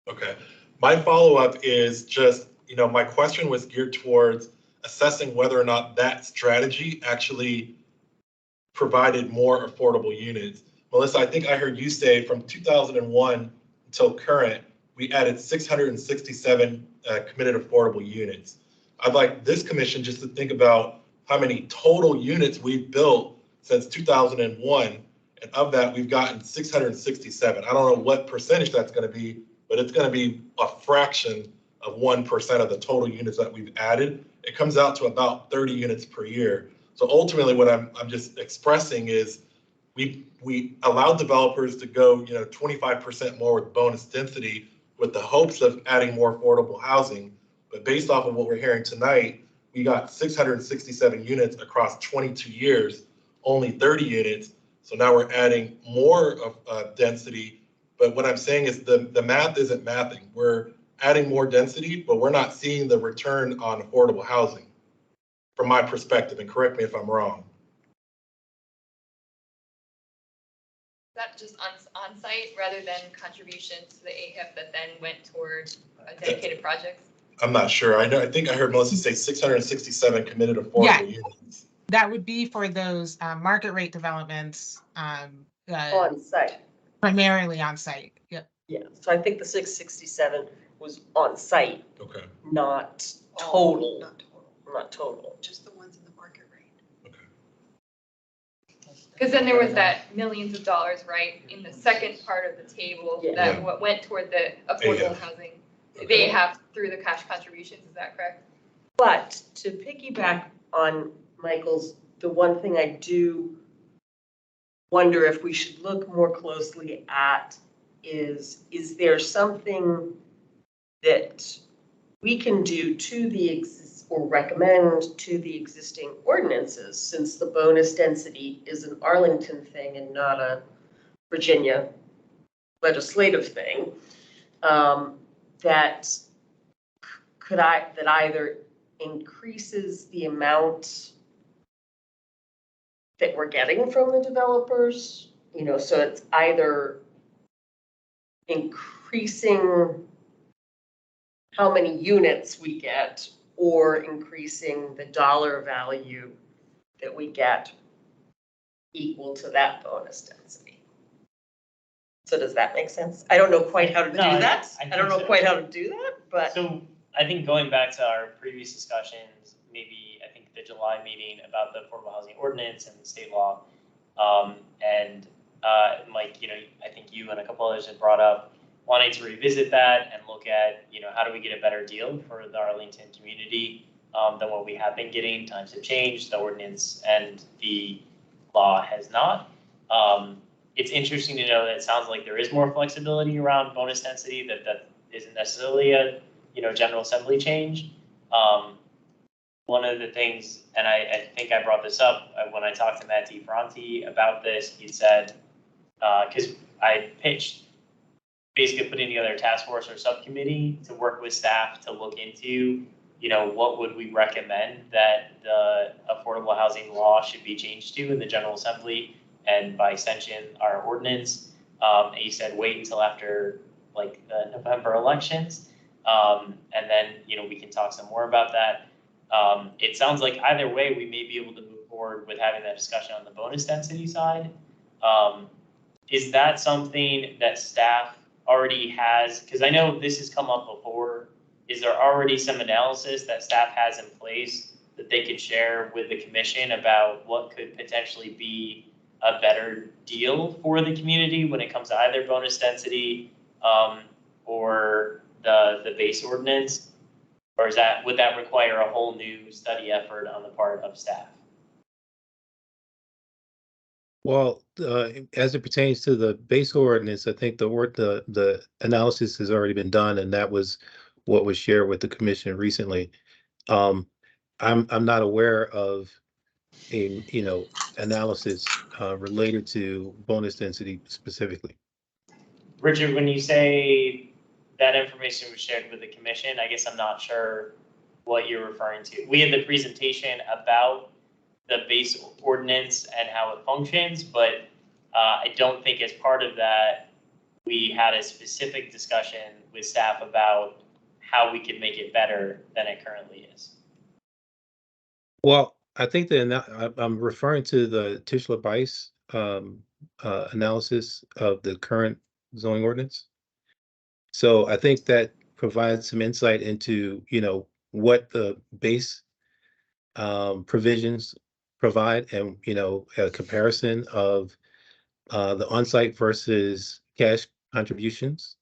Okay. My follow-up is just, you know, my question was geared towards assessing whether or not that strategy actually provided more affordable units. Melissa, I think I heard you say from 2001 until current, we added 667 committed affordable units. I'd like this commission just to think about how many total units we've built since 2001. And of that, we've gotten 667. I don't know what percentage that's going to be, but it's going to be a fraction of 1% of the total units that we've added. It comes out to about 30 units per year. So ultimately, what I'm just expressing is we allowed developers to go, you know, 25% more with bonus density with the hopes of adding more affordable housing. But based off of what we're hearing tonight, we got 667 units across 22 years, only 30 units. So now we're adding more of density. But what I'm saying is the math isn't mathing. We're adding more density, but we're not seeing the return on affordable housing from my perspective, and correct me if I'm wrong. Is that just on site rather than contributions to the AHIP that then went toward a dedicated project? I'm not sure. I think I heard Melissa say 667 committed affordable units. That would be for those market rate developments. On site. Primarily on site. Yep. Yeah, so I think the 667 was on site. Okay. Not total. Not total. Just the ones in the market rate. Because then there was that millions of dollars, right, in the second part of the table Yeah. that Yeah. what went toward the affordable AF. housing. They have through the cash contributions, is that correct? But to piggyback on Michael's, the one thing I do wonder if we should look more closely at is there something that we can do to the or recommend to the existing ordinances, since the bonus density is an Arlington thing and not a Virginia legislative thing, that that either increases the amount that we're getting from the developers, so it's either increasing how many units we get or increasing the dollar value that we get equal to that bonus density. So does that make sense? I don't know quite how to do that. I don't know quite how to do that, but. So I think going back to our previous discussions, maybe I think the July meeting about the affordable housing ordinance and the state law, and Mike, I think you and a couple others had brought up wanting to revisit that and look at, how do we get a better deal for the Arlington community than what we have been getting. Times have changed, the ordinance and the law has not. It's interesting to know that it sounds like there is more flexibility around bonus density, that isn't necessarily a, General Assembly change. One of the things, and I think I brought this up when I talked to Matt DiFronti about this, he said, because I pitched basically putting together a task force or subcommittee to work with staff to look into, what would we recommend that the affordable housing law should be changed to in the General Assembly, and by extension, our ordinance. And he said, wait until after like the November elections. And then, we can talk some more about that. It sounds like either way, we may be able to move forward with having that discussion on the bonus density side. Is that something that staff already has? Because I know this has come up before. Is there already some analysis that staff has in place that they could share with the commission about what could potentially be a better deal for the community when it comes to either bonus density or the base ordinance? Or would that require a whole new study effort on the part of staff? Well, as it pertains to the base ordinance, I think the analysis has already been done, and that was what was shared with the commission recently. I'm not aware of a analysis related to bonus density specifically. Richard, when you say that information was shared with the commission, I guess I'm not sure what you're referring to. We had the presentation about the base ordinance and how it functions, but I don't think as part of that, we had a specific discussion with staff about how we could make it better than it currently is. Well, I think I'm referring to the Tischler-Bice analysis of the current zoning ordinance. So I think that provides some insight into, what the base provisions provide, and, a comparison of the on-site versus cash contributions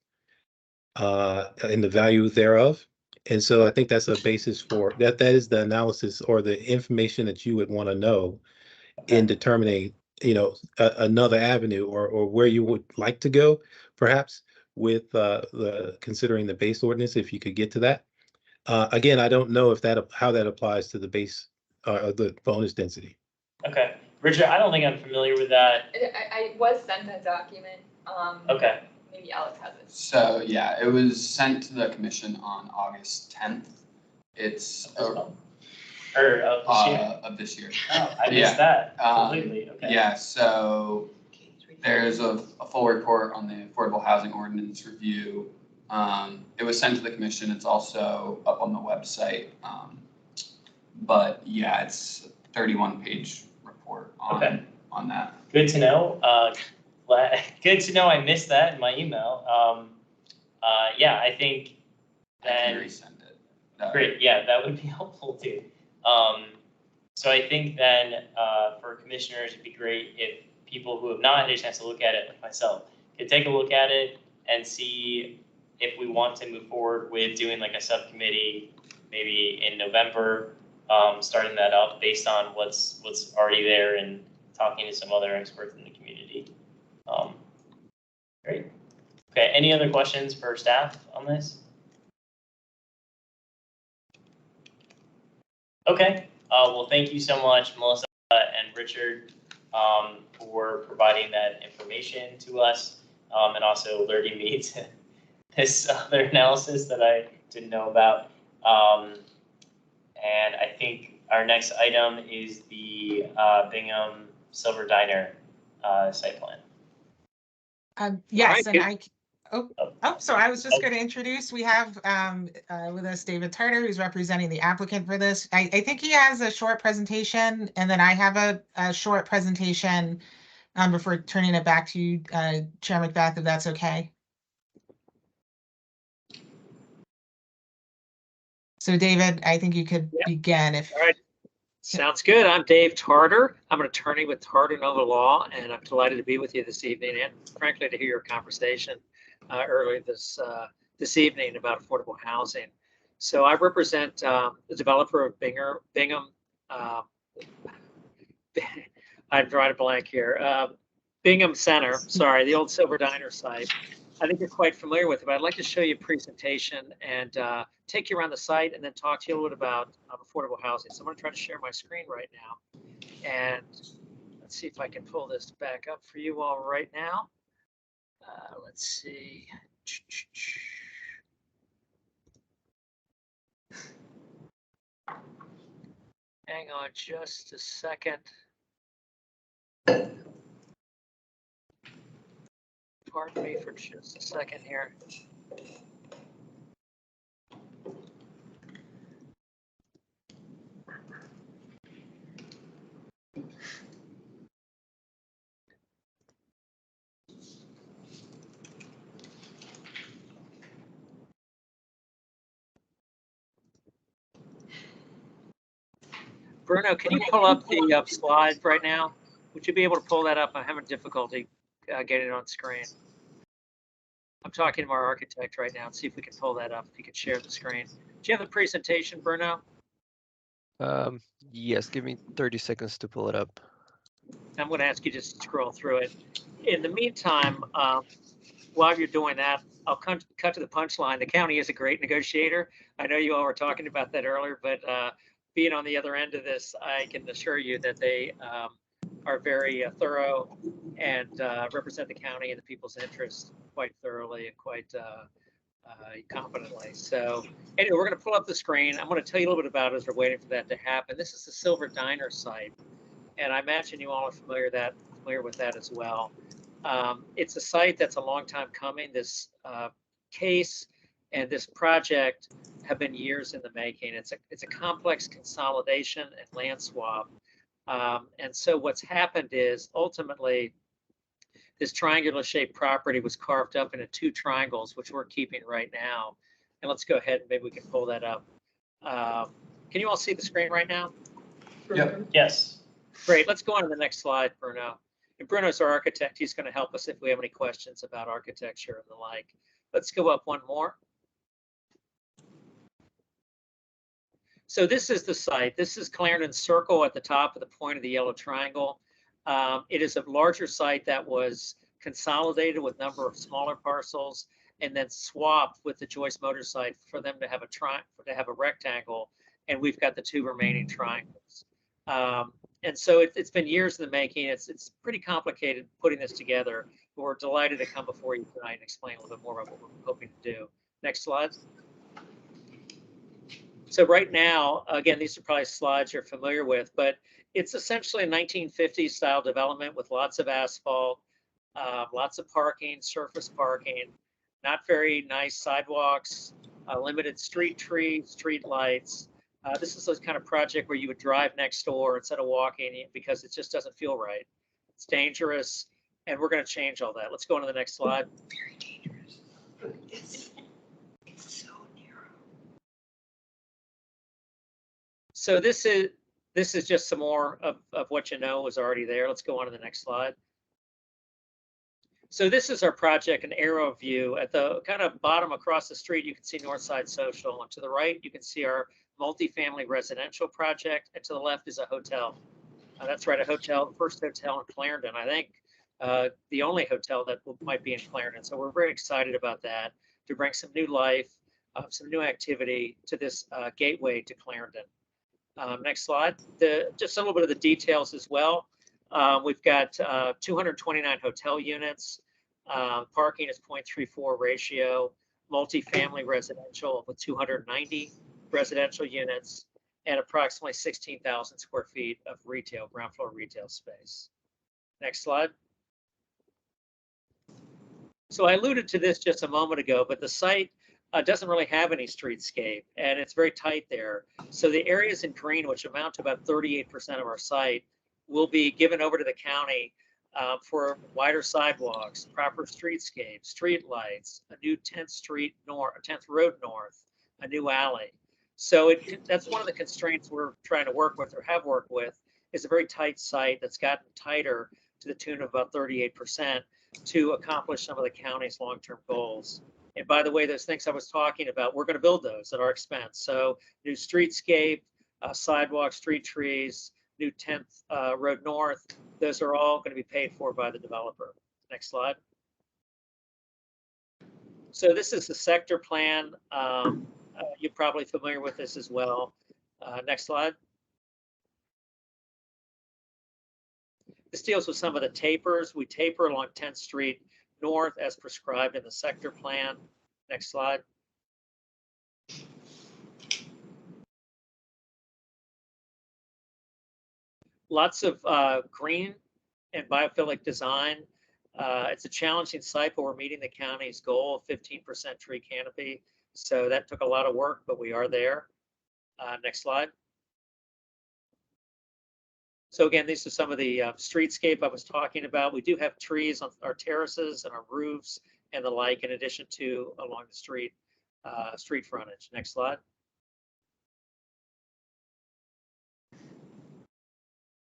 and the value thereof. And so I think that's a basis for that. That is the analysis or the information that you would want to know in determining, another avenue or where you would like to go, perhaps with considering the base ordinance, if you could get to that. Again, I don't know if how that applies to the base the bonus density. Okay, Richard, I don't think I'm familiar with that. I was sent that document. Okay. Maybe Alex has it. So yeah, it was sent to the commission on August 10th. It's Or of this year? Of this year. Oh, I missed that completely. Okay. Yeah, so there's a full report on the affordable housing ordinance review. It was sent to the commission. It's also up on the website. But yeah, it's a 31-page report on that. Good to know. Good to know I missed that in my email. Yeah, I think then. I can resend it. Great, yeah, that would be helpful too. So I think then for commissioners, it'd be great if people who have not had a chance to look at it, like myself, could take a look at it and see if we want to move forward with doing like a subcommittee, maybe in November, starting that up based on what's already there and talking to some other experts in the community. Great. Okay, any other questions for staff on this? Okay, well, thank you so much, Melissa and Richard, for providing that information to us, and also alerting me to this other analysis that I didn't know about. And I think our next item is the Bingham Silver Diner site plan. Yes, All right, and so I was just going to introduce, we have with us David Tarter, who's representing the applicant for this. I think he has a short presentation, and then I have a short presentation before turning it back to you, Chair Macbeth, if that's okay. So David, I think you could begin if. All right. Sounds good. I'm Dave Tarter. I'm an attorney with Tarter Nova Law, and I'm delighted to be with you this evening and frankly to hear your conversation earlier this evening about affordable housing. So I represent the developer of Bingham. I'm drawing a blank here. Bingham Center, sorry, the old Silver Diner site. I think you're quite familiar with it, but I'd like to show you a presentation and take you around the site and then talk to you a little bit about affordable housing. So I'm going to try to share my screen right now. And let's see if I can pull this back up for you all right now. Let's see. Hang on just a second. Pardon me for just a second here. Bruno, can you pull up the slide right now? Would you be able to pull that up? I'm having difficulty getting it on screen. I'm talking to our architect right now and see if we can pull that up. If you could share the screen. Do you have the presentation, Bruno? Yes, give me 30 seconds to pull it up. I'm going to ask you just to scroll through it. In the meantime, while you're doing that, I'll cut to the punchline. The county is a great negotiator. I know you all were talking about that earlier, but being on the other end of this, I can assure you that they are very thorough and represent the county and the people's interests quite thoroughly and quite competently. So anyway, we're going to pull up the screen. I'm going to tell you a little bit about it as we're waiting for that to happen. This is the Silver Diner site, and I imagine you all are familiar with that as well. It's a site that's a long time coming. This case and this project have been years in the making. It's a complex consolidation and land swap. And so what's happened is ultimately this triangular shaped property was carved up into two triangles, which we're keeping right now. And let's go ahead and maybe we can pull that up. Can you all see the screen right now? Yep. Yes. Great. Let's go on to the next slide, Bruno. And Bruno's our architect. He's going to help us if we have any questions about architecture and the like. Let's go up one more. So this is the site. This is Clarendon Circle at the top of the point of the yellow triangle. It is a larger site that was consolidated with a number of smaller parcels and then swapped with the Joyce Motor site for them to have a rectangle, and we've got the two remaining triangles. And so it's been years in the making. It's pretty complicated putting this together, but we're delighted to come before you tonight and explain a little bit more about what we're hoping to do. Next slide. So right now, again, these are probably slides you're familiar with, but it's essentially a 1950s style development with lots of asphalt, lots of parking, surface parking, not very nice sidewalks, limited street trees, street lights. This is the kind of project where you would drive next door instead of walking because it just doesn't feel right. It's dangerous, and we're going to change all that. Let's go on to the next slide. Very dangerous. It's so narrow. So this is This is just some more of what you know was already there. Let's go on to the next slide. So this is our project, an aerial view. At the kind of bottom across the street, you can see Northside Social, and to the right, you can see our multifamily residential project, and to the left is a hotel. That's right, a hotel, the first hotel in Clarendon. I think the only hotel that might be in Clarendon. So we're very excited about that, to bring some new life, some new activity to this gateway to Clarendon. Next slide. Just a little bit of the details as well. We've got 229 hotel units. Parking is 0.34 ratio. Multifamily residential with 290 residential units, and approximately 16,000 square feet of retail, ground floor retail space. Next slide. So I alluded to this just a moment ago, but the site doesn't really have any streetscape, and it's very tight there. So the areas in green, which amount to about 38% of our site, will be given over to the county for wider sidewalks, proper streetscape, street lights, a new 10th Road North, a new alley. So that's one of the constraints we're trying to work with, or have worked with, is a very tight site that's gotten tighter to the tune of about 38% to accomplish some of the county's long-term goals. And by the way, those things I was talking about, we're going to build those at our expense. So new streetscape, sidewalks, street trees, new 10th Road North, those are all going to be paid for by the developer. Next slide. So this is the sector plan. You're probably familiar with this as well. Next slide. This deals with some of the tapers. We taper along 10th Street North as prescribed in the sector plan. Next slide. Lots of green and biophilic design. It's a challenging site, but we're meeting the county's goal of 15% tree canopy. So that took a lot of work, but we are there. Next slide. So again, these are some of the streetscape I was talking about. We do have trees on our terraces and our roofs and the like, in addition to along the street frontage. Next slide.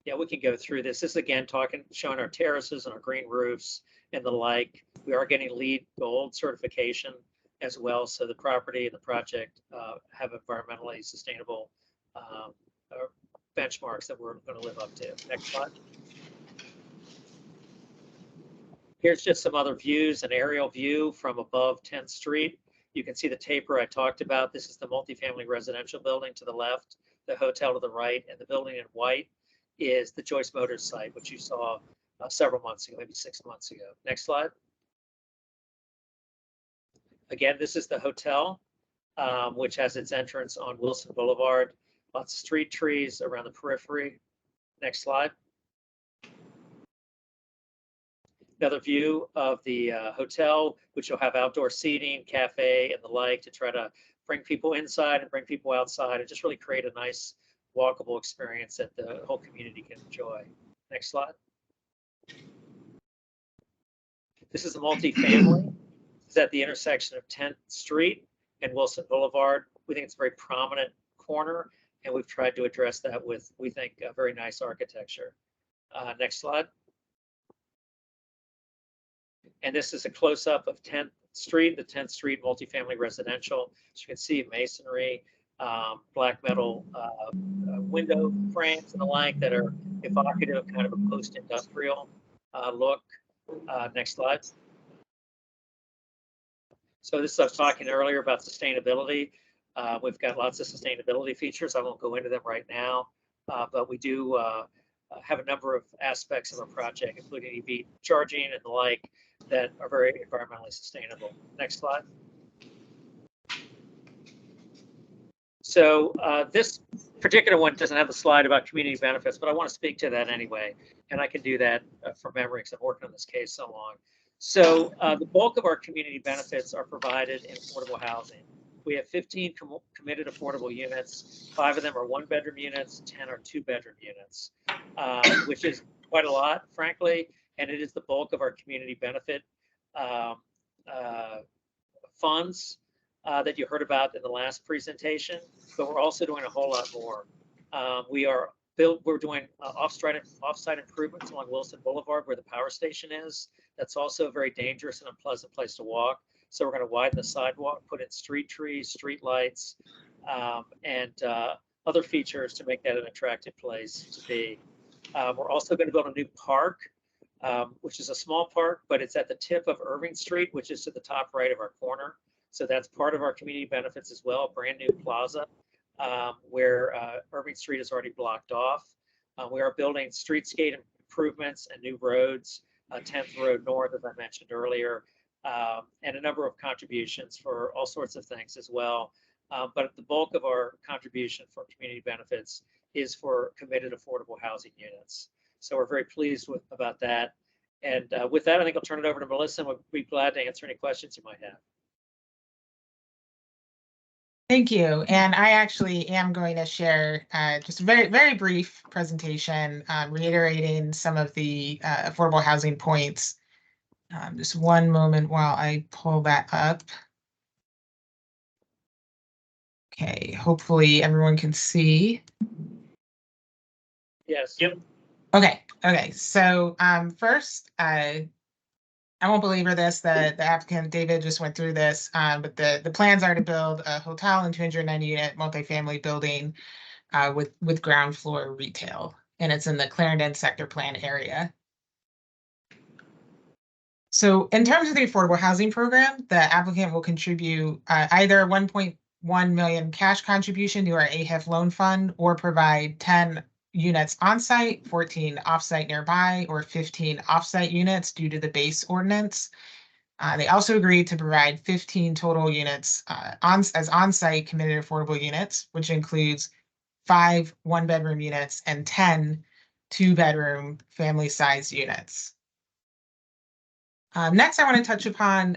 Yeah, we can go through this. This is again showing our terraces and our green roofs and the like. We are getting LEED Gold certification as well, so the property and the project have environmentally sustainable benchmarks that we're going to live up to. Next slide. Here's just some other views, an aerial view from above 10th Street. You can see the taper I talked about. This is the multifamily residential building to the left, the hotel to the right, and the building in white is the Joyce Motors site, which you saw several months ago, maybe 6 months ago. Next slide. Again, this is the hotel, which has its entrance on Wilson Boulevard. Lots of street trees around the periphery. Next slide. Another view of the hotel, which will have outdoor seating, cafe, and the like, to try to bring people inside and bring people outside and just really create a nice walkable experience that the whole community can enjoy. Next slide. This is a multifamily. It's at the intersection of 10th Street and Wilson Boulevard. We think it's a very prominent corner, and we've tried to address that with, we think, a very nice architecture. Next slide. And this is a close-up of 10th Street, the 10th Street multifamily residential. As you can see, masonry, black metal window frames and the like that are evocative of kind of a post-industrial look. Next slide. So this is, I was talking earlier about sustainability. We've got lots of sustainability features. I won't go into them right now, but we do have a number of aspects of our project, including EV charging and the like, that are very environmentally sustainable. Next slide. So this particular one doesn't have a slide about community benefits, but I want to speak to that anyway, and I can do that from memory because I've worked on this case so long. So the bulk of our community benefits are provided in affordable housing. We have 15 committed affordable units. 5 of them are 1-bedroom units, 10 are 2-bedroom units, which is quite a lot, frankly, and it is the bulk of our community benefit funds that you heard about in the last presentation, but we're also doing a whole lot more. We are we're doing off-site improvements along Wilson Boulevard where the power station is. That's also a very dangerous and unpleasant place to walk. So we're going to widen the sidewalk, put in street trees, street lights, and other features to make that an attractive place to be. We're also going to build a new park, which is a small park, but it's at the tip of Irving Street, which is to the top right of our corner. So that's part of our community benefits as well, a brand new plaza where Irving Street is already blocked off. We are building streetscape improvements and new roads, 10th Road North, as I mentioned earlier, and a number of contributions for all sorts of things as well. But the bulk of our contribution for community benefits is for committed affordable housing units. So we're very pleased about that. And with that, I think I'll turn it over to Melissa, and we'll be glad to answer any questions you might have. Thank you. And I actually am going to share just a very, very brief presentation reiterating some of the affordable housing points. Just one moment while I pull that up. Okay, hopefully everyone can see. Yes. Yep. Okay. So first, I won't belabor this. The applicant David just went through this, but the plans are to build a hotel and 290-unit multifamily building with ground floor retail, and it's in the Clarendon sector plan area. So in terms of the affordable housing program, the applicant will contribute either 1.1 million cash contribution to our AHIF loan fund, or provide 10 units on-site, 14 off-site nearby, or 15 off-site units due to the base ordinance. They also agreed to provide 15 total units as on-site committed affordable units, which includes 5 one-bedroom units and 10 two-bedroom family-size units. Next, I want to touch upon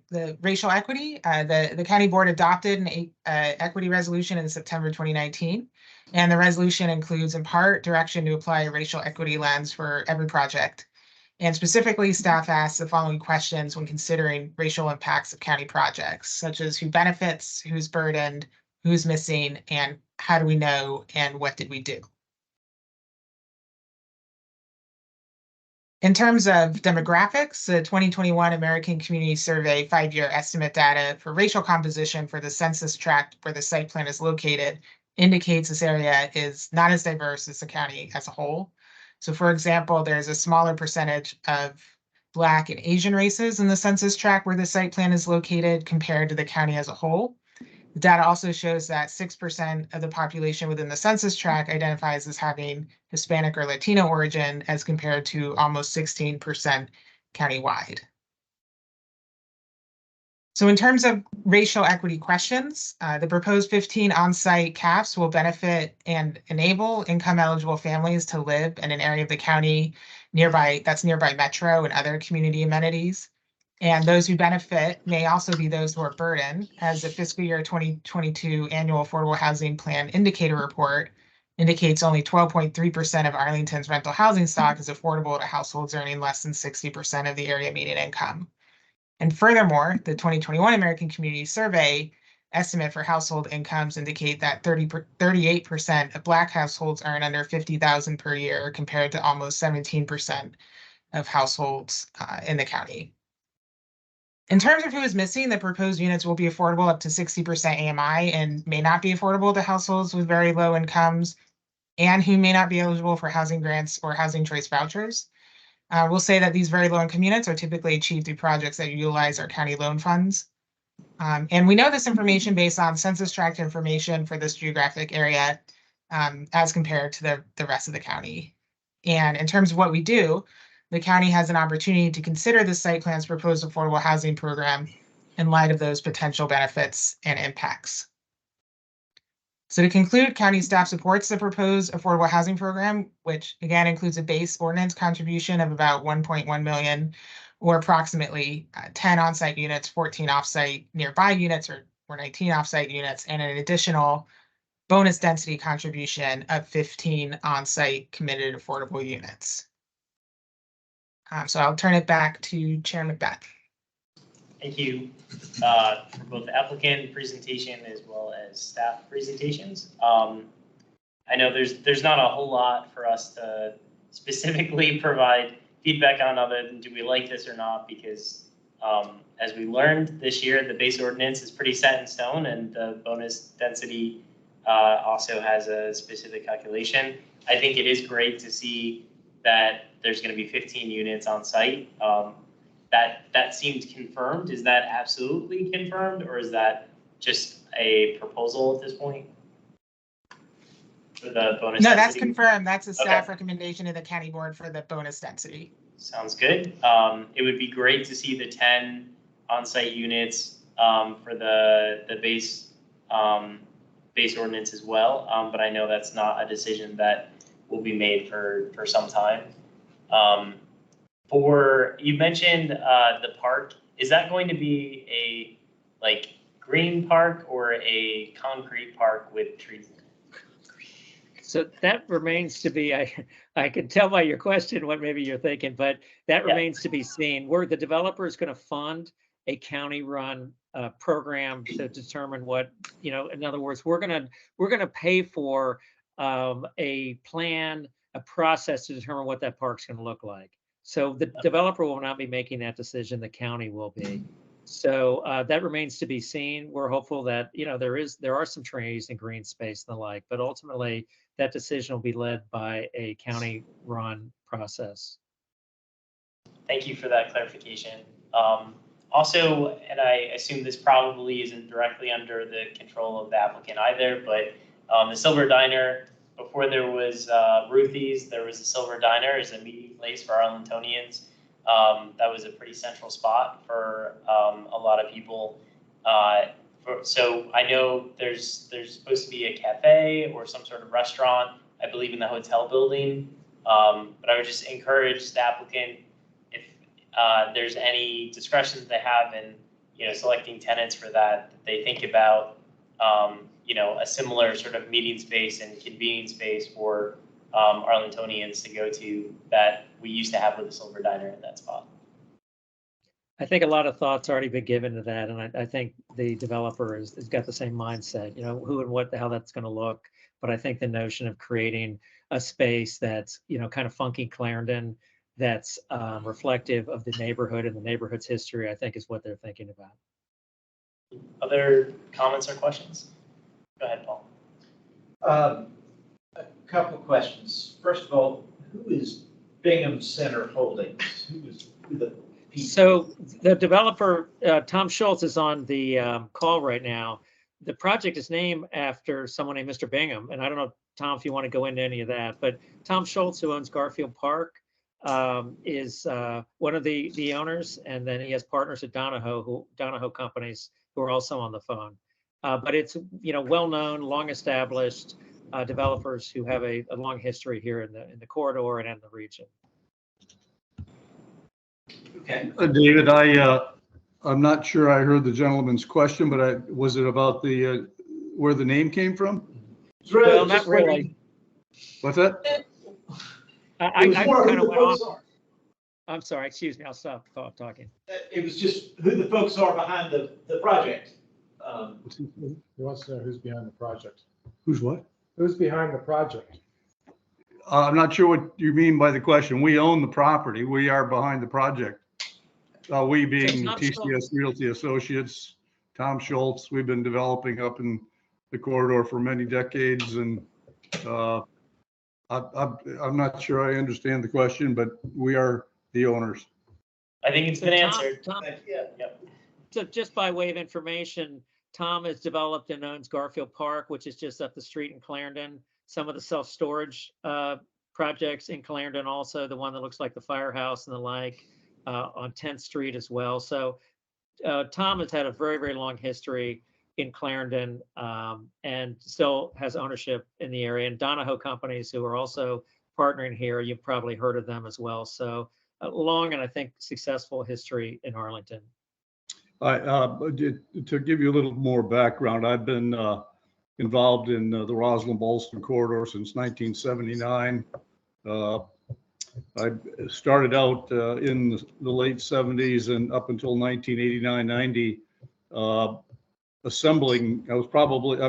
the racial equity. The county board adopted an equity resolution in September 2019, and the resolution includes in part direction to apply a racial equity lens for every project. And specifically, staff asked the following questions when considering racial impacts of county projects, such as who benefits, who's burdened, who's missing, and how do we know, and what did we do? In terms of demographics, the 2021 American Community Survey 5-year estimate data for racial composition for the census tract where the site plan is located indicates this area is not as diverse as the county as a whole. So for example, there's a smaller percentage of Black and Asian races in the census tract where the site plan is located compared to the county as a whole. The data also shows that 6% of the population within the census tract identifies as having Hispanic or Latino origin, as compared to almost 16% countywide. So in terms of racial equity questions, the proposed 15 on-site CAFs will benefit and enable income-eligible families to live in an area of the county nearby Metro and other community amenities. And those who benefit may also be those who are burdened, as the fiscal year 2022 annual affordable housing plan indicator report indicates only 12.3% of Arlington's rental housing stock is affordable to households earning less than 60% of the area median income. And furthermore, the 2021 American Community Survey estimate for household incomes indicate that 38% of Black households earn under $50,000 per year, compared to almost 17% of households in the county. In terms of who is missing, the proposed units will be affordable up to 60% AMI and may not be affordable to households with very low incomes and who may not be eligible for housing grants or housing choice vouchers. We'll say that these very low income units are typically achieved through projects that utilize our county loan funds. And we know this information based on census tract information for this geographic area as compared to the rest of the county. And in terms of what we do, the county has an opportunity to consider the site plan's proposed affordable housing program in light of those potential benefits and impacts. So to conclude, county staff supports the proposed affordable housing program, which again includes a base ordinance contribution of about 1.1 million, or approximately 10 on-site units, 14 off-site nearby units, or 19 off-site units, and an additional bonus density contribution of 15 on-site committed affordable units. So I'll turn it back to Chair Macbeth. Thank you for both the applicant presentation as well as staff presentations. I know there's not a whole lot for us to specifically provide feedback on other than do we like this or not, because as we learned this year, the base ordinance is pretty set in stone, and the bonus density also has a specific calculation. I think it is great to see that there's going to be 15 units on site. That seemed confirmed. Is that absolutely confirmed, or is that just a proposal at this point? For the bonus No, density? that's confirmed. That's a staff Okay. recommendation to the county board for the bonus density. Sounds good. It would be great to see the 10 on-site units for the base ordinance as well. But I know that's not a decision that will be made for some time. You mentioned the park. Is that going to be a like green park or a concrete park with trees in it? So that remains to be, I can tell by your question what maybe you're thinking, but that remains to be seen. The developer is going to fund a county-run program to determine what, in other words, we're gonna pay for a plan, a process to determine what that park's going to look like. So the developer will not be making that decision, the county will be. So that remains to be seen. We're hopeful that, there are some trees and green space and the like, but ultimately that decision will be led by a county-run process. Thank you for that clarification. Also, and I assume this probably isn't directly under the control of the applicant either, but the Silver Diner, before there was Ruthie's, there was a Silver Diner as a meeting place for Arlingtonians. That was a pretty central spot for a lot of people. So I know there's supposed to be a cafe or some sort of restaurant, I believe, in the hotel building. But I would just encourage the applicant, if there's any discretion that they have in selecting tenants for that they think about a similar sort of meeting space and convening space for Arlingtonians to go to that we used to have with the Silver Diner in that spot. I think a lot of thought's already been given to that, and I think the developer has got the same mindset, who and how that's going to look. But I think the notion of creating a space that's, kind of funky Clarendon, that's reflective of the neighborhood and the neighborhood's history, I think is what they're thinking about. Other comments or questions? Go ahead, Paul. A couple of questions. First of all, who is Bingham Center Holdings? Who the people? So the developer, Tom Schultz, is on the call right now. The project is named after someone named Mr. Bingham, and I don't know, Tom, if you want to go into any of that, but Tom Schultz, who owns Garfield Park, is one of the owners, and then he has partners at Donahoe companies who are also on the phone. But it's well-known, long-established developers who have a long history here in the corridor and in the region. Okay. David, I'm not sure I heard the gentleman's question, but was it about where the name came from? Well, not really. What's that? I kind of went off. I'm sorry, excuse me, I'll stop talking. It was just who the folks are behind the project. He wants to know who's behind the project. Who's what? Who's behind the project? I'm not sure what you mean by the question. We own the property. We are behind the project. We being TCS Realty Associates, Tom Schultz, we've been developing up in the corridor for many decades, and I'm not sure I understand the question, but we are the owners. I think it's been answered. Tom, Yep. So just by way of information, Tom has developed and owns Garfield Park, which is just up the street in Clarendon. Some of the self-storage projects in Clarendon, also the one that looks like the firehouse and the like, on 10th Street as well. So Tom has had a very, very long history in Clarendon, and still has ownership in the area. And Donahoe companies, who are also partnering here, you've probably heard of them as well. So a long and I think successful history in Arlington. To give you a little more background, I've been involved in the Roslyn-Ballston corridor since 1979. I started out in the late 70s and up until 1989-90 assembling. I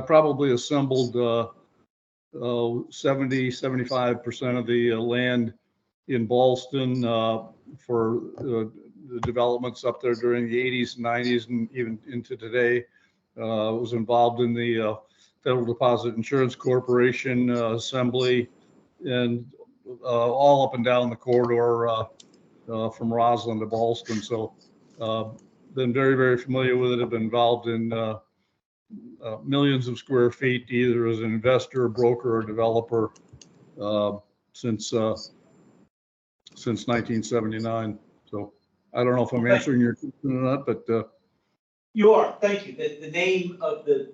probably assembled 75% of the land in Ballston for the developments up there during the 80s, 90s, and even into today. Was involved in the Federal Deposit Insurance Corporation assembly, and all up and down the corridor from Roslyn to Ballston. So been very, very familiar with it. I've been involved in millions of square feet, either as an investor, broker, or developer since 1979. So I don't know if I'm answering your question or not, but You are, thank you. The name of the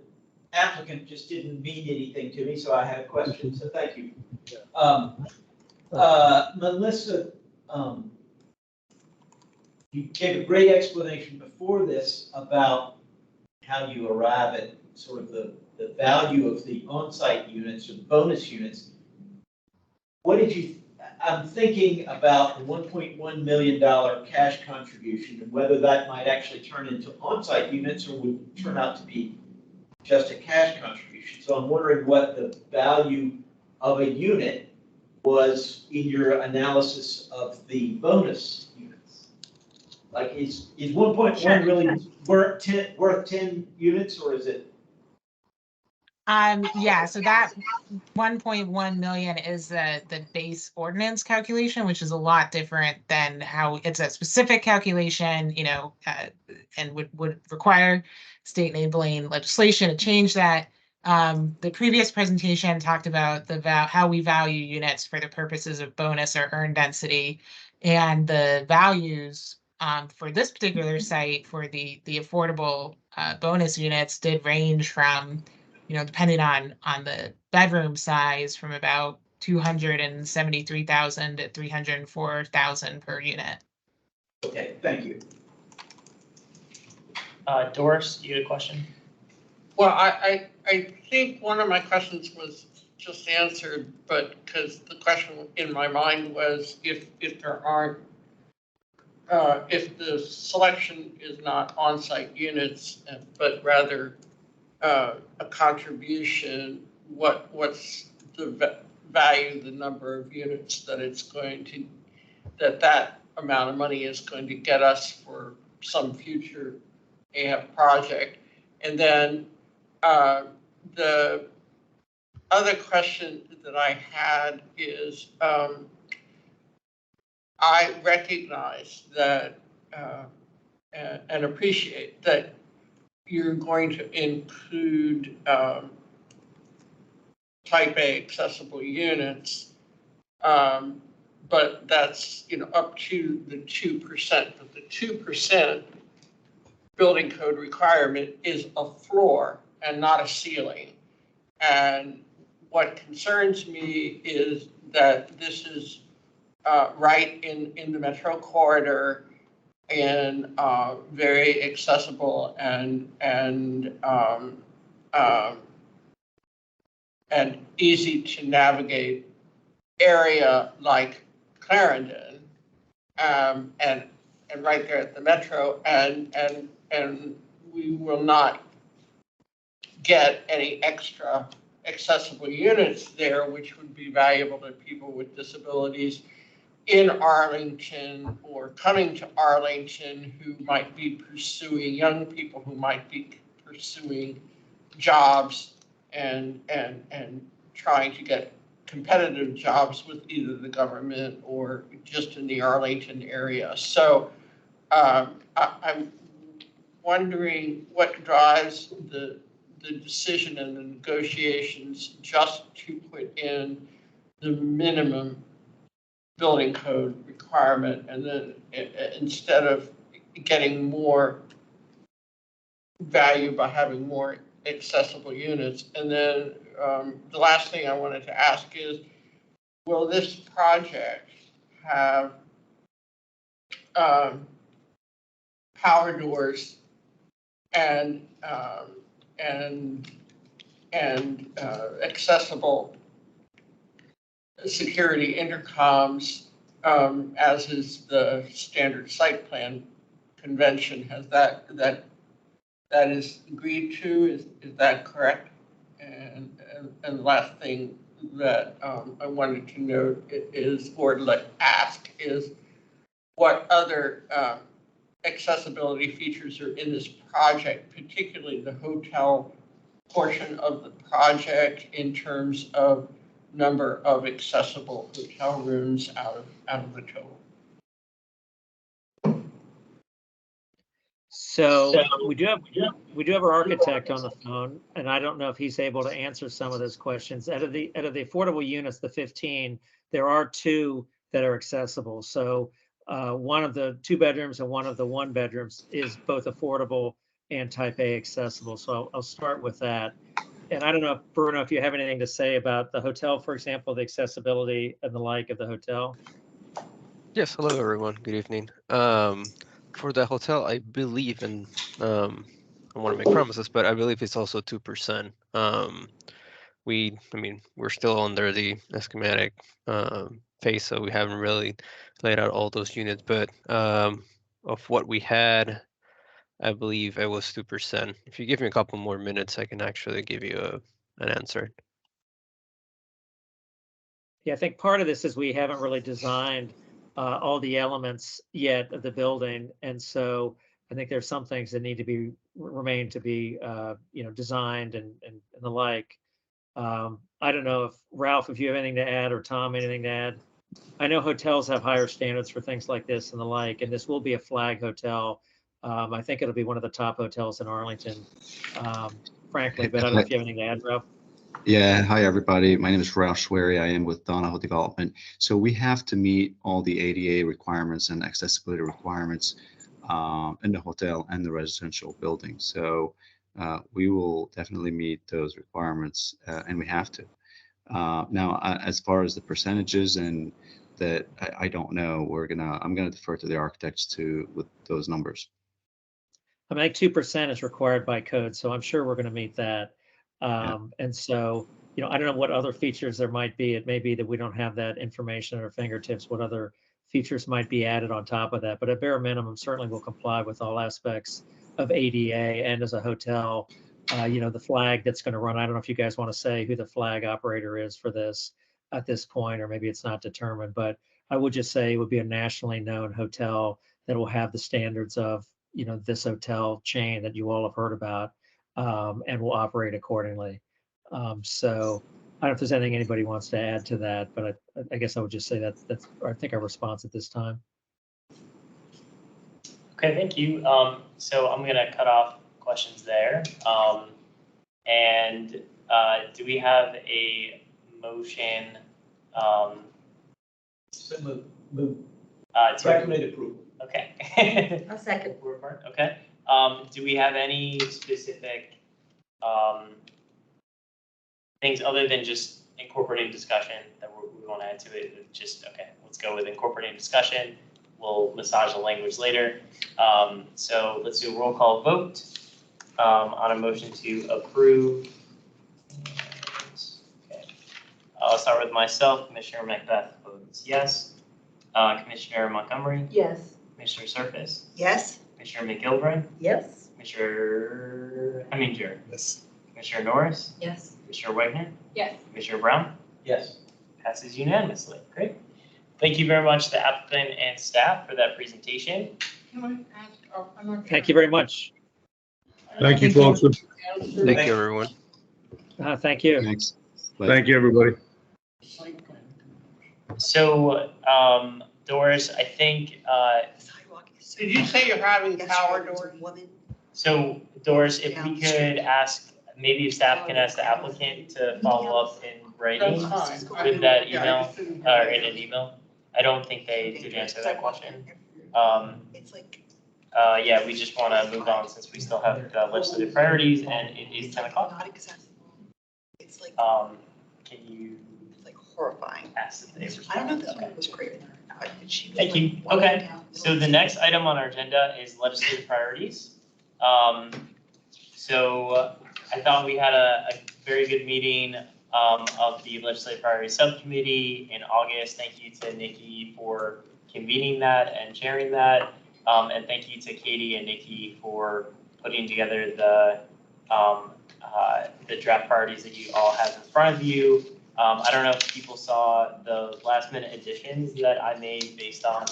applicant just didn't mean anything to me, so I had a question, so thank you. Melissa, you gave a great explanation before this about how you arrive at sort of the value of the on-site units or bonus units. What did you, I'm thinking about the $1.1 million cash contribution and whether that might actually turn into on-site units or would turn out to be just a cash contribution. So I'm wondering what the value of a unit was in your analysis of the bonus units. Like is 1.1 really worth 10 units, or is it? Yeah, so that 1.1 million is the base ordinance calculation, which is a lot different than how it's a specific calculation, you know, and would require state enabling legislation to change that. The previous presentation talked about how we value units for the purposes of bonus or earn density, and the values for this particular site for the affordable bonus units did range from, you know, depending on the bedroom size, from about 273,000 to 304,000 per unit. Okay, thank you. Doris, you had a question? Well, I think one of my questions was just answered, but because the question in my mind was if there aren't, if the selection is not on-site units, but rather a contribution, what's the value, the number of units that it's going to, that amount of money is going to get us for some future AHAB project. And then the other question that I had is I recognize that and appreciate that you're going to include type A accessible units, but that's, you know, up to the 2%, but the 2% building code requirement is a floor and not a ceiling. And what concerns me is that this is right in the metro corridor and very accessible and easy to navigate area like Clarendon, and right there at the metro, and we will not get any extra accessible units there, which would be valuable to people with disabilities in Arlington or coming to Arlington who might be pursuing, young people who might be pursuing jobs and trying to get competitive jobs with either the government or just in the Arlington area. So I'm wondering what drives the decision and the negotiations just to put in the minimum building code requirement, and then instead of getting more value by having more accessible units. And then the last thing I wanted to ask is, will this project have power doors and accessible security intercoms, as is the standard site plan convention? Has that is agreed to? Is that correct? And the last thing that I wanted to note is, or ask is, what other accessibility features are in this project, particularly the hotel portion of the project in terms of number of accessible hotel rooms out of the total. So we do have our architect on the phone, and I don't know if he's able to answer some of those questions. Out of the affordable units, the 15, there are 2 that are accessible. So one of the 2 bedrooms and one of the 1 bedrooms is both affordable and type A accessible. So I'll start with that. And I don't know, Bruno, if you have anything to say about the hotel, for example, the accessibility and the like of the hotel. Yes, hello everyone. Good evening. For the hotel, I believe, and I want to make promises, but I believe it's also 2%. We're still under the schematic phase, so we haven't really laid out all those units. But of what we had, I believe it was 2%. If you give me a couple more minutes, I can actually give you an answer. Yeah, I think part of this is we haven't really designed all the elements yet of the building, and so I think there's some things that need to remain to be designed and the like. I don't know if Ralph, if you have anything to add, or Tom, anything to add. I know hotels have higher standards for things like this and the like, and this will be a flag hotel. I think it'll be one of the top hotels in Arlington, frankly, but I don't know if you have anything to add, Ralph. Yeah, hi everybody. My name is Ralph Schwery. I am with Donahoe Development. So we have to meet all the ADA requirements and accessibility requirements in the hotel and the residential building. So we will definitely meet those requirements, and we have to. Now, as far as the percentages and that, I don't know. I'm gonna defer to the architects with those numbers. I mean, like 2% is required by code, so I'm sure we're going to meet that. And so, I don't know what other features there might be. It may be that we don't have that information at our fingertips, what other features might be added on top of that. But at bare minimum, certainly will comply with all aspects of ADA. And as a hotel, the flag that's going to run, I don't know if you guys want to say who the flag operator is for this at this point, or maybe it's not determined, but I would just say it would be a nationally known hotel that will have the standards of, this hotel chain that you all have heard about, and will operate accordingly. So I don't know if there's anything anybody wants to add to that, but I guess I would just say that's I think our response at this time. Okay, thank you. So I'm gonna cut off questions there. And do we have a motion? So move. To recommend approval. Okay. A second. Okay. Do we have any specific things other than just incorporating discussion that we want to add to it? Just, okay, let's go with incorporating discussion. We'll massage the language later. So let's do a roll call vote on a motion to approve. Okay. I'll start with myself. Commissioner Macbeth votes yes. Commissioner Montgomery? Yes. Commissioner Surface? Yes. Commissioner McGilvray? Yes. Commissioner Heminger? Yes. Commissioner Norris? Yes. Commissioner Wagner? Yes. Commissioner Brown? Yes. Passes unanimously. Great. Thank you very much to the applicant and staff for that presentation. Can I ask, I'm not Thank you very much. Thank you, folks. Thank you, everyone. Thank you. Thanks. Thank you, everybody. So, Doris, I think, Did you say you're having power doors? so Doris, if we could ask, maybe if staff can ask the applicant to follow up in writing That's fine. with that Yeah, I email, just didn't or have in an email. I don't think they did answer that question. It's like. Yeah, we just want to move on since we still have the legislative priorities and it is 10 o'clock. Not accessible. It's like. Can you It's like horrifying. ask if they I don't know if this respond? one was great. Thank you. Okay, so the next item on our agenda is legislative priorities. So I thought we had a very good meeting of the legislative priorities subcommittee in August. Thank you to Nikki for convening that and chairing that. And thank you to Katie and Nikki for putting together the draft priorities that you all have in front of you. I don't know if people saw the last minute additions that I made based on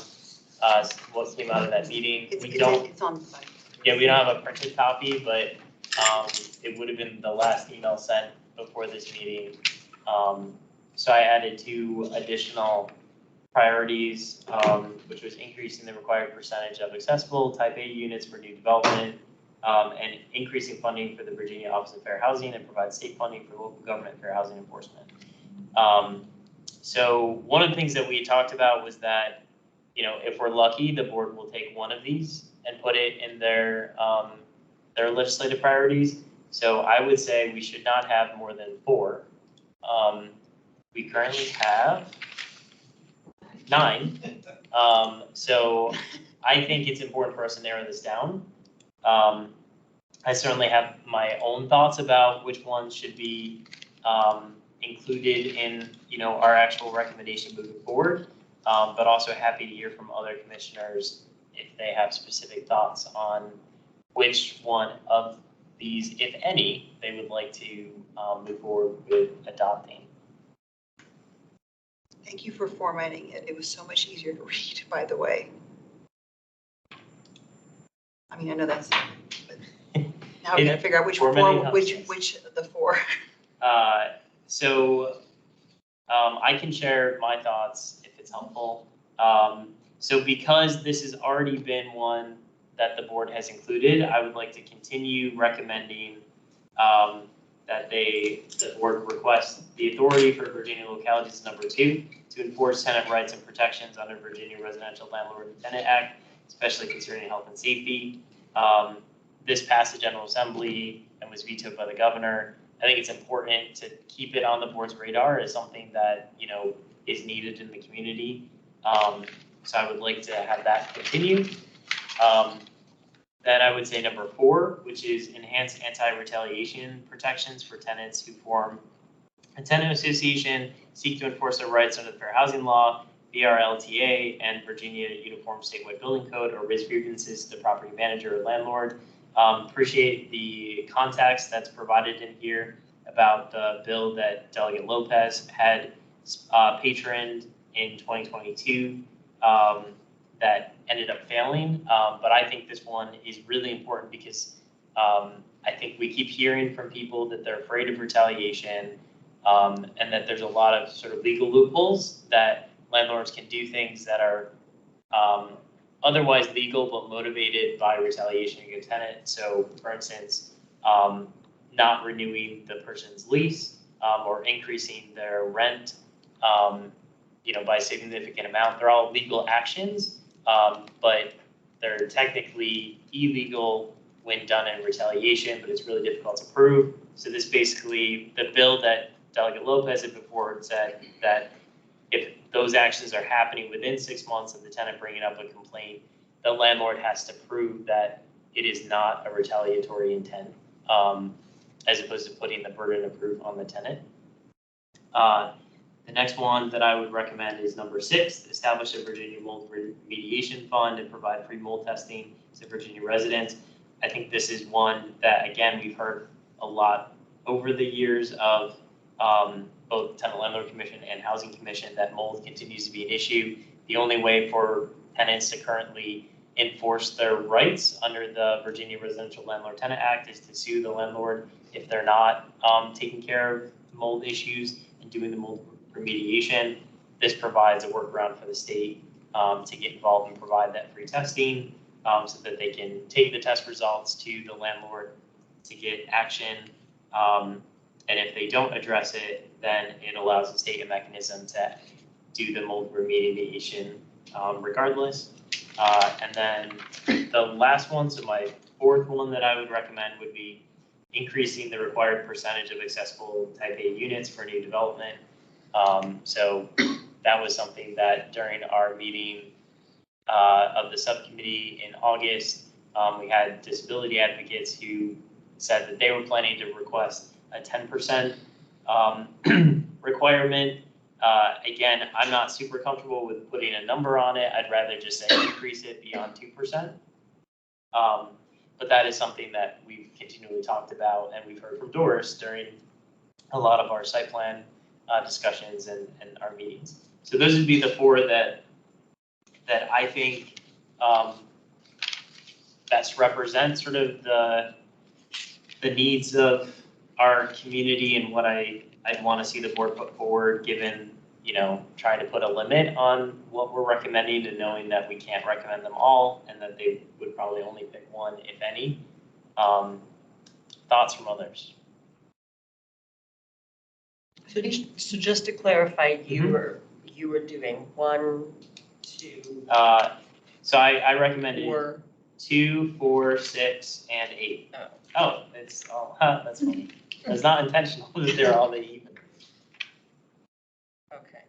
what came out of that meeting. It's on the site. Yeah, we don't have a printed copy, but it would have been the last email sent before this meeting. So I added 2 additional priorities, which was increasing the required percentage of accessible type A units for new development, and increasing funding for the Virginia Office of Fair Housing and provide state funding for local government fair housing enforcement. So one of the things that we talked about was that, if we're lucky, the board will take one of these and put it in their legislative priorities. So I would say we should not have more than 4. We currently have 9. So I think it's important for us to narrow this down. I certainly have my own thoughts about which ones should be included in, our actual recommendation moving forward. But also happy to hear from other commissioners if they have specific thoughts on which one of these, if any, they would like to move forward with adopting. Thank you for formatting it. It was so much easier to read, by the way. I mean, I know that's, but now we gotta figure out which of the 4. So I can share my thoughts if it's helpful. So because this has already been one that the board has included, I would like to continue recommending that the board request the authority for Virginia localities number 2 to enforce tenant rights and protections under Virginia Residential Landlord and Tenant Act, especially concerning health and safety. This passed the General Assembly and was vetoed by the governor. I think it's important to keep it on the board's radar as something that, is needed in the community. So I would like to have that continue. Then I would say number 4, which is enhance anti-retaliation protections for tenants who form a tenant association, seek to enforce their rights under the Fair Housing Law, VRLTA, and Virginia Uniform Statewide Building Code, or raise grievances to the property manager or landlord. Appreciate the context that's provided in here about the bill that Delegate Lopez had patroned in 2022 that ended up failing. But I think this one is really important because I think we keep hearing from people that they're afraid of retaliation, and that there's a lot of sort of legal loopholes that landlords can do things that are otherwise legal but motivated by retaliation against tenant. So, for instance, not renewing the person's lease or increasing their rent, by a significant amount. They're all legal actions, but they're technically illegal when done in retaliation, but it's really difficult to prove. So this basically, the bill that Delegate Lopez had before said that if those actions are happening within 6 months of the tenant bringing up a complaint, the landlord has to prove that it is not a retaliatory intent, as opposed to putting the burden of proof on the tenant. The next one that I would recommend is number 6, establish a Virginia mold remediation fund and provide free mold testing to Virginia residents. I think this is one that, again, we've heard a lot over the years of both Tenant Landlord Commission and Housing Commission that mold continues to be an issue. The only way for tenants to currently enforce their rights under the Virginia Residential Landlord Tenant Act is to sue the landlord if they're not taking care of mold issues and doing the mold remediation. This provides a workaround for the state to get involved and provide that free testing so that they can take the test results to the landlord to get action. And if they don't address it, then it allows the state a mechanism to do the mold remediation regardless. And then the last one, so my 4th one that I would recommend would be increasing the required percentage of accessible type A units for new development. So that was something that during our meeting of the subcommittee in August, we had disability advocates who said that they were planning to request a 10% requirement. Again, I'm not super comfortable with putting a number on it. I'd rather just say increase it beyond 2%. But that is something that we've continually talked about, and we've heard from Doris during a lot of our site plan discussions and our meetings. So those would be the four that I think best represent sort of the needs of our community and what I'd want to see the board put forward, given, trying to put a limit on what we're recommending and knowing that we can't recommend them all and that they would probably only pick one, if any. Thoughts from others? So just to clarify, you were doing 1, 2. So I recommended 4. 2, 4, 6, and 8. Oh, that's funny. It's not intentional that they're all the even. Okay.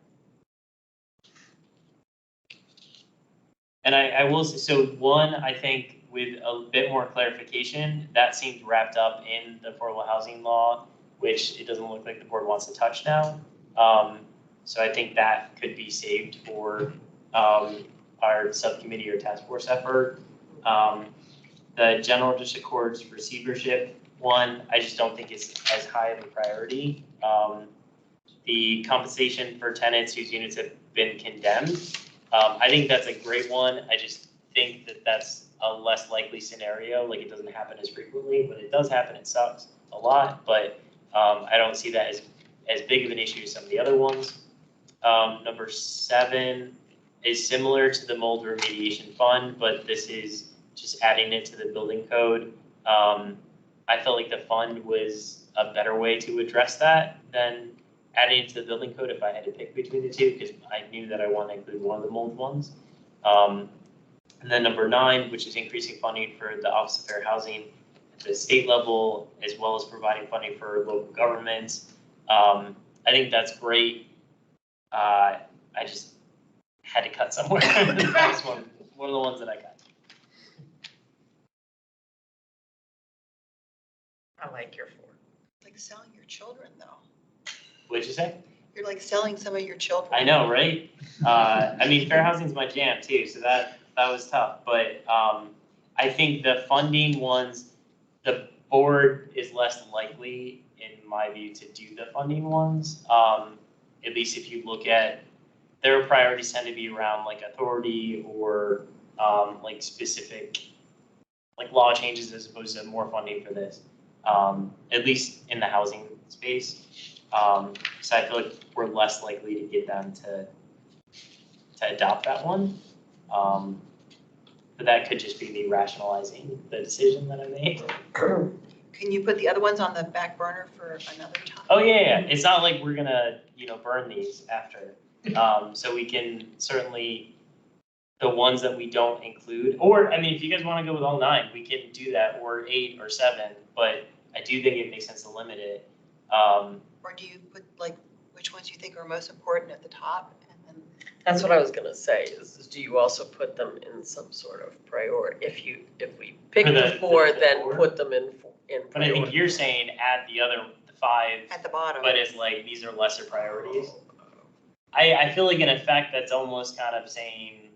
And I will say, so 1, I think with a bit more clarification, that seems wrapped up in the affordable housing law, which it doesn't look like the board wants to touch now. So I think that could be saved for our subcommittee or task force effort. The general district court's receivership one, I just don't think is as high of a priority. The compensation for tenants whose units have been condemned, I think that's a great one. I just think that that's a less likely scenario. Like, it doesn't happen as frequently. When it does happen, it sucks a lot, but I don't see that as big of an issue as some of the other ones. Number 7 is similar to the mold remediation fund, but this is just adding it to the building code. I felt like the fund was a better way to address that than adding it to the building code if I had to pick between the two, because I knew that I want to include one of the mold ones. And then number 9, which is increasing funding for the Office of Fair Housing at the state level, as well as providing funding for local governments. I think that's great. I just had to cut somewhere. That was one of the ones that I got. I like your 4. Like selling your children, though. What'd you say? You're like selling some of your children. I know, right? I mean, fair housing's my jam too, so that was tough. But I think the funding ones, the board is less likely, in my view, to do the funding ones. At least if you look at their priorities tend to be around like authority or like specific like law changes as opposed to more funding for this. At least in the housing space. So I feel like we're less likely to get them to adopt that one. But that could just be me rationalizing the decision that I made. Can you put the other ones on the back burner for another time? Oh, yeah. It's not like we're gonna, burn these after. So we can certainly, the ones that we don't include, or, I mean, if you guys wanna go with all 9, we can do that, or 8 or 7, but I do think it makes sense to limit it. Or do you put like which ones you think are most important at the top? And then That's what I was gonna say, is do you also put them in some sort of priority? If we pick the 4, then put them in priority. But I think you're saying add the 5. at the bottom. But it's like, these are lesser priorities. I feel like in effect, that's almost kind of saying,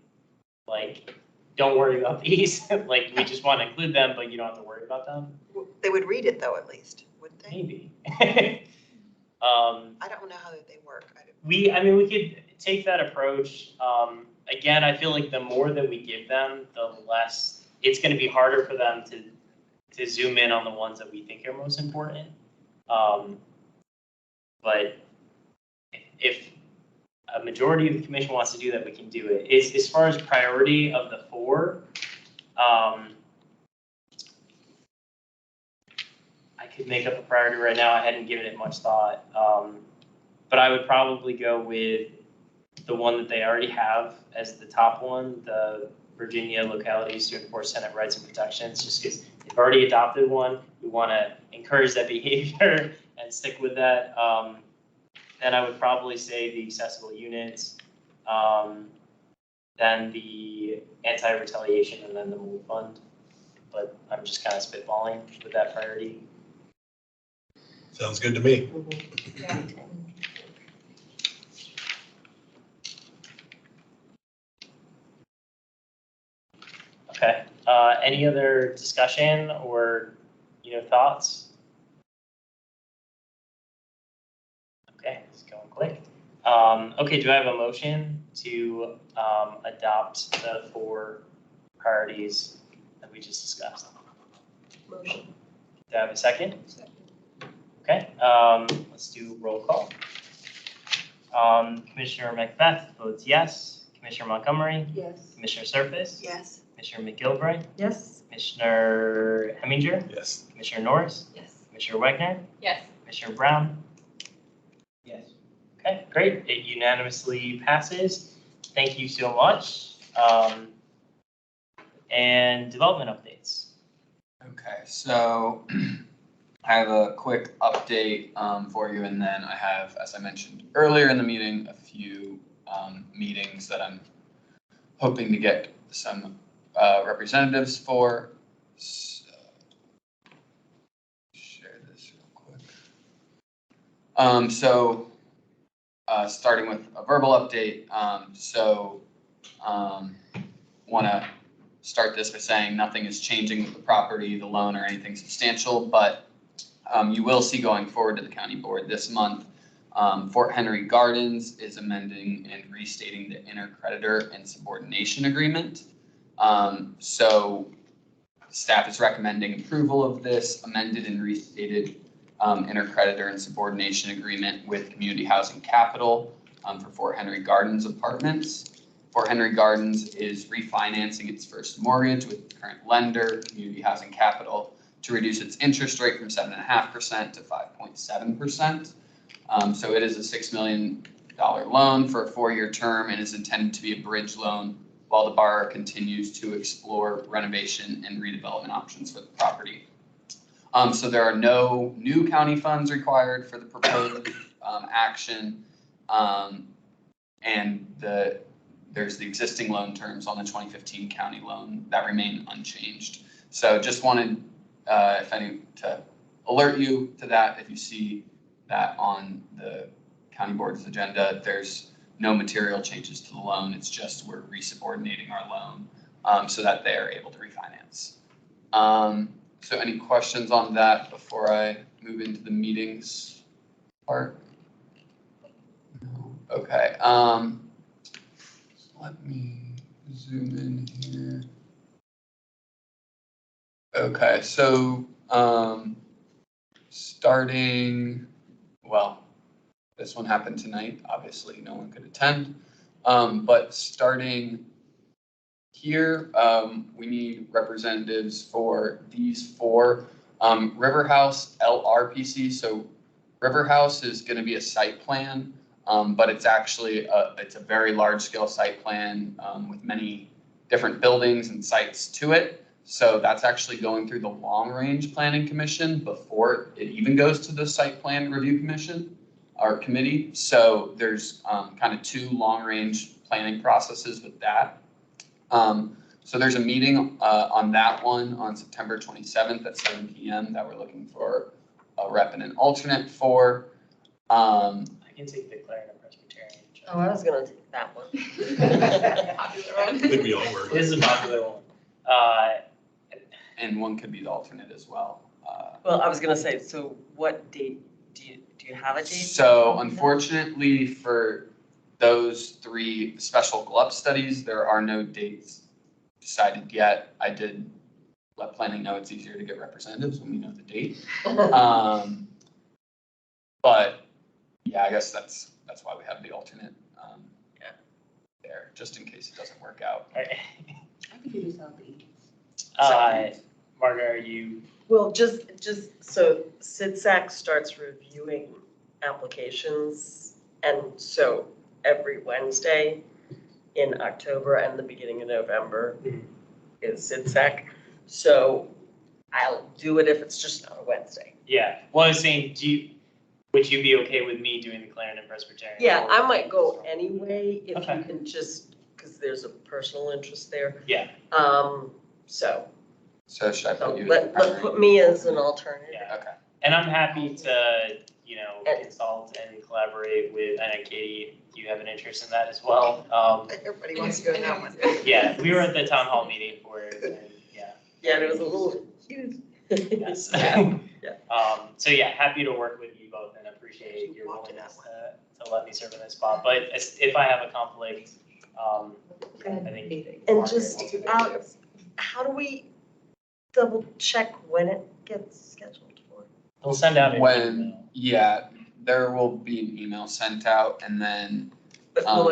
like, don't worry about these. Like, we just want to include them, but you don't have to worry about them. They would read it though, at least, wouldn't they? Maybe. I don't know how they work. We could take that approach. Again, I feel like the more that we give them, the less, it's going to be harder for them to zoom in on the ones that we think are most important. But if a majority of the commission wants to do that, we can do it. As far as priority of the 4, I could make up a priority right now. I hadn't given it much thought. But I would probably go with the one that they already have as the top one, the Virginia localities to enforce tenant rights and protections, just because they've already adopted one. We want to encourage that behavior and stick with that. Then I would probably say the accessible units, then the anti-retaliation, and then the mold fund. But I'm just kind of spitballing with that priority. Sounds good to me. Yeah. Okay. Any other discussion or thoughts? Okay, it's going quick. Okay, do I have a motion to adopt the 4 priorities that we just discussed? Motion. Do I have a second? Okay, let's do roll call. Commissioner Macbeth votes yes. Commissioner Montgomery? Yes. Commissioner Surface? Yes. Commissioner McGilvray? Yes. Commissioner Heminger? Yes. Commissioner Norris? Yes. Commissioner Wagner? Yes. Commissioner Brown? Yes. Okay, great. It unanimously passes. Thank you so much. And development updates. Okay, so I have a quick update for you, and then I have, as I mentioned earlier in the meeting, a few meetings that I'm hoping to get some representatives for. So, share this real quick. Starting with a verbal update. Want to start this by saying nothing is changing with the property, the loan, or anything substantial, but you will see going forward to the county board this month, Fort Henry Gardens is amending and restating the intercreditor and subordination agreement. So staff is recommending approval of this amended and restated intercreditor and subordination agreement with Community Housing Capital for Fort Henry Gardens Apartments. Fort Henry Gardens is refinancing its first mortgage with the current lender, Community Housing Capital, to reduce its interest rate from 7.5% to 5.7%. So it is a $6 million loan for a 4-year term and is intended to be a bridge loan while the borrower continues to explore renovation and redevelopment options for the property. So there are no new county funds required for the proposed action. And there's the existing loan terms on the 2015 county loan that remain unchanged. So just wanted to alert you to that. If you see that on the county board's agenda, there's no material changes to the loan. It's just we're resubordinating our loan so that they are able to refinance. So any questions on that before I move into the meetings part? No. Okay. Let me zoom in here. Okay, so starting, well, this one happened tonight. Obviously, no one could attend. But starting here, we need representatives for these 4. River House LRPC. So River House is going to be a site plan, but it's actually it's a very large scale site plan with many different buildings and sites to it. So that's actually going through the Long Range Planning Commission before it even goes to the Site Plan Review Commission or committee. So there's kind of 2 long range planning processes with that. So there's a meeting on that one on September 27th at 7 p.m. that we're looking for a rep and an alternate for. I can take the Clarendon Presbyterian. Oh, I was gonna take that one. I think we all were. This is a popular one. And one could be the alternate as well. Well, I was gonna say, so what date, do you have a date? So unfortunately for those 3 special GLUP studies, there are no dates decided yet. I did let planning know it's easier to get representatives when we know the date. But yeah, I guess that's why we have the alternate there, just in case it doesn't work out. I can do this on the Margaret, are you? Well, just so SIDSAC starts reviewing applications, and so every Wednesday in October and the beginning of November is SIDSAC. So I'll do it if it's just not a Wednesday. Yeah. Well, I was saying, would you be okay with me doing the Clarendon Presbyterian? Yeah, I might go anyway if Okay. you can just, because there's a personal interest there. Yeah. So should I put you? Put me as an alternative. Yeah. Okay. And I'm happy to, consult and collaborate with, I know Katie, you have an interest in that as well. Everybody wants to go to that one. Yeah, we were at the town hall meeting for it, and yeah. Yeah, and it was a little huge. Yes. Yeah. So yeah, happy to work with you both and appreciate appreciate your willingness to let me serve in this spot, but if I have a conflict, I think. And just, how do we double check when it gets scheduled for? We'll send out an When, email. yeah, there will be an email sent out and then, But will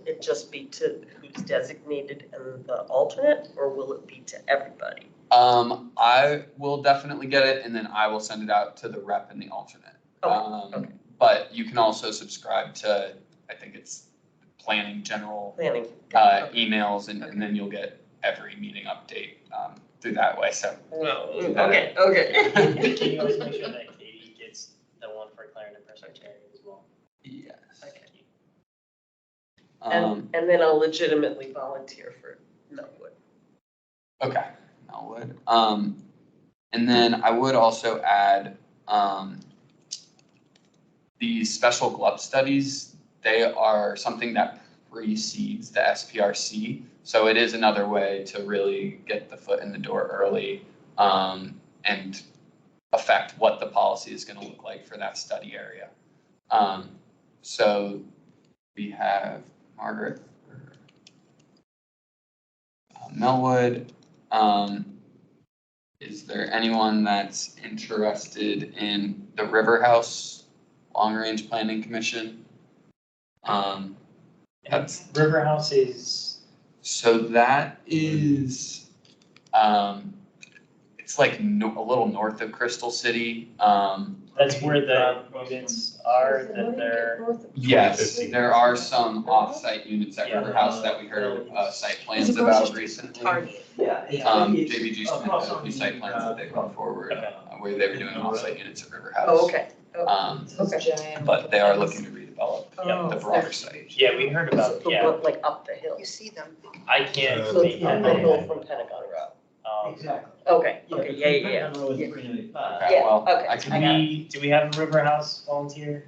it just be to who's designated and the alternate, or will it be to everybody? I will definitely get it and then I will send it out to the rep and the alternate. Okay. But you can also subscribe to, I think it's planning Planning. emails and then you'll get every meeting update, through that way, so. Well, do that. okay. Can you also make sure that Katie gets the one for Clarendon Presbyterian as well? Yes. Okay. Um, And then I'll legitimately volunteer for Millwood. okay, Melwood. And then I would also add, these special glove studies, they are something that precedes the SPRC. So it is another way to really get the foot in the door early, and affect what the policy is gonna look like for that study area. So we have Margaret for Melwood. Is there anyone that's interested in the River House Long Range Planning Commission? That's, River House is, so that is, it's like a little north of Crystal City. that's where the units are, that they're. Yes, there are some off-site units at River House that we heard site plans about recently. JBG submitted a few site plans that they brought forward, where they were doing off-site units at River House. Oh, okay. Okay. But they are looking to redevelop the broader site. Yeah, we heard about, The yeah, one like up the hill. You see them. I can't So make it's up that. the hill from Pentagon Road. Exactly. Okay, Yeah, okay, between yeah. Pentagon Road and 395. Okay, well, okay. I can Do we have a River House volunteer?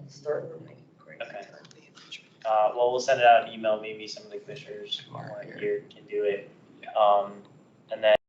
Start. Okay. Well, we'll send it out an email, maybe some of the commissioners who aren't here can do it. And then